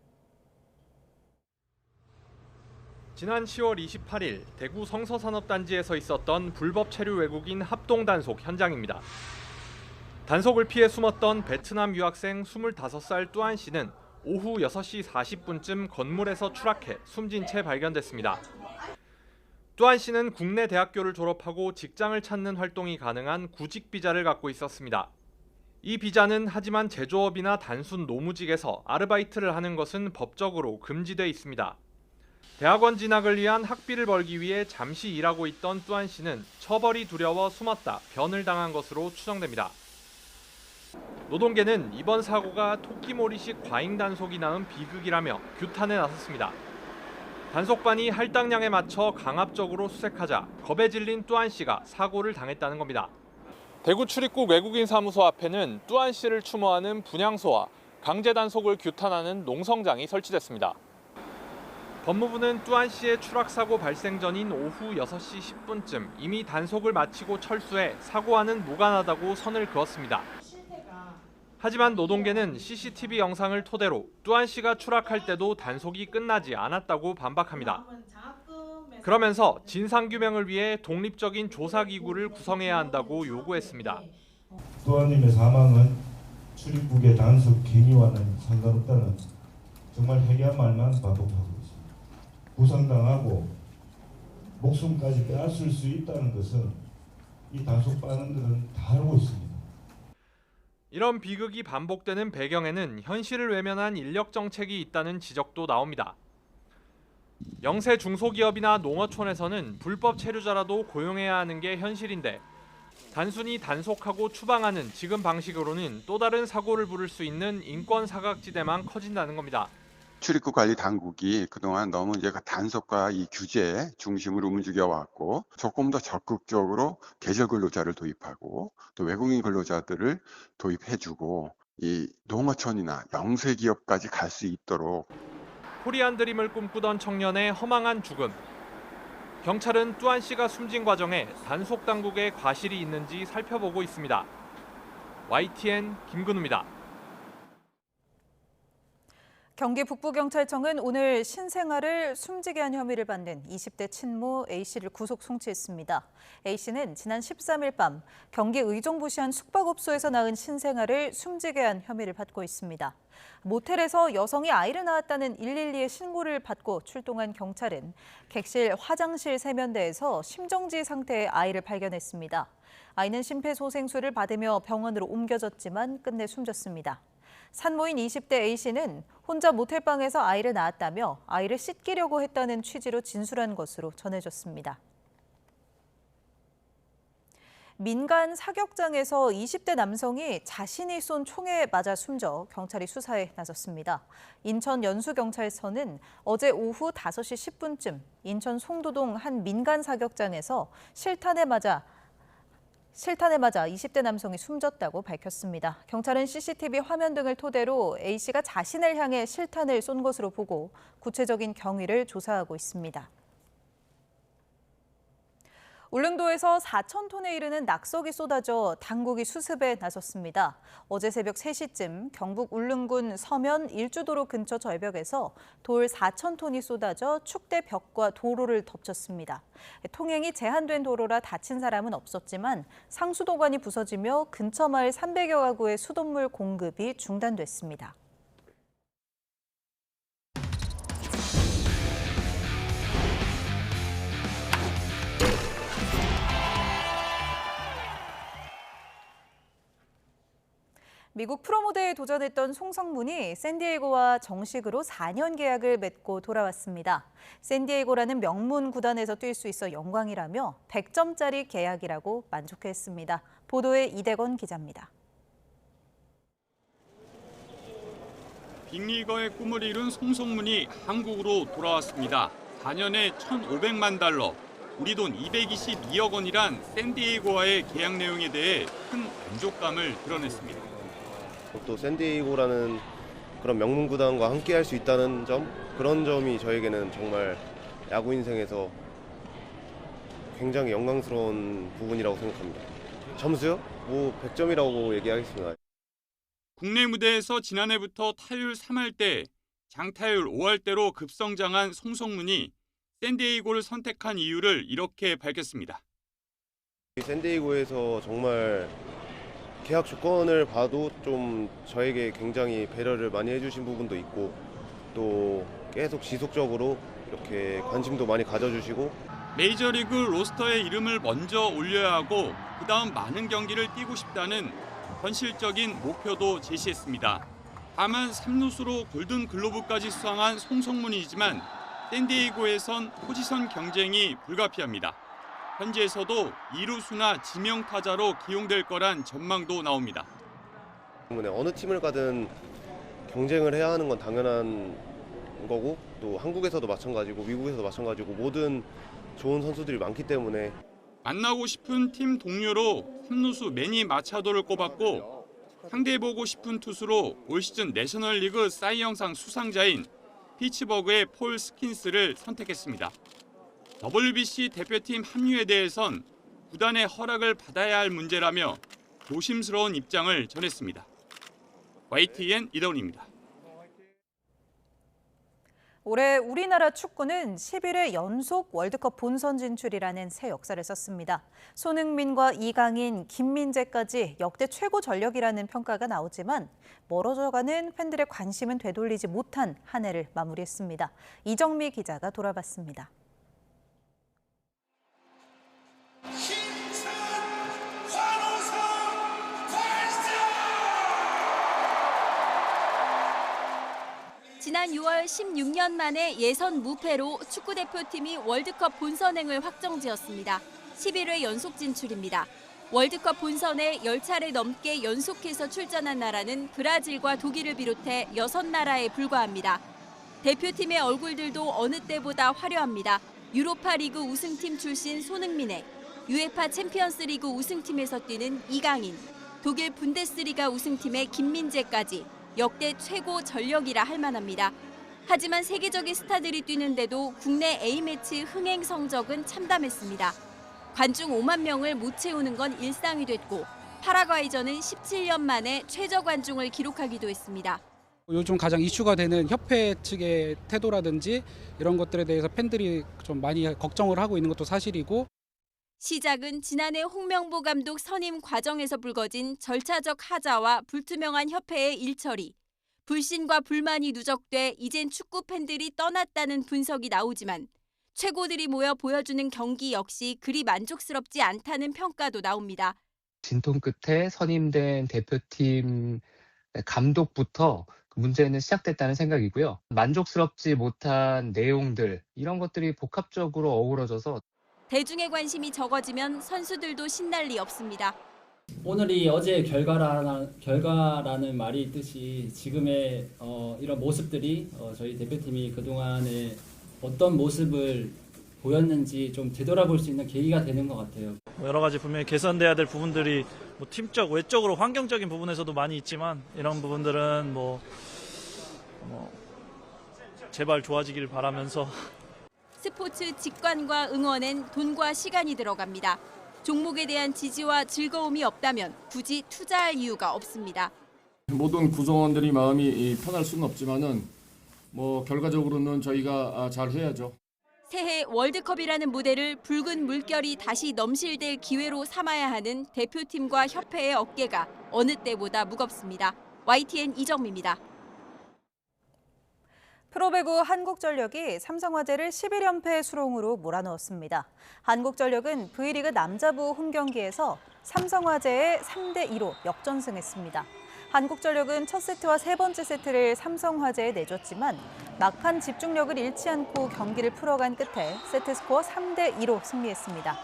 지난 10월 28일 대구 성서산업단지에서 있었던 불법 체류 외국인 합동 단속 현장입니다. 단속을 피해 숨었던 베트남 유학생 25살 뚜안 씨는 오후 6시 40분쯤 건물에서 추락해 숨진 채 발견됐습니다. 뚜안 씨는 국내 대학교를 졸업하고 직장을 찾는 활동이 가능한 구직 비자를 갖고 있었습니다. 이 비자는 하지만 제조업이나 단순 노무직에서 아르바이트를 하는 것은 법적으로 금지돼 있습니다. 대학원 진학을 위한 학비를 벌기 위해 잠시 일하고 있던 뚜안 씨는 처벌이 두려워 숨었다 변을 당한 것으로 추정됩니다. 노동계는 이번 사고가 토끼몰이식 과잉 단속이 낳은 비극이라며 규탄에 나섰습니다. 단속반이 할당량에 맞춰 강압적으로 수색하자 겁에 질린 뚜안 씨가 사고를 당했다는 겁니다. 대구 출입국 외국인 사무소 앞에는 뚜안 씨를 추모하는 분향소와 강제 단속을 규탄하는 농성장이 설치됐습니다. 법무부는 뚜안 씨의 추락 사고 발생 전인 오후 6시 10분쯤 이미 단속을 마치고 철수해 사고와는 무관하다고 선을 그었습니다. 하지만 노동계는 CCTV 영상을 토대로 뚜안 씨가 추락할 때도 단속이 끝나지 않았다고 반박합니다. 그러면서 진상규명을 위해 독립적인 조사기구를 구성해야 한다고 요구했습니다. 뚜안님의 사망은 출입국의 단속 행위와는 상관없다는 정말 해괴한 말만 반복하고 있습니다. 부상당하고 목숨까지 빼앗을 수 있다는 것은 이 단속반원들은 다 알고 있습니다. 이런 비극이 반복되는 배경에는 현실을 외면한 인력 정책이 있다는 지적도 나옵니다. 영세 중소기업이나 농어촌에서는 불법 체류자라도 고용해야 하는 게 현실인데 단순히 단속하고 추방하는 지금 방식으로는 또 다른 사고를 부를 수 있는 인권 사각지대만 커진다는 겁니다. 출입국 관리 당국이 그동안 너무 이제 단속과 이 규제 중심으로 움직여 왔고 조금 더 적극적으로 계절 근로자를 도입하고 또 외국인 근로자들을 도입해주고 이 농어촌이나 영세 기업까지 갈 수 있도록 코리안 드림을 꿈꾸던 청년의 허망한 죽음. 경찰은 뚜안 씨가 숨진 과정에 단속 당국의 과실이 있는지 살펴보고 있습니다. YTN 김근우입니다. 경기 북부경찰청은 오늘 신생아를 숨지게 한 혐의를 받는 20대 친모 A씨를 구속 송치했습니다. A씨는 지난 13일 밤 경기 의정부시 한 숙박업소에서 낳은 신생아를 숨지게 한 혐의를 받고 있습니다. 모텔에서 여성이 아이를 낳았다는 112에 신고를 받고 출동한 경찰은 객실 화장실 세면대에서 심정지 상태의 아이를 발견했습니다. 아이는 심폐소생술을 받으며 병원으로 옮겨졌지만 끝내 숨졌습니다. 산모인 20대 A씨는 혼자 모텔방에서 아이를 낳았다며 아이를 씻기려고 했다는 취지로 진술한 것으로 전해졌습니다. 민간 사격장에서 20대 남성이 자신이 쏜 총에 맞아 숨져 경찰이 수사에 나섰습니다. 인천 연수경찰서는 어제 오후 5시 10분쯤 인천 송도동 한 민간 사격장에서 실탄에 맞아 20대 남성이 숨졌다고 밝혔습니다. 경찰은 CCTV 화면 등을 토대로 A씨가 자신을 향해 실탄을 쏜 것으로 보고 구체적인 경위를 조사하고 있습니다. 울릉도에서 4,000톤에 이르는 낙석이 쏟아져 당국이 수습에 나섰습니다. 어제 새벽 3시쯤 경북 울릉군 서면 일주도로 근처 절벽에서 돌 4,000톤이 쏟아져 축대 벽과 도로를 덮쳤습니다. 통행이 제한된 도로라 다친 사람은 없었지만 상수도관이 부서지며 근처 마을 300여 가구의 수돗물 공급이 중단됐습니다. 미국 프로무대에 도전했던 송성문이 샌디에이고와 정식으로 4년 계약을 맺고 돌아왔습니다. 샌디에이고라는 명문 구단에서 뛸 수 있어 영광이라며 100점짜리 계약이라고 만족했습니다. 보도에 이대건 기자입니다. 빅리거의 꿈을 이룬 송성문이 한국으로 돌아왔습니다. 4년에 1,500만 달러, 우리 돈 222억 원이란 샌디에이고와의 계약 내용에 대해 큰 만족감을 드러냈습니다. 또 샌디에이고라는 그런 명문 구단과 함께 할 수 있다는 점, 그런 점이 저에게는 정말 야구 인생에서 굉장히 영광스러운 부분이라고 생각합니다. 점수요? 100점이라고 얘기하겠습니다. 국내 무대에서 지난해부터 타율 3할대, 장타율 5할대로 급성장한 송성문이 샌디에이고를 선택한 이유를 이렇게 밝혔습니다. 샌디에이고에서 정말 계약 조건을 봐도 좀 저에게 굉장히 배려를 많이 해주신 부분도 있고, 또 계속 지속적으로 이렇게 관심도 많이 가져주시고, 메이저리그 로스터에 이름을 먼저 올려야 하고 그 다음 많은 경기를 뛰고 싶다는 현실적인 목표도 제시했습니다. 다만 3루수로 골든글로브까지 수상한 송성문이지만 샌디에이고에선 포지션 경쟁이 불가피합니다. 현지에서도 2루수나 지명타자로 기용될 거란 전망도 나옵니다. 때문에 어느 팀을 가든 경쟁을 해야 하는 건 당연한 거고, 또 한국에서도 마찬가지고 미국에서도 마찬가지고 모든 좋은 선수들이 많기 때문에 만나고 싶은 팀 동료로 3루수 매니 마차도를 꼽았고, 상대해보고 싶은 투수로 올 시즌 내셔널리그 사이 영상 수상자인 피츠버그의 폴 스킨스를 선택했습니다. WBC 대표팀 합류에 대해선 구단의 허락을 받아야 할 문제라며 조심스러운 입장을 전했습니다. YTN 이다운입니다. 올해 우리나라 축구는 11회 연속 월드컵 본선 진출이라는 새 역사를 썼습니다. 손흥민과 이강인, 김민재까지 역대 최고 전력이라는 평가가 나오지만 멀어져가는 팬들의 관심은 되돌리지 못한 한 해를 마무리했습니다. 이정미 기자가 돌아봤습니다. 지난 6월 16년 만에 예선 무패로 축구대표팀이 월드컵 본선행을 확정지었습니다. 11회 연속 진출입니다. 월드컵 본선에 10차례 넘게 연속해서 출전한 나라는 브라질과 독일을 비롯해 6나라에 불과합니다. 대표팀의 얼굴들도 어느 때보다 화려합니다. 유로파 리그 우승팀 출신 손흥민에 UEFA 챔피언스 리그 우승팀에서 뛰는 이강인, 독일 분데스리가 우승팀의 김민재까지 역대 최고 전력이라 할 만합니다. 하지만 세계적인 스타들이 뛰는데도 국내 A매치 흥행 성적은 참담했습니다. 관중 5만 명을 못 채우는 건 일상이 됐고, 파라과이전은 17년 만에 최저 관중을 기록하기도 했습니다. 요즘 가장 이슈가 되는 협회 측의 태도라든지 이런 것들에 대해서 팬들이 좀 많이 걱정을 하고 있는 것도 사실이고, 시작은 지난해 홍명보 감독 선임 과정에서 불거진 절차적 하자와 불투명한 협회의 일처리. 불신과 불만이 누적돼 이젠 축구 팬들이 떠났다는 분석이 나오지만 최고들이 모여 보여주는 경기 역시 그리 만족스럽지 않다는 평가도 나옵니다. 진통 끝에 선임된 대표팀 감독부터 문제는 시작됐다는 생각이고요. 만족스럽지 못한 내용들, 이런 것들이 복합적으로 어우러져서 대중의 관심이 적어지면 선수들도 신날 리 없습니다. 오늘이 어제의 결과라는 말이 있듯이 지금의 이런 모습들이 저희 대표팀이 그동안에 어떤 모습을 보였는지 좀 되돌아볼 수 있는 계기가 되는 것 같아요. 여러 가지 분명히 개선돼야 될 부분들이 팀적, 외적으로 환경적인 부분에서도 많이 있지만 이런 부분들은 제발 좋아지길 바라면서 스포츠 직관과 응원엔 돈과 시간이 들어갑니다. 종목에 대한 지지와 즐거움이 없다면 굳이 투자할 이유가 없습니다. 모든 구성원들이 마음이 편할 수는 없지만은 결과적으로는 저희가 잘 해야죠. 새해 월드컵이라는 무대를 붉은 물결이 다시 넘실댈 기회로 삼아야 하는 대표팀과 협회의 어깨가 어느 때보다 무겁습니다. YTN 이정미입니다. 프로배구 한국전력이 삼성화재를 11연패 수롱으로 몰아넣었습니다. 한국전력은 V리그 남자부 홈경기에서 삼성화재에 3대2로 역전승했습니다. 한국전력은 첫 세트와 세 번째 세트를 삼성화재에 내줬지만 막판 집중력을 잃지 않고 경기를 풀어간 끝에 세트 스코어 3대2로 승리했습니다.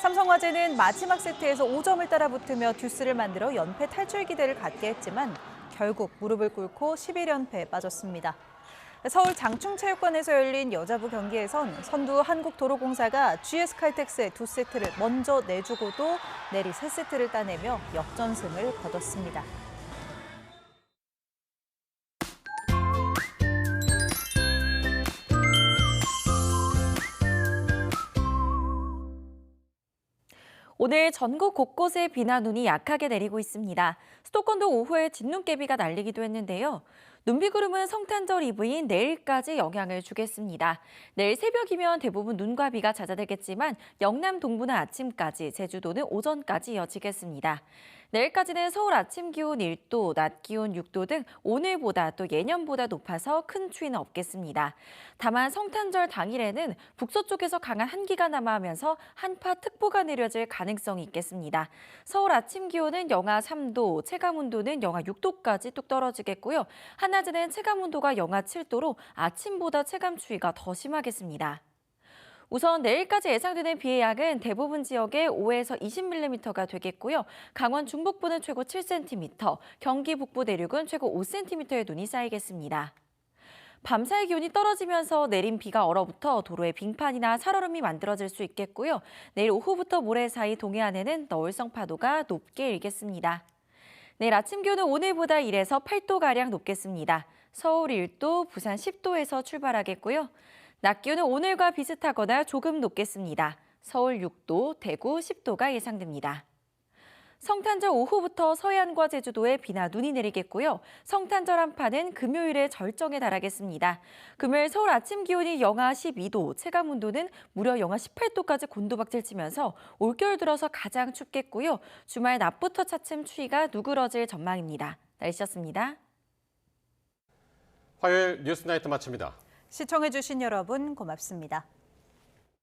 삼성화재는 마지막 세트에서 5점을 따라붙으며 듀스를 만들어 연패 탈출 기대를 갖게 했지만 결국 무릎을 꿇고 11연패에 빠졌습니다. 서울 장충체육관에서 열린 여자부 경기에선 선두 한국도로공사가 GS칼텍스의 두 세트를 먼저 내주고도 내리 세 세트를 따내며 역전승을 거뒀습니다. 오늘 전국 곳곳에 비나 눈이 약하게 내리고 있습니다. 수도권도 오후에 진눈깨비가 날리기도 했는데요. 눈비구름은 성탄절 이브인 내일까지 영향을 주겠습니다. 내일 새벽이면 대부분 눈과 비가 잦아들겠지만 영남 동부는 아침까지, 제주도는 오전까지 이어지겠습니다. 내일까지는 서울 아침 기온 1도, 낮 기온 6도 등 오늘보다 또 예년보다 높아서 큰 추위는 없겠습니다. 다만 성탄절 당일에는 북서쪽에서 강한 한기가 남하하면서 한파특보가 내려질 가능성이 있겠습니다. 서울 아침 기온은 영하 3도, 체감온도는 영하 6도까지 뚝 떨어지겠고요. 한낮에는 체감온도가 영하 7도로 아침보다 체감추위가 더 심하겠습니다. 우선 내일까지 예상되는 비의 양은 대부분 지역에 5에서 20mm가 되겠고요. 강원 중북부는 최고 7cm, 경기 북부 내륙은 최고 5cm의 눈이 쌓이겠습니다. 밤사이 기온이 떨어지면서 내린 비가 얼어붙어 도로에 빙판이나 살얼음이 만들어질 수 있겠고요. 내일 오후부터 모레 사이 동해안에는 너울성 파도가 높게 일겠습니다. 내일 아침 기온은 오늘보다 1에서 8도가량 높겠습니다. 서울 1도, 부산 10도에서 출발하겠고요. 낮 기온은 오늘과 비슷하거나 조금 높겠습니다. 서울 6도, 대구 10도가 예상됩니다. 성탄절 오후부터 서해안과 제주도에 비나 눈이 내리겠고요. 성탄절 한파는 금요일에 절정에 달하겠습니다. 금요일 서울 아침 기온이 영하 12도, 체감온도는 무려 영하 18도까지 곤두박질 치면서 올겨울 들어서 가장 춥겠고요. 주말 낮부터 차츰 추위가 누그러질 전망입니다. 날씨였습니다. 화요일 뉴스나이트 마칩니다. 시청해주신 여러분 고맙습니다.